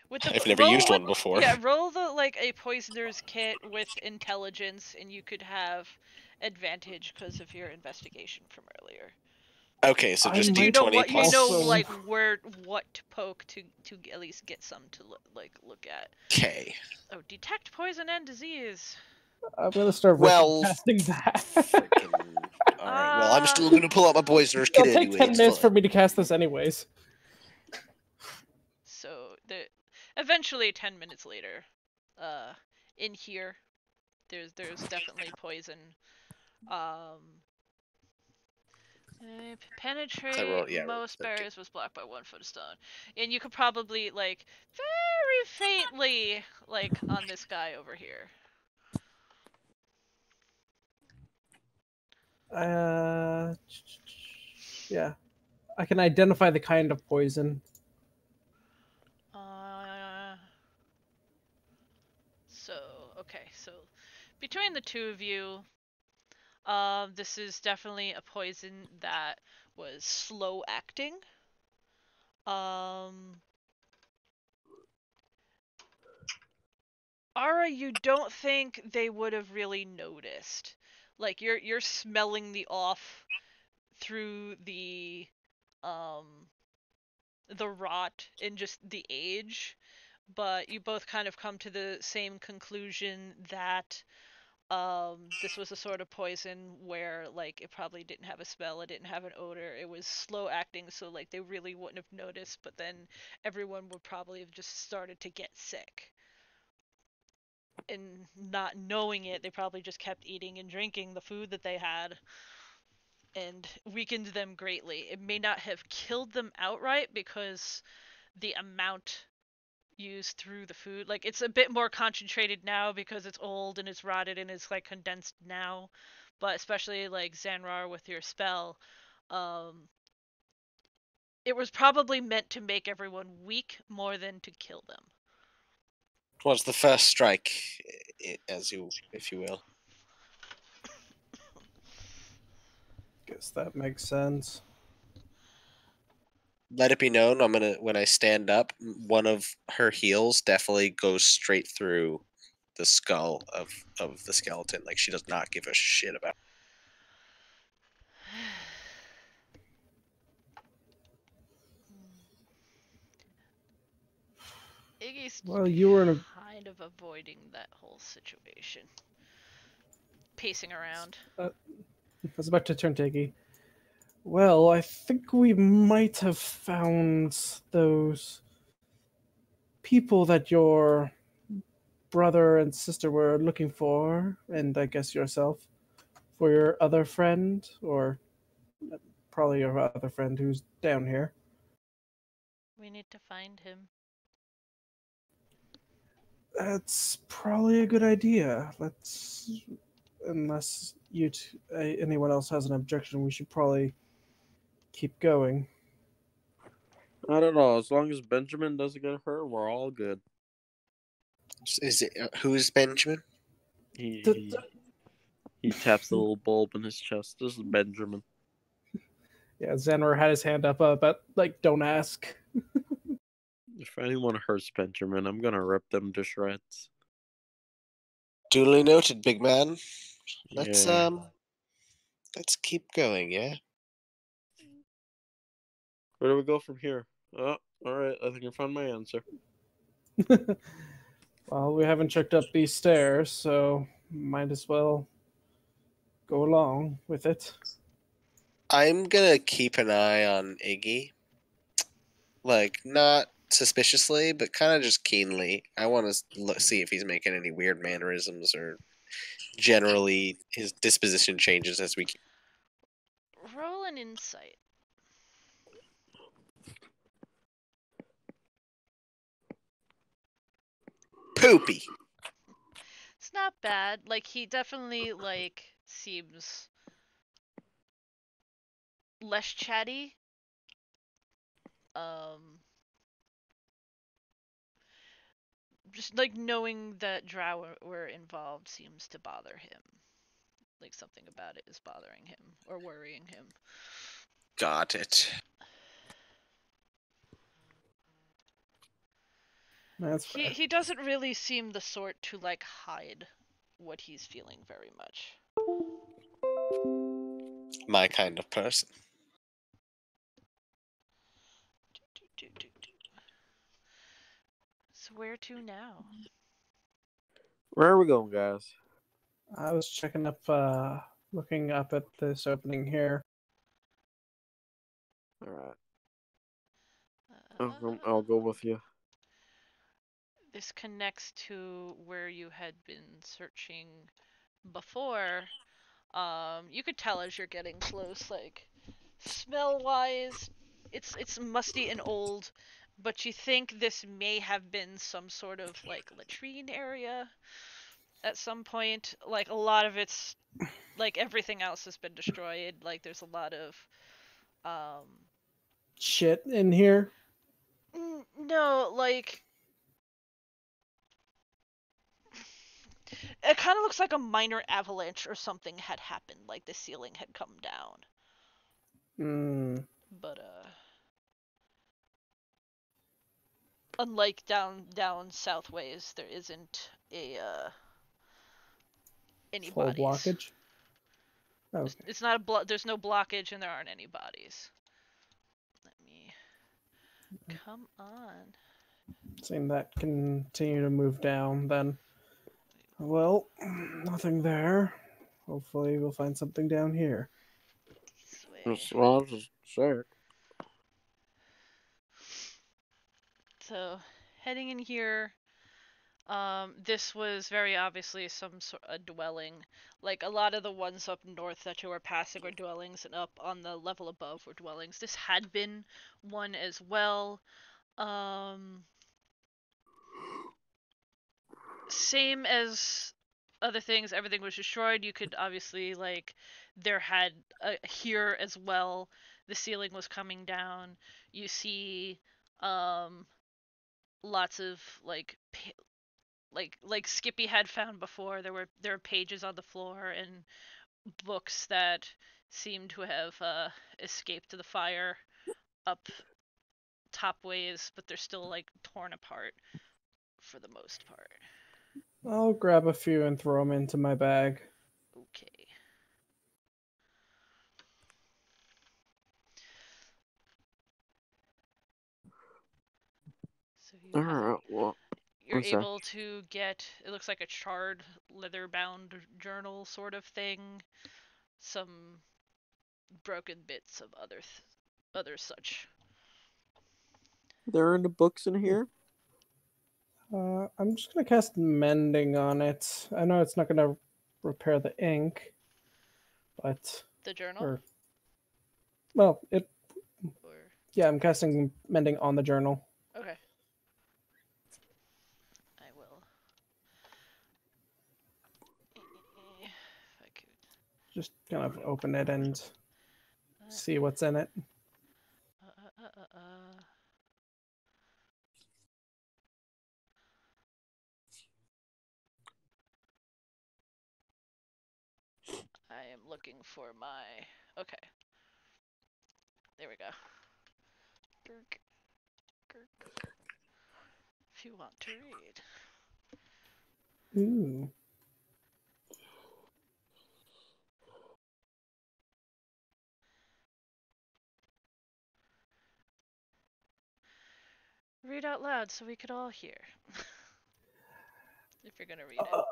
With the, I've never used one before. Yeah, roll a poisoner's kit with intelligence, and you could have advantage because of your investigation from earlier. Okay, so just I D20 might plus... You know, also- like what to poke to at least get some to look at. Okay. Oh, detect poison and disease. I'm gonna start casting that. Freaking... Alright, well, I'm still gonna pull out my poisoner's kit It'll take anyway. 10 minutes for me to cast this anyways. So eventually 10 minutes later, in here, there's definitely poison. Penetrate most barriers was blocked by 1 foot of stone, and you could probably like very faintly like on this guy over here. Yeah, I can identify the kind of poison. So between the two of you, this is definitely a poison that was slow acting. Ara, you don't think they would have really noticed. Like you're smelling the off through the rot and just the age, but you both kind of come to the same conclusion that this was a sort of poison where like it probably didn't have a smell, it didn't have an odor, it was slow acting, so like they really wouldn't have noticed, but then everyone would probably have just started to get sick. And not knowing it, they probably just kept eating and drinking the food that they had and weakened them greatly. It may not have killed them outright because the amount used through the food, like it's a bit more concentrated now because it's old and it's rotted and it's like condensed now, but especially like Xanroar with your spell, it was probably meant to make everyone weak more than to kill them. Was the first strike, if you will. Guess that makes sense. Let it be known, when I stand up, one of her heels definitely goes straight through the skull of the skeleton. Like, she does not give a shit about it. Iggy's Well, you were in a... kind of avoiding that whole situation. Pacing around. I was about to turn to Iggy. Well, I think we might have found those people that your brother and sister were looking for, and I guess yourself, for your other friend, or probably your other friend who's down here. We need to find him. That's probably a good idea. Unless anyone else has an objection, we should probably keep going. I don't know. As long as Benjamin doesn't get hurt, we're all good. Is it who's Benjamin? He taps the little bulb in his chest. This is Benjamin. Yeah, Xanroar had his hand up, but like, don't ask. If anyone hurts Benjamin, I'm gonna rip them to shreds. Duly noted, big man. Let's Yeah. let's keep going, yeah? Where do we go from here? Oh, alright, I think I found my answer. Well, we haven't checked up these stairs, so might as well go along with it. I'm gonna keep an eye on Iggy. Like, not suspiciously, but kind of just keenly. I want to see if he's making any weird mannerisms or generally his disposition changes as we keep. Roll an insight. Poopy! It's not bad. Like, he definitely, like, seems less chatty. Just, like, knowing that drow were involved seems to bother him. Like, something about it is bothering him or worrying him. Got it. That's fair. He doesn't really seem the sort to, like, hide what he's feeling very much. My kind of person. So where to now? Where are we going, guys? I was checking up, looking up at this opening here. Alright. I'll go with you. This connects to where you had been searching before. You could tell as you're getting close, like, smell-wise, it's musty and old, but you think this may have been some sort of, like, latrine area at some point. Like, a lot of it's, like, everything else has been destroyed. Like, there's a lot of, Shit in here. no, like, it kind of looks like a minor avalanche or something had happened, like the ceiling had come down. But unlike down southways, there isn't a any Full bodies. blockage. Okay. It's not a there's no blockage and there aren't any bodies. Let me come on. Seeing that continue to move down, then. Well, nothing there. Hopefully, we'll find something down here. Well, I'll just check. So, heading in here, this was very obviously some sort of dwelling. Like, a lot of the ones up north that you were passing were dwellings, and up on the level above were dwellings. This had been one as well. Same as other things, everything was destroyed. You could obviously, like, there had here as well, the ceiling was coming down. You see lots of, like, like Skippy had found before, there were pages on the floor and books that seemed to have escaped the fire up top ways, but they're still, like, torn apart for the most part. I'll grab a few and throw them into my bag. Okay. So you Alright, well, you're I'm sorry. able to get, it looks like a charred leather-bound journal sort of thing, some broken bits of other such. There are any books in here? I'm just gonna cast mending on it. I know it's not gonna repair the ink, but The journal? or well, it Or yeah, I'm casting mending on the journal. okay. I will. If I could. Just kind of open it and see what's in it. I am looking for my. Okay. There we go. Gurk. Gurk. If you want to read. Ooh. Read out loud so we could all hear. If you're gonna read it.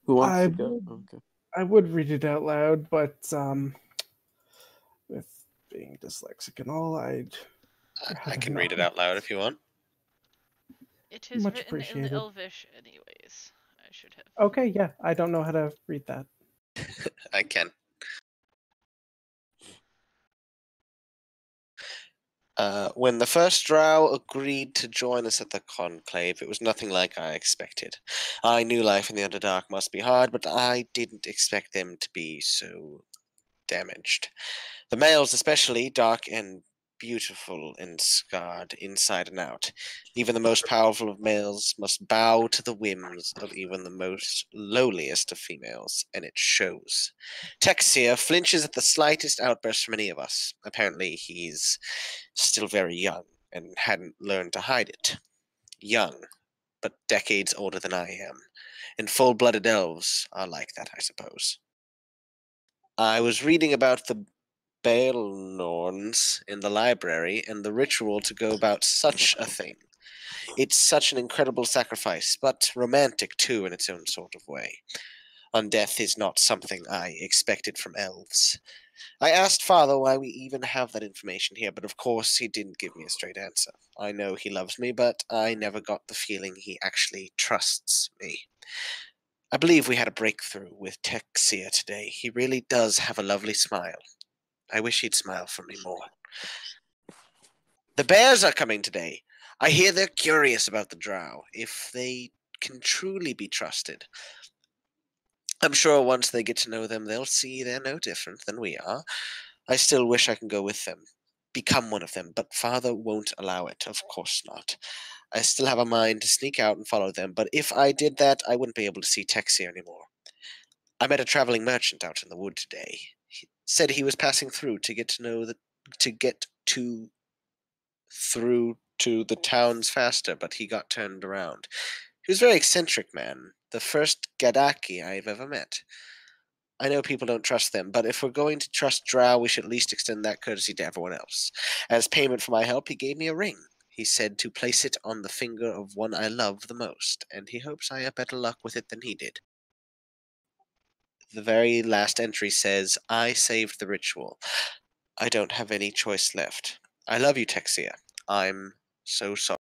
Who wants I to go? would- Okay. I would read it out loud, but with being dyslexic and all, I rather can read it not. out loud if you want. It is Much written in appreciated. Elvish anyways. I should have. Okay, yeah, I don't know how to read that. I can. When the first drow agreed to join us at the conclave, it was nothing like I expected. I knew life in the Underdark must be hard, but I didn't expect them to be so damaged. The males especially, dark and beautiful and scarred inside and out. Even the most powerful of males must bow to the whims of even the most lowliest of females, and it shows. Texia flinches at the slightest outburst from any of us. Apparently he's still very young and hadn't learned to hide it. Young, but decades older than I am. And full-blooded elves are like that, I suppose. I was reading about the Baelnorns in the library and the ritual to go about such a thing. It's such an incredible sacrifice, but romantic too in its own sort of way. Undeath is not something I expected from elves. I asked Father why we even have that information here, but of course he didn't give me a straight answer. I know he loves me, but I never got the feeling he actually trusts me. I believe we had a breakthrough with Texia today. He really does have a lovely smile. I wish he'd smile for me more. The bears are coming today. I hear they're curious about the drow, if they can truly be trusted. I'm sure once they get to know them, they'll see they're no different than we are. I still wish I can go with them, become one of them, but Father won't allow it. Of course not. I still have a mind to sneak out and follow them, but if I did that, I wouldn't be able to see Texia anymore. I met a traveling merchant out in the wood today. He said he was passing through to get through to the towns faster, but he got turned around. He was a very eccentric man, the first Gadakai I've ever met. I know people don't trust them, but if we're going to trust Drow, we should at least extend that courtesy to everyone else. As payment for my help, he gave me a ring. He said to place it on the finger of one I love the most, and he hopes I have better luck with it than he did. The very last entry says, I saved the ritual. I don't have any choice left. I love you, Texia. I'm so sorry.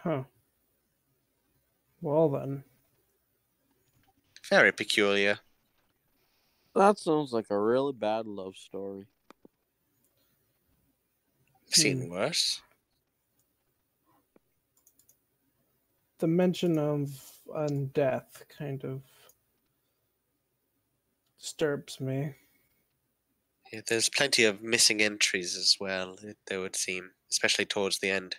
Huh. Well then. Very peculiar. That sounds like a really bad love story. Seen worse. The mention of undeath kind of disturbs me. Yeah, there's plenty of missing entries as well, there would seem, especially towards the end.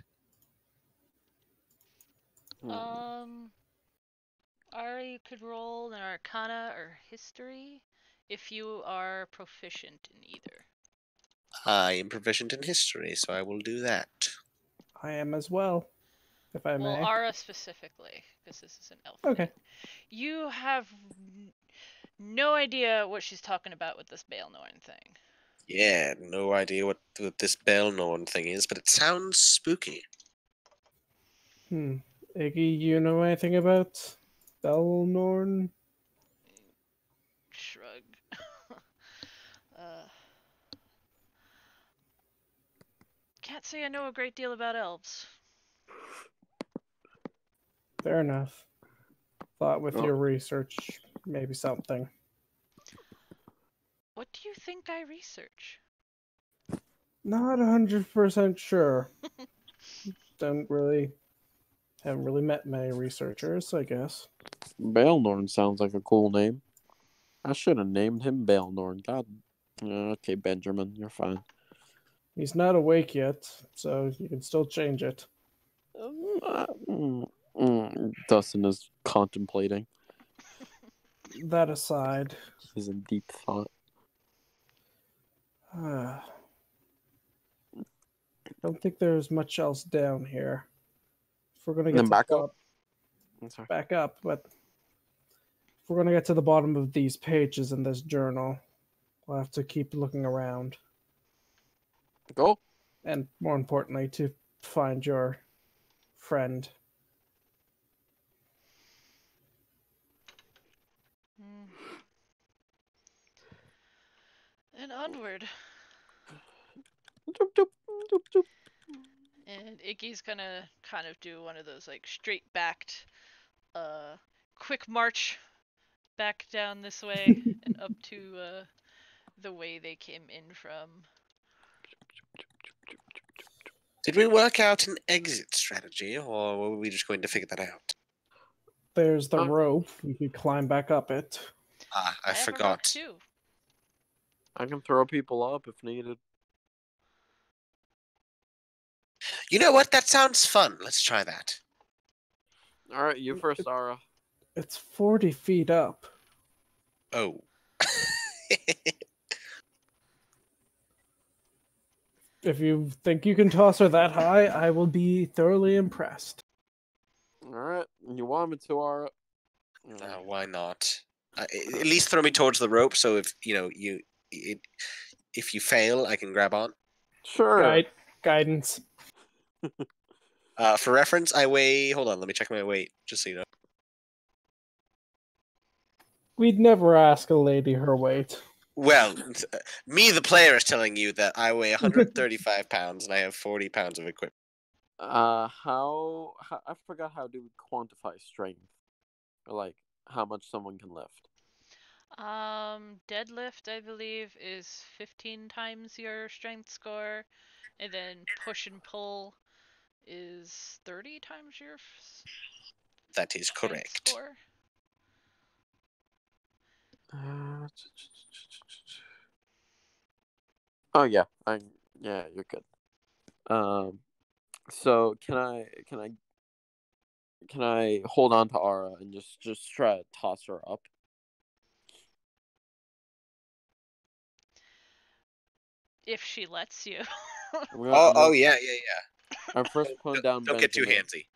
You could roll an Arcana or History if you are proficient in either. I am proficient in history, so I will do that. I am as well, if I Well, may. Ara specifically, because this is an elf. Okay. thing. You have no idea what she's talking about with this Baelnorn thing. Yeah, no idea what this Belnorn thing is, but it sounds spooky. Iggy, you know anything about Belnorn? Shrug. uh, can't say I know a great deal about elves. Fair enough. Thought with Oh. your research, maybe something. What do you think I research? Not 100% sure. Haven't really met many researchers, I guess. Baelnorn sounds like a cool name. I should have named him Baelnorn. God. Okay, Benjamin, you're fine. He's not awake yet, so you can still change it. Dustin is contemplating. That aside, He's in deep thought. don't think there's much else down here. If we're gonna get Then to back the up. I'm sorry. back up, but if we're gonna get to the bottom of these pages in this journal, we'll have to keep looking around, Go. and more importantly, to find your friend. And onward. Doop, doop, doop, doop. And Iggy's gonna kind of do one of those like straight backed, quick march back down this way and up to the way they came in from. Did we work out an exit strategy, or were we just going to figure that out? There's the Oh. rope. You could climb back up it. Ah, I have a rope forgot. too. I can throw people up if needed. You know what? That sounds fun. Let's try that. All right, you first, Zara. It's 40 feet up. Oh. If you think you can toss her that high, I will be thoroughly impressed. All right, you want me to, Zara? Why not? At least throw me towards the rope, so if if you fail, I can grab on. Sure. Guidance. For reference, I weigh. Hold on, let me check my weight, just so you know. We'd never ask a lady her weight. Well, me, the player, is telling you that I weigh 135 pounds and I have 40 pounds of equipment. How I forgot how to quantify strength, or like how much someone can lift. Deadlift, I believe, is 15 times your strength score, and then push and pull is 30 times your That is strength correct. score. Oh yeah, yeah, you're good. So can I hold on to Ara and just try to toss her up? If she lets you. Oh yeah. I'm first putting down Don't get too Benjamin. handsy.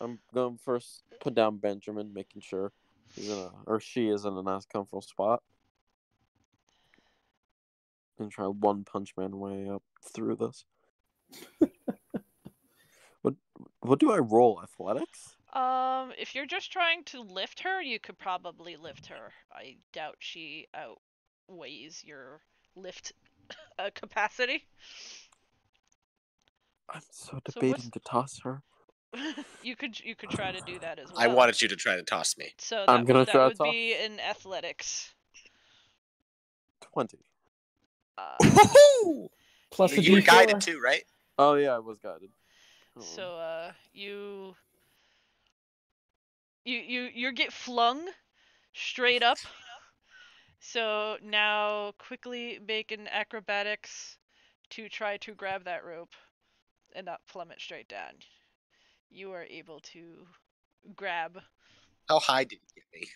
I'm going first put down Benjamin, making sure she is in a nice comfortable spot. And try one punch man way up through this. What do I roll? Athletics? If you're just trying to lift her, you could probably lift her. I doubt she outweighs your lift capacity. I'm so So debating to toss her. you could try to do that as well. I wanted you to try to toss me. So I'm gonna that try to would toss. be an athletics. 20. Plus a You were D4. guided too, right? Oh yeah, I was guided. So you get flung straight up. So now quickly make an acrobatics to try to grab that rope and not plummet straight down. You are able to grab. How high did you get me?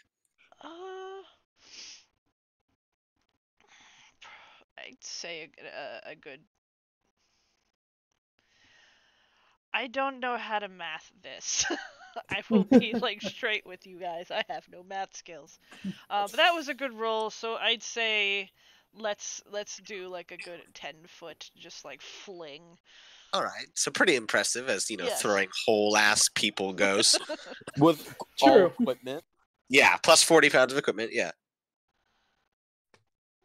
I'd say a good. I don't know how to math this. I will be like straight with you guys. I have no math skills. But that was a good roll, so I'd say let's do like a good 10-foot just like fling. All right, so pretty impressive as Yes. throwing whole ass people goes. With all True. equipment. Yeah, plus 40 pounds of equipment. Yeah.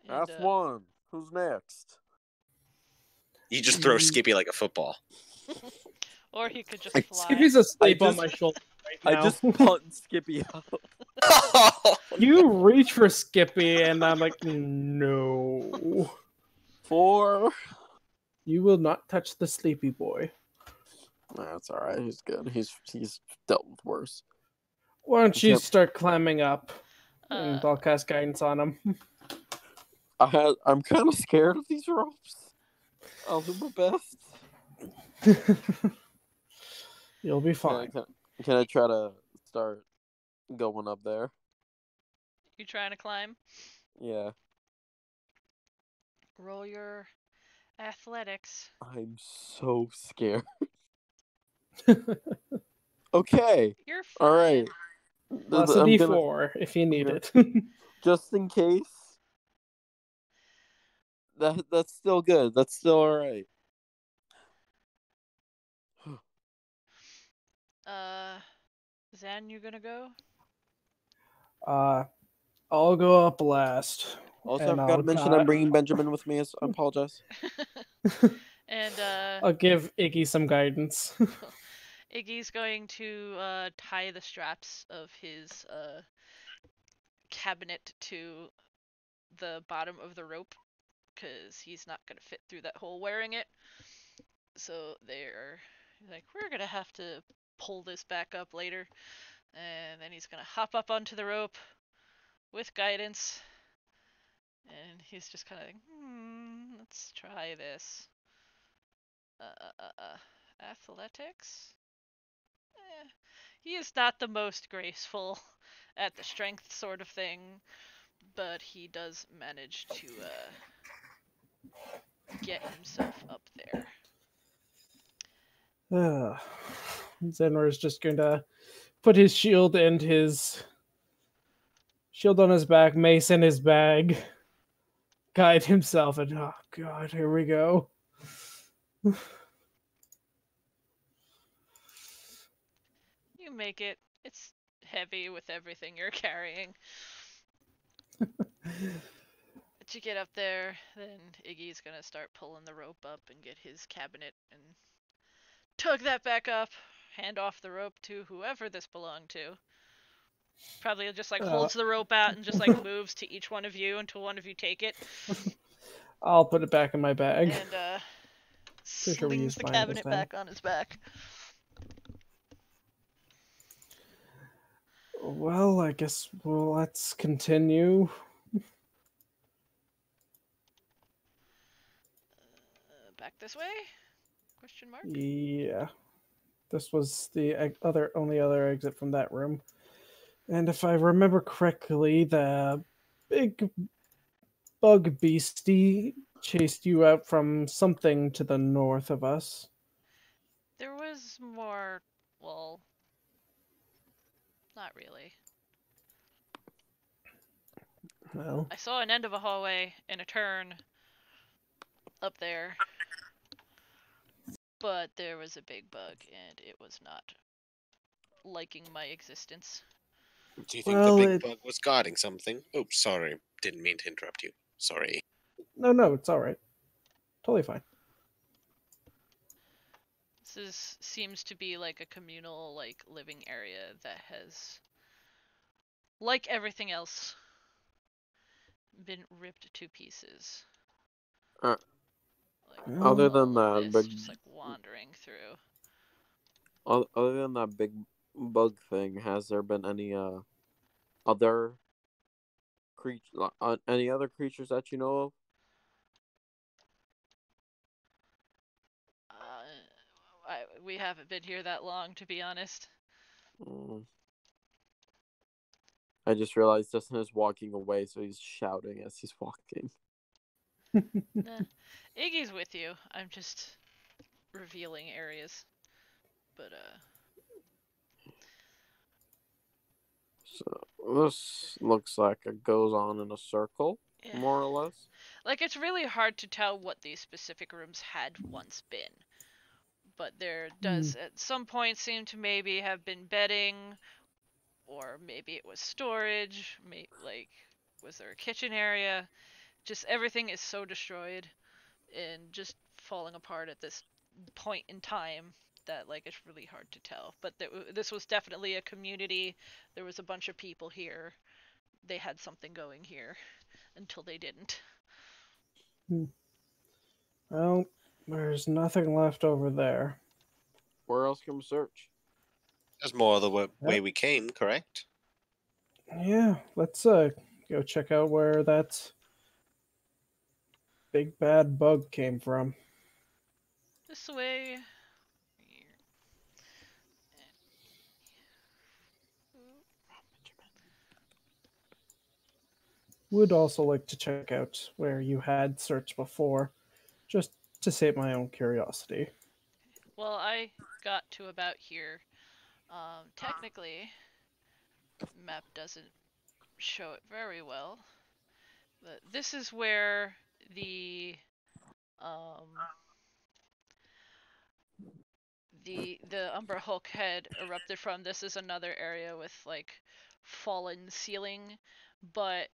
And, F1. Who's next? You just throw Skippy like a football. or he could just I- fly. Skippy's asleep on just- my shoulder right now. I just punt Skippy out. You reach for Skippy, and I'm like, no. 4. You will not touch the sleepy boy. That's all right. He's good. He's dealt with worse. Why don't you Yep. start climbing up, and I'll cast guidance on him. I'm kind of scared of these ropes. I'll do my best. You'll be fine. Can I try to start going up there? You trying to climb? Yeah. Roll your athletics. I'm so scared. Okay. You're fine. All right. Plus a I'm D4 if you need it. just in case. That's still good. That's still all right. Zan, you gonna go? I'll go up last. Also, I and forgot to mention I'm bringing Benjamin with me. I apologize. And I'll give Iggy some guidance. Iggy's going to tie the straps of his cabinet to the bottom of the rope because he's not gonna fit through that hole wearing it. So they're like, we're gonna have to pull this back up later, and then he's gonna hop up onto the rope with guidance, and he's just kind of like, let's try this. Athletics. He is not the most graceful at the strength sort of thing, but he does manage to get himself up there. Xanroar is just going to put his shield and his shield on his back, mace in his bag, guide himself, and oh god, here we go. You make it. It's heavy with everything you're carrying. But you get up there, then Iggy's gonna start pulling the rope up and get his cabinet and tug that back up, hand off the rope to whoever this belonged to. Probably just like holds the rope out and just like moves to each one of you until one of you take it. I'll put it back in my bag. And Sure we slings use the mine cabinet this time. back on his back. Well, I guess let's continue. Back this way? Question mark? Yeah. This was the only other exit from that room. And if I remember correctly, the big bug beastie chased you out from something to the north of us. There was more, well, not really. Well, I saw an end of a hallway and a turn up there, but there was a big bug and it was not liking my existence. Do you think Well, the big bug was guarding something? Oops, sorry. Didn't mean to interrupt you. Sorry. no, it's all right. Totally fine. Seems to be like a communal, like, living area that has, like everything else, been ripped to pieces. Like, Other than all of that, this big, just like wandering through. other than that big bug thing, has there been any other any other creatures that you know of? We haven't been here that long, to be honest. I just realized Dustin is walking away, so he's shouting as he's walking. Nah. Iggy's with you. I'm just revealing areas. But, So this looks like it goes on in a circle. more or less. Like, it's really hard to tell what these specific rooms had once been. But there does at some point seem to maybe have been bedding, or maybe it was storage, like, was there a kitchen area? Just everything is so destroyed and just falling apart at this point in time that, like, it's really hard to tell. But this was definitely a community. There was a bunch of people here. They had something going here until they didn't. Well, there's nothing left over there. Where else can we search? There's more of the way we came, correct? Yeah, let's go check out where that big bad bug came from. This way. Would also like to check out where you had searched before, just to save my own curiosity. Well, I got to about here. Technically, map doesn't show it very well, but this is where the Umber Hulk had erupted from. This is another area with, like, fallen ceiling, but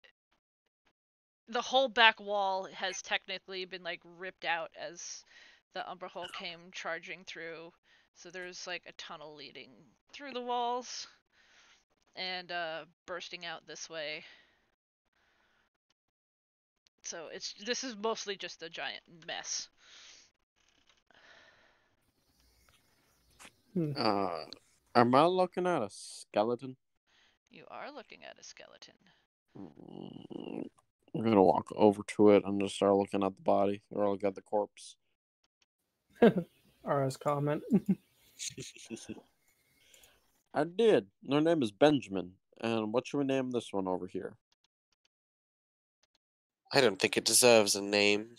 the whole back wall has technically been, like, ripped out as the Umber Hulk came charging through. So there's, like, a tunnel leading through the walls and bursting out this way. So this is mostly just a giant mess. Am I looking at a skeleton? You are looking at a skeleton. I'm gonna walk over to it and just start looking at the body, or look at the corpse. Ara's comment. I did. Their name is Benjamin. And what should we name this one over here? I don't think it deserves a name.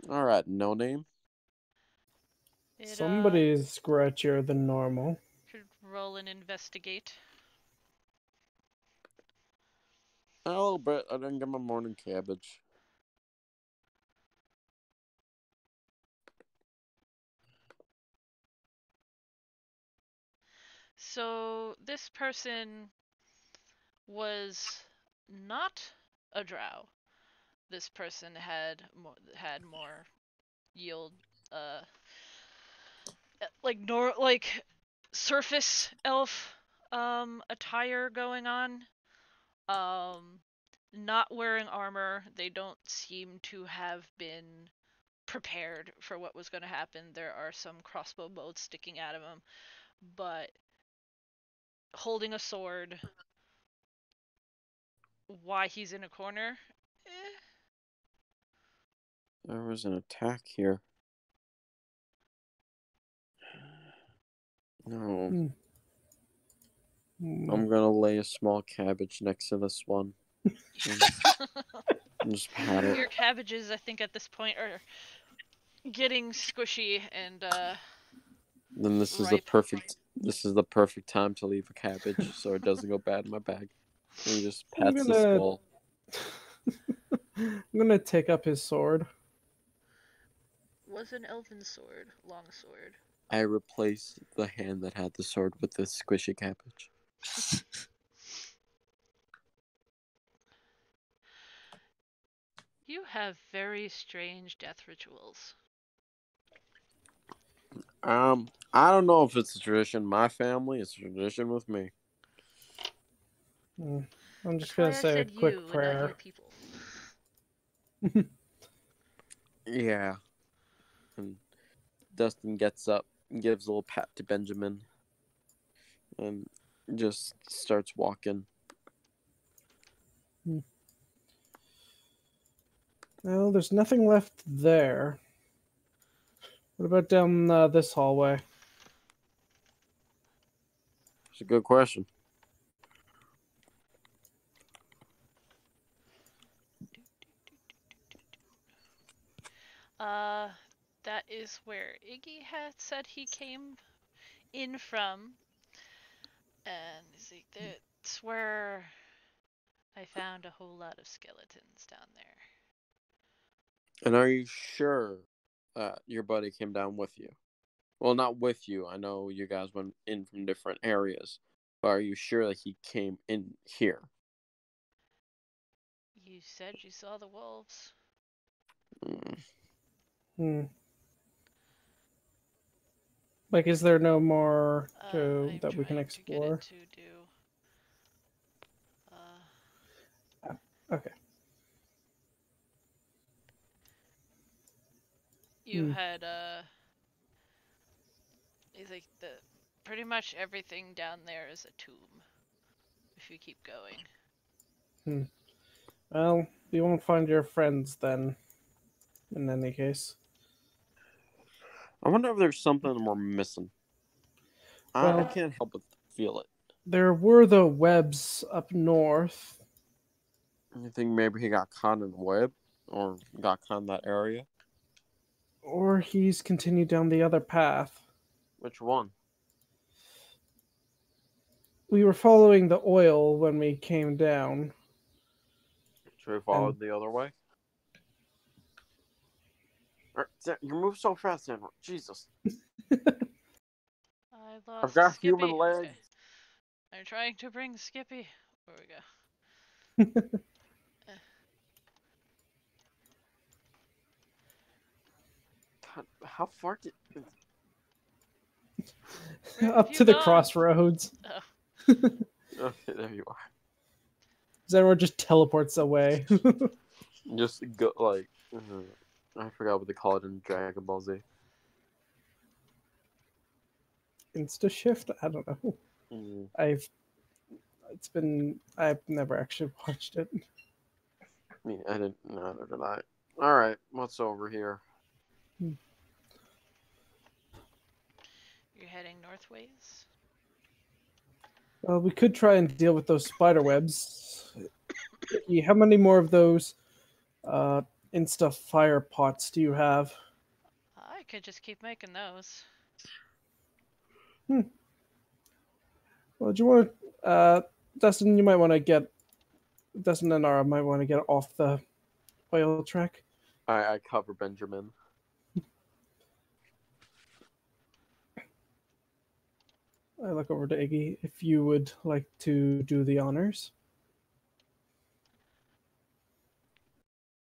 Alright, no name. Somebody's scratchier than normal. Should roll and investigate. A little bit. I didn't get my morning cabbage. So this person was not a drow. This person had more yield, like surface elf attire going on. Not wearing armor. They don't seem to have been prepared for what was going to happen. There are some crossbow bolts sticking out of them, but holding a sword. Why he's in a corner? There was an attack here. No. I'm gonna lay a small cabbage next to this one. And just pat it. Your cabbages, I think, at this point are getting squishy and Then this is the perfect time to leave a cabbage so it doesn't go bad in my bag. And he just pats the skull. I'm gonna take up his sword. Was an elven sword, long sword. I replaced the hand that had the sword with the squishy cabbage. You have very strange death rituals. I don't know if it's a tradition in my family. It's a tradition with me. I'm just gonna say a quick prayer. Yeah. And Dustin gets up and gives a little pat to Benjamin and just starts walking. Well, there's nothing left there. What about down this hallway? It's a good question. That is where Iggy had said he came in from. And that's where I found a whole lot of skeletons down there. And are you sure that your buddy came down with you? Well, not with you. I know you guys went in from different areas. But are you sure that he came in here? You said you saw the wolves. Like, is there no more I'm that we can trying to get explore? it to do. Okay. You had he's like pretty much everything down there is a tomb. If you keep going. Well, we won't find your friends then. In any case. I wonder if there's something we're missing. I Well, can't help but feel it. there were the webs up north. You think maybe he got caught in a web? Or got caught in that area? Or he's continued down the other path. Which one? We were following the oil when we came down. Should we follow the other way? You move so fast, Xanroar. Jesus. I lost I've got Skippy. human legs. Okay. I'm trying to bring Skippy. Where we go. God, how far did... Up to the crossroads. Oh. Okay, there you are. Xanroar just teleports away. Just go, like... I forgot what they call it in Dragon Ball Z. Insta shift? I don't know. I've never actually watched it. I mean, I didn't. Neither did I. All right, what's over here? You're heading northways. Well, we could try and deal with those spider webs. How many more of those Insta fire pots do you have? I could just keep making those. Well, do you want to, Dustin? You might want to get Dustin and Zara might want to get off the oil track. I cover Benjamin. I look over to Iggy. If you would like to do the honors.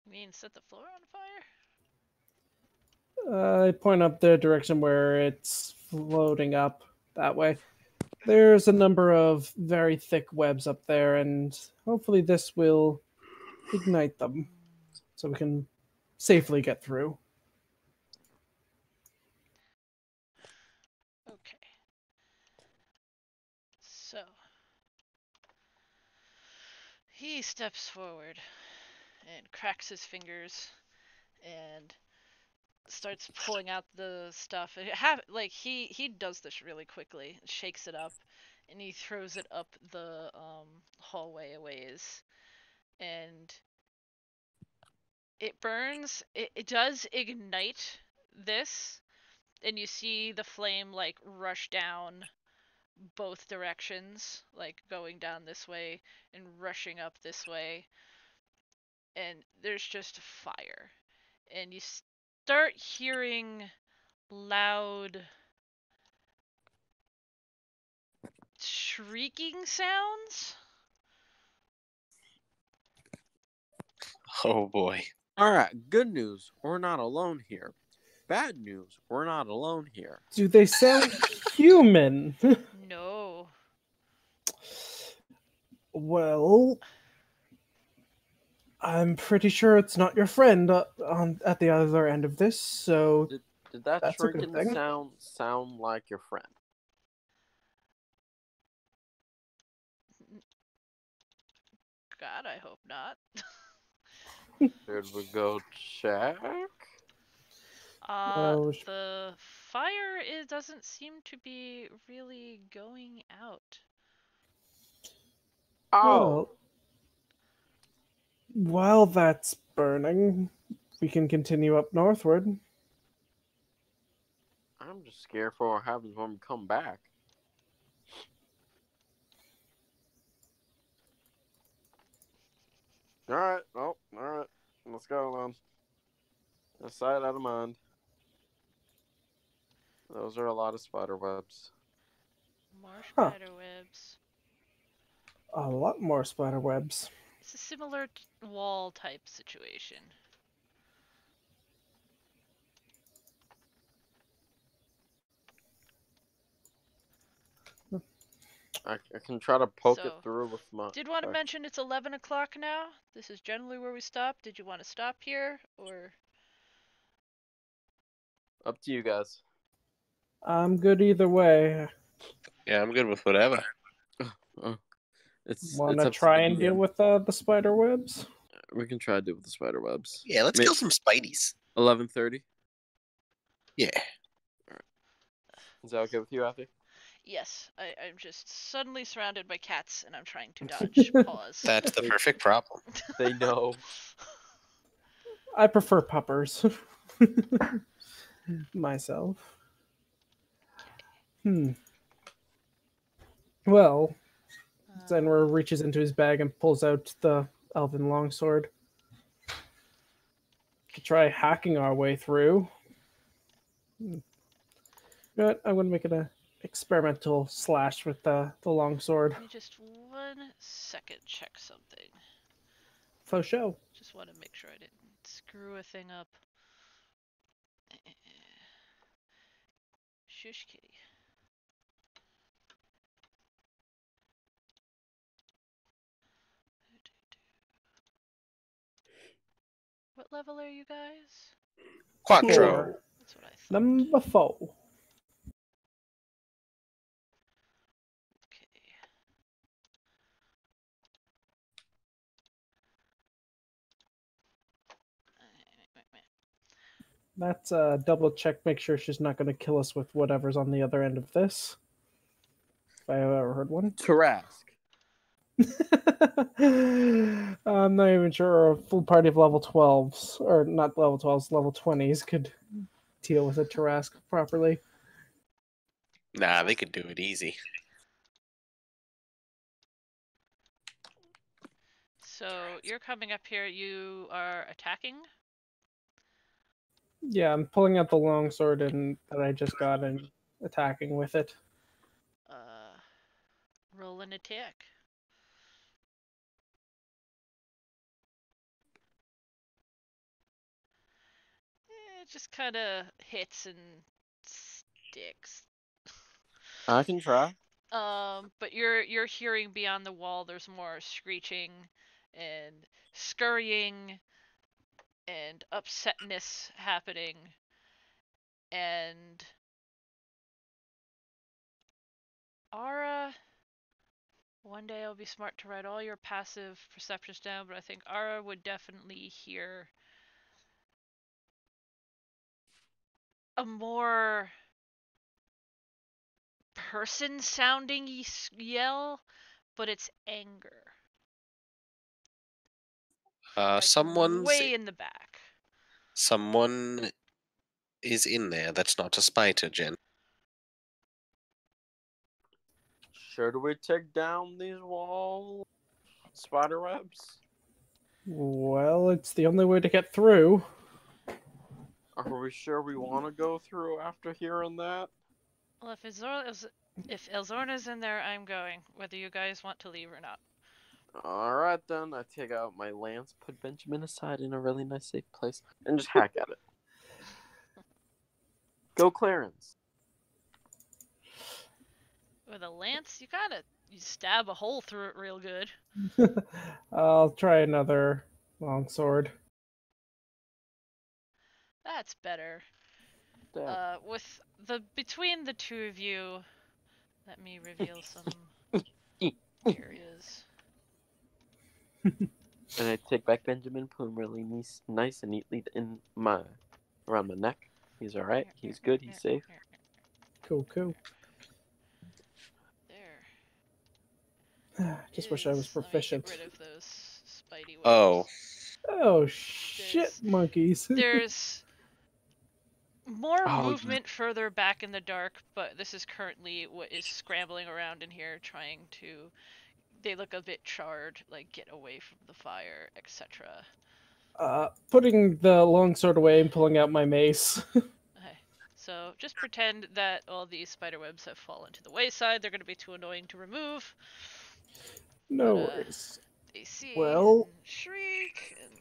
You mean set the floor on fire? I point up the direction where it's floating up that way. There's a number of very thick webs up there, and hopefully this will ignite them so we can safely get through. Okay. So he steps forward and cracks his fingers and starts pulling out the stuff. He does this really quickly, shakes it up, and he throws it up the hallway a ways, and it burns. It does ignite this, and you see the flame like rush down both directions, like going down this way and rushing up this way, and there's just fire, and you start hearing loud shrieking sounds. Oh boy. All right, good news. We're not alone here. Bad news. We're not alone here. Do they sound human? No. Well, I'm pretty sure it's not your friend at the other end of this, so Did that that's a good shrinking thing. sound like your friend? God, I hope not. Should we go check? The fire doesn't seem to be really going out. Oh, Well, while that's burning, we can continue up northward. I'm just scared for what happens when we come back. All right. Oh, all right. Let's go then. Out of sight, out of mind. Those are a lot of spider webs. More Huh. spider webs. A lot more spider webs. It's a similar wall type situation. I can try to poke it So, through with my. Did want to sorry. mention it's 11 o'clock now. This is generally where we stop. Did you want to stop here or? Up to you guys. I'm good either way. Yeah, I'm good with whatever. It's Wanna up to try the and deal DM. with the spider webs? We can try to deal with the spider webs. Yeah, let's kill some spideys. 11:30. Yeah. Is that okay with you, Athy? Yes, I'm just suddenly surrounded by cats and I'm trying to dodge. Pause. That's the perfect problem. They know. I prefer puppers. Myself. Well, Xanroar reaches into his bag and pulls out the elven longsword. To try hacking our way through. But I'm going to make it an experimental slash with the longsword. Give me just 1 second, check something. Faux show. Just want to make sure I didn't screw a thing up. Shush kitty. What level are you guys? Quattro. 4. That's what I thought. Number 4. Okay. That's a double check, make sure she's not going to kill us with whatever's on the other end of this. If I have ever heard one. Tarask. I'm not even sure a full party of level 12s, or not level 12s, level 20s could deal with a Tarask properly. Nah, they could do it easy. So you're coming up here. You are attacking. Yeah, I'm pulling out the longsword and that I just got and attacking with it. Roll an attack. It just kind of hits and sticks. I can try. But you're hearing beyond the wall. There's more screeching and scurrying and upsetness happening, and Ara. One day I'll be smart to write all your passive perceptions down, but I think Ara would definitely hear a more person-sounding yell, but it's anger. Like Someone way in the back. is in there. That's not a spider, Jen. Should we take down these wall spider webs? Well, it's the only way to get through. Are we sure we want to go through after hearing that? Well, if Elzorna's in there, I'm going, whether you guys want to leave or not. Alright then, I take out my lance, put Benjamin aside in a really nice safe place, and just hack at it. Go Clarence. With a lance, you stab a hole through it real good. I'll try another longsword. That's better. Stab. Between the two of you, let me reveal some areas. And I take back Benjamin, put him really nice and neatly around my neck. He's alright, he's good, he's safe. Cool. There. Just wish I was proficient. Let me get rid of those spidey webs. Oh. Oh shit, monkeys. There's more Oh, movement further back in the dark, but this is currently what is scrambling around in here, trying to. They look a bit charred, like get away from the fire, etc. Putting the longsword away and pulling out my mace. Okay. So just pretend that all these spider webs have fallen to the wayside. They're going to be too annoying to remove. No But, worries. They see Well- and shriek and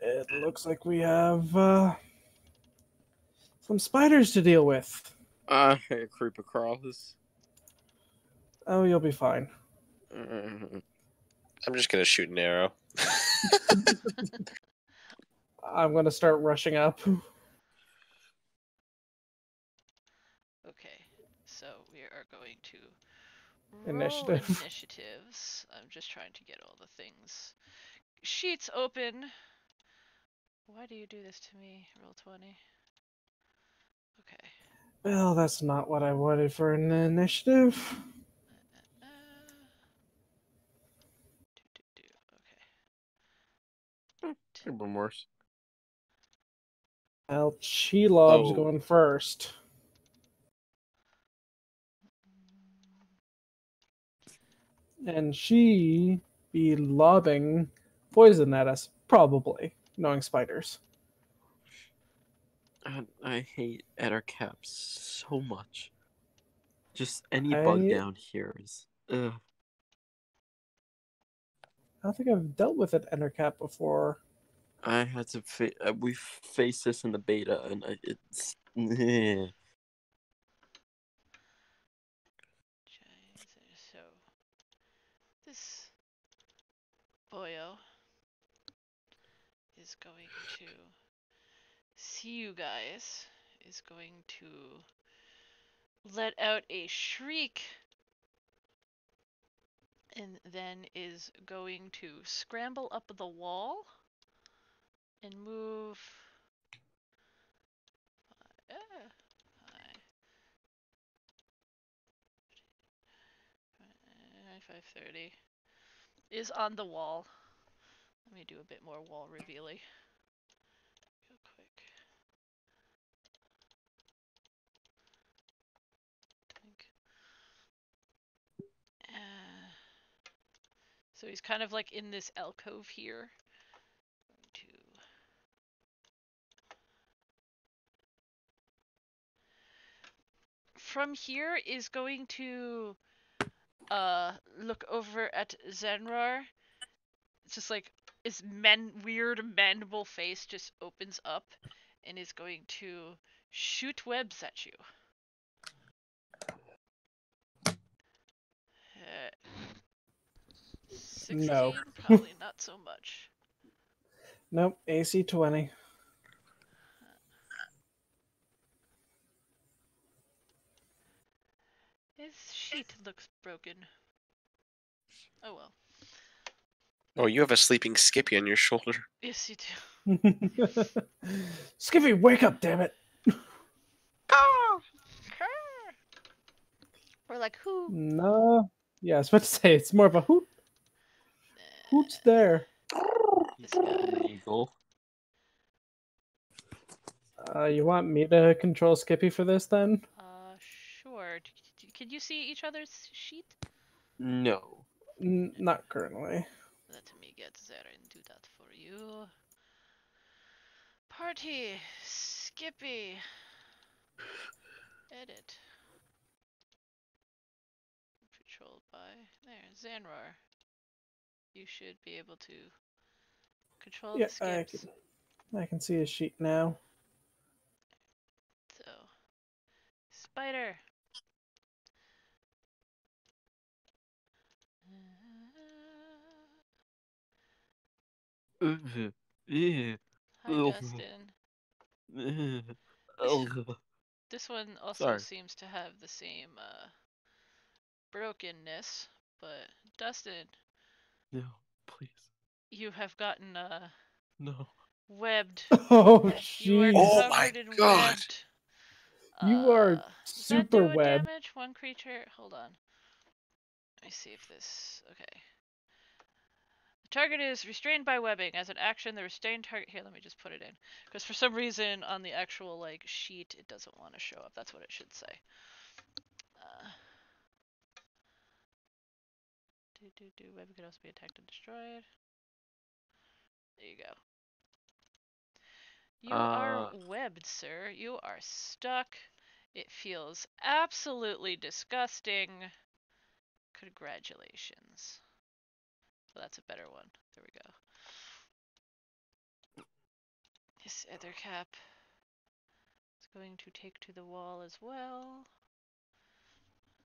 It looks like we have some spiders to deal with. I creep across. Oh, you'll be fine. I'm just gonna shoot an arrow. I'm gonna start rushing up. Okay, so we are going to roll Initiative. initiatives. I'm just trying to get all the things. Sheets open. Why do you do this to me? Roll 20. Okay. Well, that's not what I wanted for an initiative. Uh, Okay. Could been worse. Well, Shelob's Oh. going first. And she be lobbing poison at us, probably, knowing spiders. I hate ettercaps so much. Just any I bug down here is. Ugh. I don't think I've dealt with an endercap before. I had to. We faced this in the beta, and it's. So, this boyo is going to see you guys, is going to let out a shriek, and then is going to scramble up the wall and move 530 is on the wall. Let me do a bit more wall revealing. Real quick. So he's kind of like in this alcove here. From here is going to look over at Xanroar. It's just like his weird mandible face just opens up and is going to shoot webs at you. 16? No. Probably not so much. Nope, AC 20. His sheet looks broken. Oh well. Oh, you have a sleeping Skippy on your shoulder. Yes, you do. Skippy, wake up, damn it! Or like who? No. Yeah, I was about to say, it's more of a hoot. Hoot's there. This guy. Eagle. You want me to control Skippy for this then? Sure. Can you see each other's sheet? No. Not currently. Let me get Zara and do that for you. Party, Skippy. Edit. Controlled by there, Xanroar. You should be able to control Yeah, the skips. I can see his sheet now. So, spider. Yeah. Hi, Ugh. Dustin. Ugh. This one also Sorry. seems to have the same brokenness, but Dustin, No, please. you have gotten No. webbed. Oh, You are jeez. Oh my covered in God. webbed. You are Does that super do a web. damage? One creature. Hold on. Let me see if this. Okay. The target is restrained by webbing. As an action, the restrained target. Here, let me just put it in, because for some reason on the actual like sheet it doesn't want to show up. That's what it should say. Web can also be attacked and destroyed. There you go. You are webbed, sir. You are stuck. It feels absolutely disgusting. Congratulations. Well, that's a better one. There we go. This other cap is going to take to the wall as well.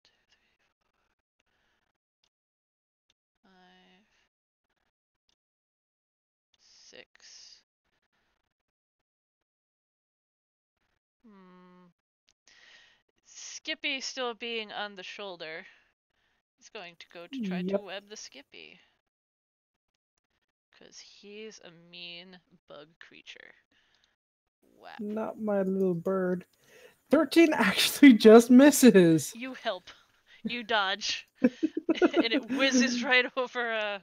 2, 3, 4, 5, 6. Skippy still being on the shoulder. He's going to go to try to web the Skippy. Because he's a mean bug creature. Wow. Not my little bird. 13 actually just misses. You help. You dodge. And it whizzes right over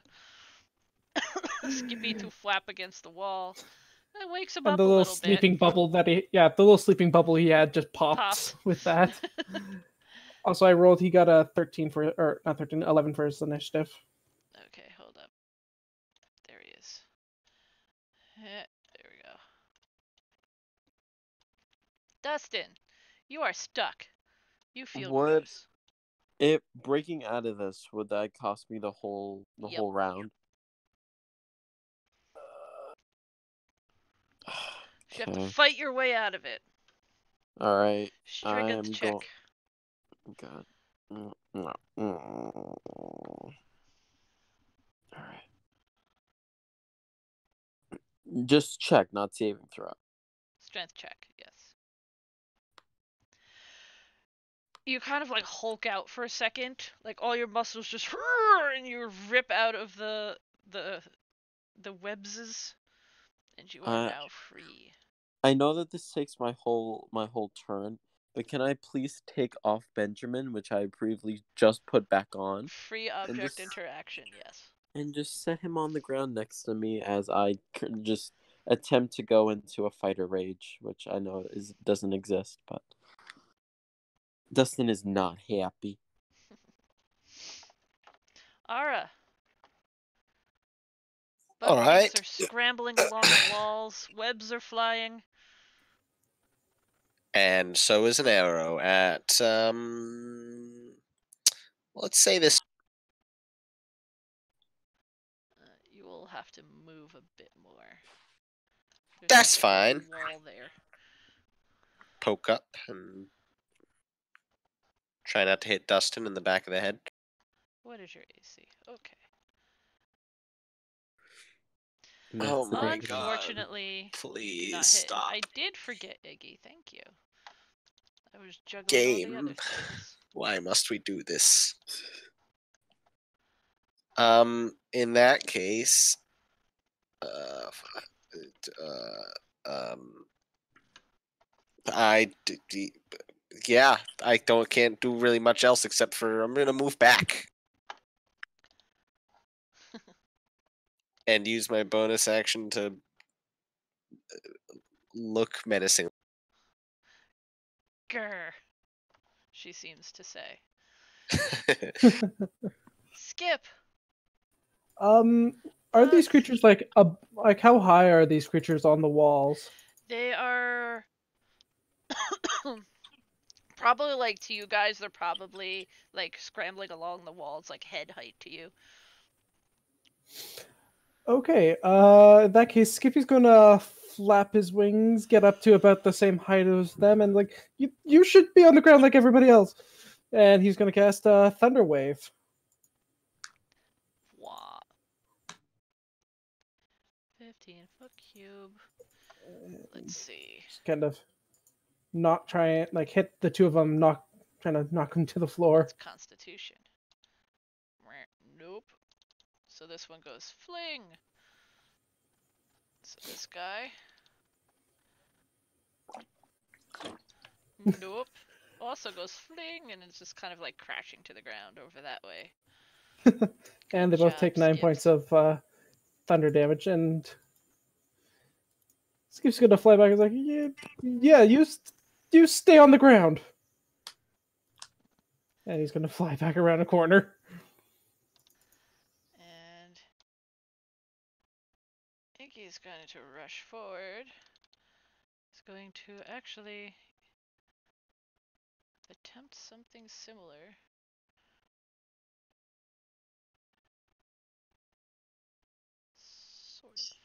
Skippy to flap against the wall. It wakes him And up the a little little sleeping bit. bubble that he had just popped with that. Also, I rolled, he got a 13 for, or not 13, 11 for his initiative. Okay, hold up. There he is. There we go. Dustin, you are stuck. You feel gross. It breaking out of this, would that cost me the whole round? You have to fight your way out of it. All right. Strength check. God. All right. Just check, not saving throw. Strength check, yes. You kind of like Hulk out for a second, like all your muscles just and you rip out of the webses, and you are now free. I know that this takes my whole turn, but can I please take off Benjamin, which I previously just put back on? Free object interaction, yes. And just set him on the ground next to me as I just attempt to go into a fighter rage, which I know doesn't exist, but Dustin is not happy. Ara. All right. Bugs are scrambling along the walls. Webs are flying. And so is an arrow at let's say this. You will have to move a bit more. That's fine. Wall there. Poke up and try not to hit Dustin in the back of the head. What is your AC? Okay. Oh my god. Unfortunately, Please not hit. stop. I did forget Iggy, thank you. I was juggling all the other things. Why must we do this? In that case, yeah, I can't do really much else except for I'm gonna move back and use my bonus action to look menacing. Grr, she seems to say. Skip. Are these creatures like how high are these creatures on the walls? They are probably like to you guys. They're probably like scrambling along the walls, like head height to you. Okay. In that case, Skippy's gonna flap his wings, get up to about the same height as them, and like you should be on the ground like everybody else. And he's gonna cast Thunder Wave. Wow. 15-foot cube. Let's see. Just kind of not trying, like hit the two of them, trying to knock them to the floor. It's Constitution. Nope. So this one goes fling. So this guy. Nope. Also goes fling, and it's just kind of like crashing to the ground over that way. And they both take 9 points of thunder damage, and Skip's gonna fly back and is like, yeah, you stay on the ground. And he's gonna fly back around a corner. And think he's going to rush forward. He's going to actually attempt something similar. Sort of.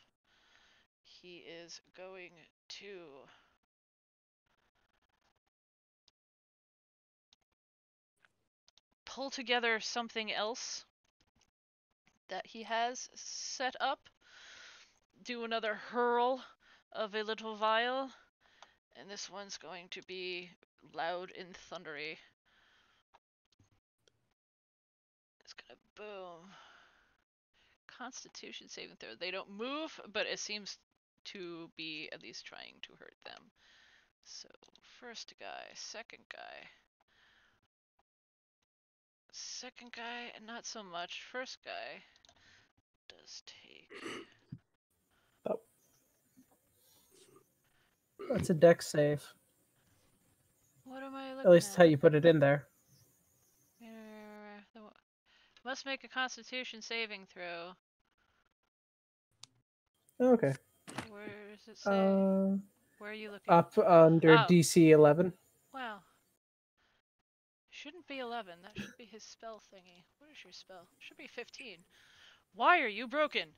He is going to pull together something else that he has set up, do another hurl of a little vial, and this one's going to be loud and thundery. It's gonna boom. Constitution saving throw. They don't move, but it seems to be at least trying to hurt them. So, first guy, second guy. Second guy, not so much. First guy does take. Oh. That's a dex save. What am I looking at? At least how you put it in there. Must make a Constitution saving throw. Okay. Where does it say? Where are you looking? Up under Oh. DC 11. Wow. Shouldn't be 11. That should be his spell thingy. What is your spell? Should be 15. Why are you broken?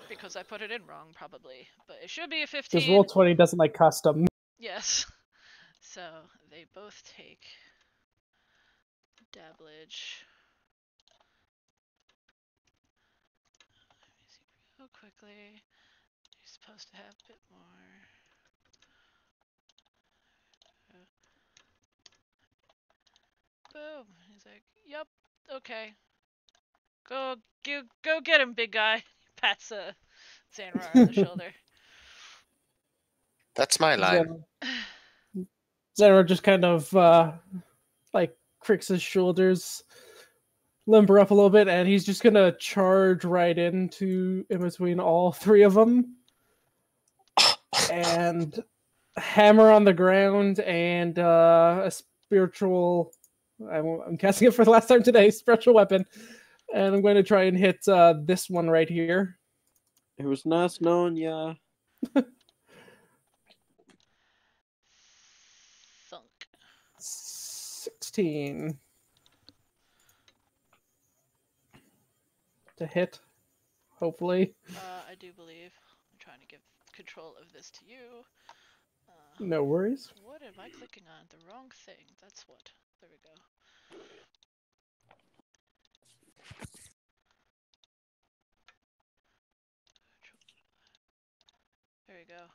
Because I put it in wrong, probably. But it should be a 15. Because Roll20 doesn't like custom. Yes. So they both take dabblage. Let me see real quickly. You're supposed to have a bit more. Boom. He's like, "Yep, okay. Go get him, big guy." Pats Xanroar on the shoulder. That's my line. Zara just kind of like cricks his shoulders, limber up a little bit, and he's just gonna charge right in between all three of them, and hammer on the ground and a spiritual. I'm casting it for the last time today. Spiritual weapon, and I'm going to try and hit this one right here. It was nice knowing ya. Thunk. 16 to hit, hopefully. I do believe. I'm trying to give control of this to you. No worries. What am I clicking on? The wrong thing. That's what. There we go. There you go.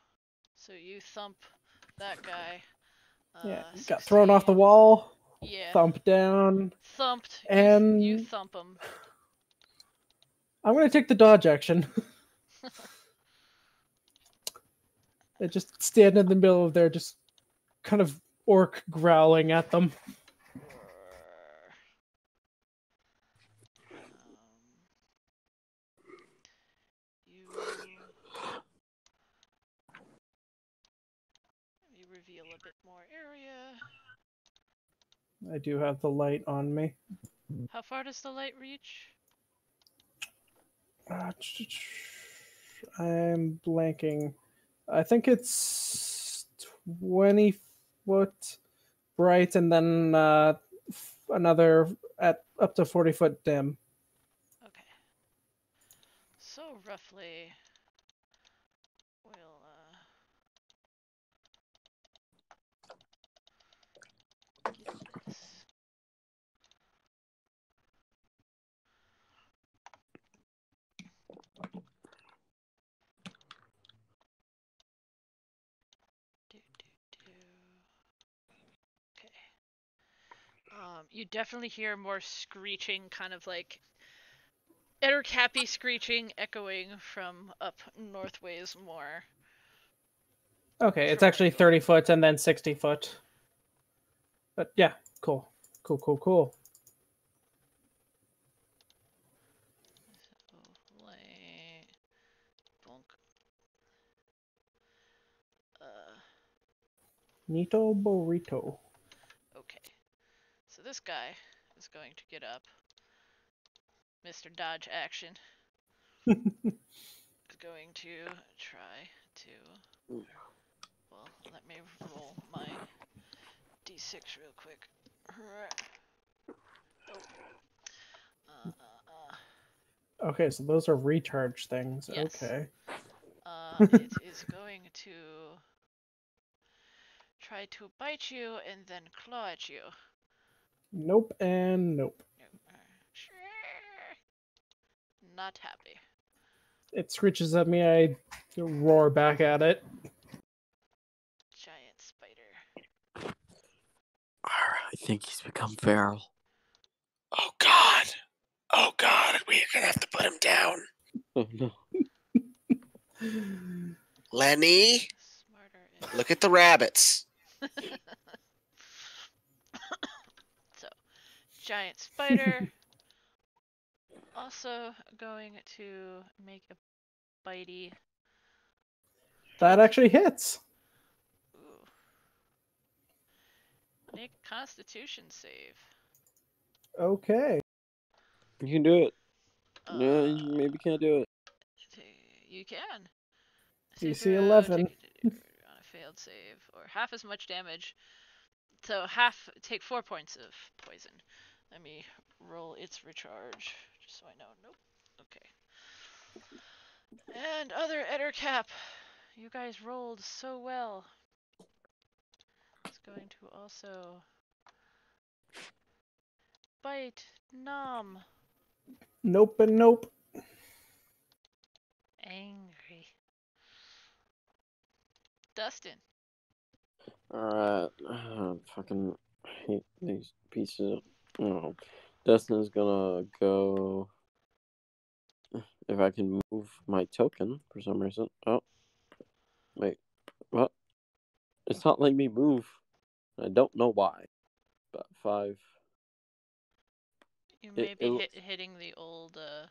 So you thump that guy. Yeah, got thrown off the 16. wall. Yeah. Thump down. Thumped. And you thump him. I'm going to take the dodge action. I just stand in the middle of there, just kind of orc growling at them. You reveal a bit more area. I do have the light on me. How far does the light reach? I'm blanking. I think it's 20 foot bright and then another at up to 40 foot dim. Okay. So roughly, we'll get this. You definitely hear more screeching, kind of like Ettercappy screeching echoing from up northways more. Okay, it's actually 30 foot and then 60 foot. But yeah, cool. Cool. So, light, bonk. Nito burrito. Okay. So this guy is going to get up. Mr. Dodge Action. is going to try to. Well, let me roll my d6 real quick. Okay, so those are recharge things. Yes. Okay. It is going to try to bite you and then claw at you. Nope and nope. Not happy. It screeches at me. I roar back at it. Giant spider. I think he's become feral. Oh God! Oh God! We're gonna have to put him down. Oh no. Lenny, Smarter. look at the rabbits. So, giant spider. Also going to make a bitey. That actually hits. Ooh. Make Constitution save. Okay. You can do it. Yeah, you maybe can't do it. You can. DC Take 11. on a failed save, or half as much damage. So take 4 points of poison. Let me roll its recharge, just so I know. Nope. Okay. And other Ettercap. You guys rolled so well. It's going to also bite Nom. Nope and nope. Angry. Dustin. Alright. Fucking hate these pieces. Oh. Dustin's gonna go. If I can move my token for some reason. Oh. Wait. What? It's not letting me move. I don't know why. But 5. You may be hitting the old. You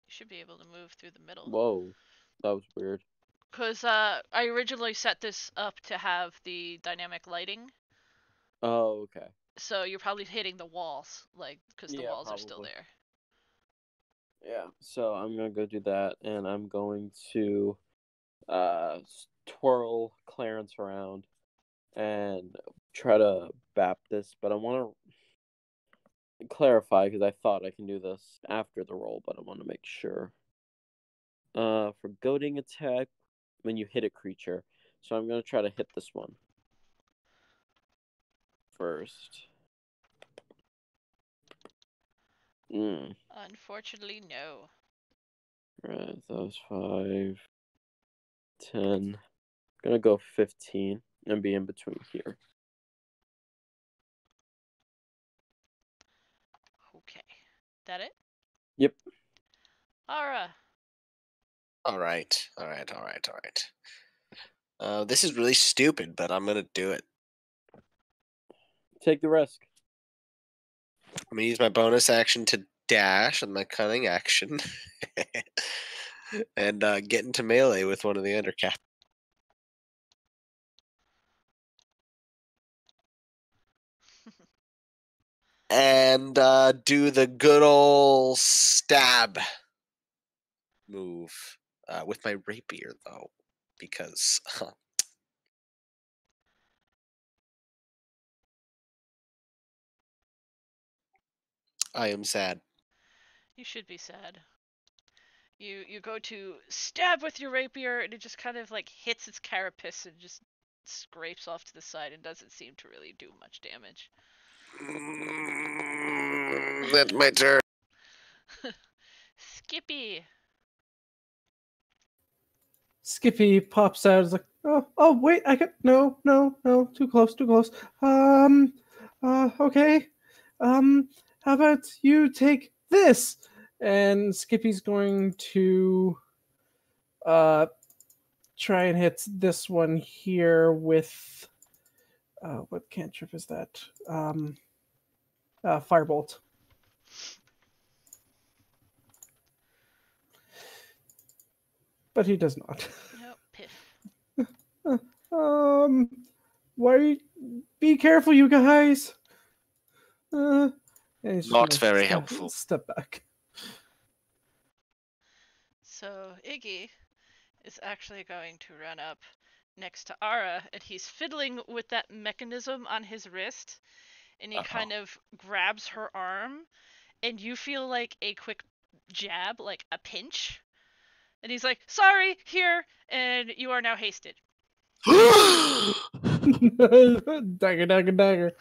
should be able to move through the middle. Whoa. That was weird. Because I originally set this up to have the dynamic lighting. Oh, okay. So you're probably hitting the walls, because the walls probably. are still there. Yeah, so I'm gonna go do that, and I'm going to twirl Clarence around and try to bap this, but I want to clarify because I thought I can do this after the roll, but I want to make sure. For goading attack, when you hit a creature, so I'm gonna try to hit this one first. Unfortunately, no. Right, that was 5, 10. I'm gonna go 15 and be in between here. Okay. That it? Yep. Ara. All right. This is really stupid, but I'm gonna do it. Take the risk. I'm gonna use my bonus action to dash and my cunning action, and get into melee with one of the undercap. And do the good old stab move with my rapier, though, because I am sad. You should be sad. You go to stab with your rapier, and it just kind of hits its carapace and just scrapes off to the side and doesn't seem to really do much damage. That's my turn. Skippy. Skippy pops out. It's like, oh, wait, no, too close. Okay. How about you take this? And Skippy's going to, try and hit this one here with, what cantrip is that? Firebolt. But he does not. Nope, piff. Why? Be careful, you guys. Not very helpful. Step back. So Iggy is actually going to run up next to Ara, and he's fiddling with that mechanism on his wrist, and he kind of grabs her arm, and you feel like a quick jab, like a pinch, and he's like, "Sorry, here," and you are now hasted. Dagger, dagger, dagger.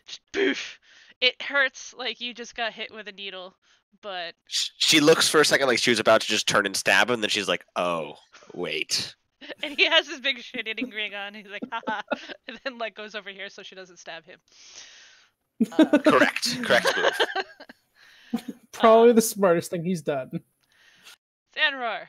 Just boof! It hurts like you just got hit with a needle, but She looks for a second like she was about to just turn and stab him, then she's like, "Oh, wait." and he has his big shit-eating ring on. He's like, haha, and then like goes over here so she doesn't stab him. Correct move. Probably the smartest thing he's done. Xanroar.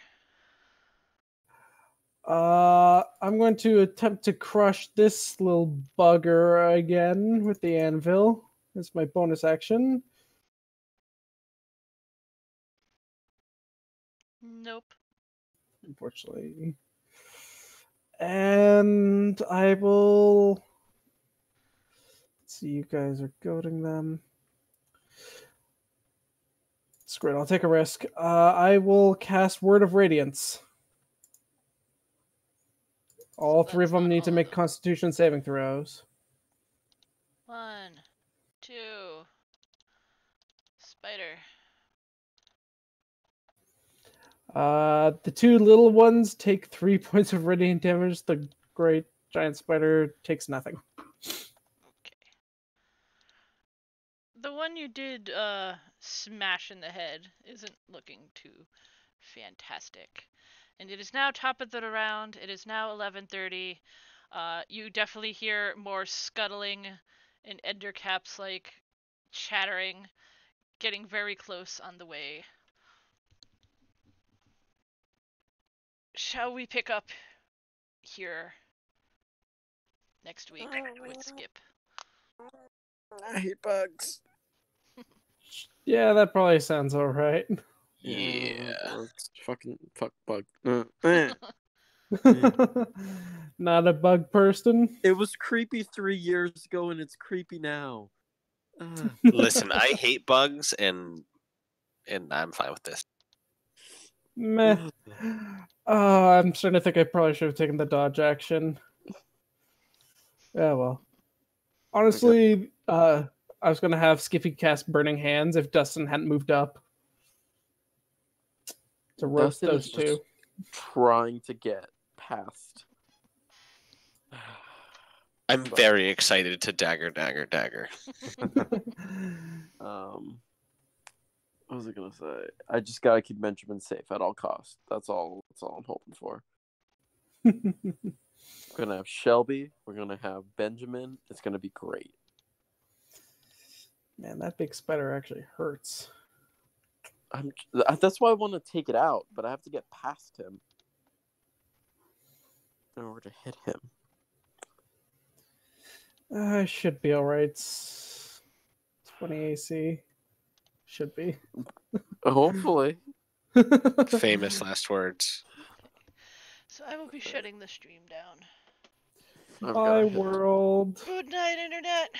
I'm going to attempt to crush this little bugger again with the anvil. That's my bonus action. Nope. Unfortunately. And I will... Let's see, you guys are goading them. Screw it, I'll take a risk. I will cast Word of Radiance. All three of them need to make Constitution saving throws. 1, 2. Spider. The two little ones take 3 points of radiant damage. The great giant spider takes nothing. Okay. The one you did smash in the head isn't looking too fantastic. And it is now top of the round. It is now 11:30. You definitely hear more scuttling and Endercaps like chattering, getting very close on the way. Shall we pick up here next week with Skip? I hate bugs. Yeah, that probably sounds alright. Yeah. Fuck bug. Not a bug person. It was creepy 3 years ago, and it's creepy now. Listen, I hate bugs, and I'm fine with this. Meh. I'm starting to think I probably should have taken the dodge action. Yeah, well. Honestly, I was going to have Skippy cast Burning Hands if Dustin hadn't moved up. To roast Dustin those is two. trying to get past. I'm very excited to dagger. What was I gonna say? I just gotta keep Benjamin safe at all costs. That's all I'm hoping for. We're gonna have Shelby. We're gonna have Benjamin. It's gonna be great. Man, that big spider actually hurts. That's why I want to take it out, but I have to get past him in order to hit him. I should be alright. 20 AC. Should be. Hopefully. Famous last words. So I will be shutting the stream down. Bye, world. Good night, Internet.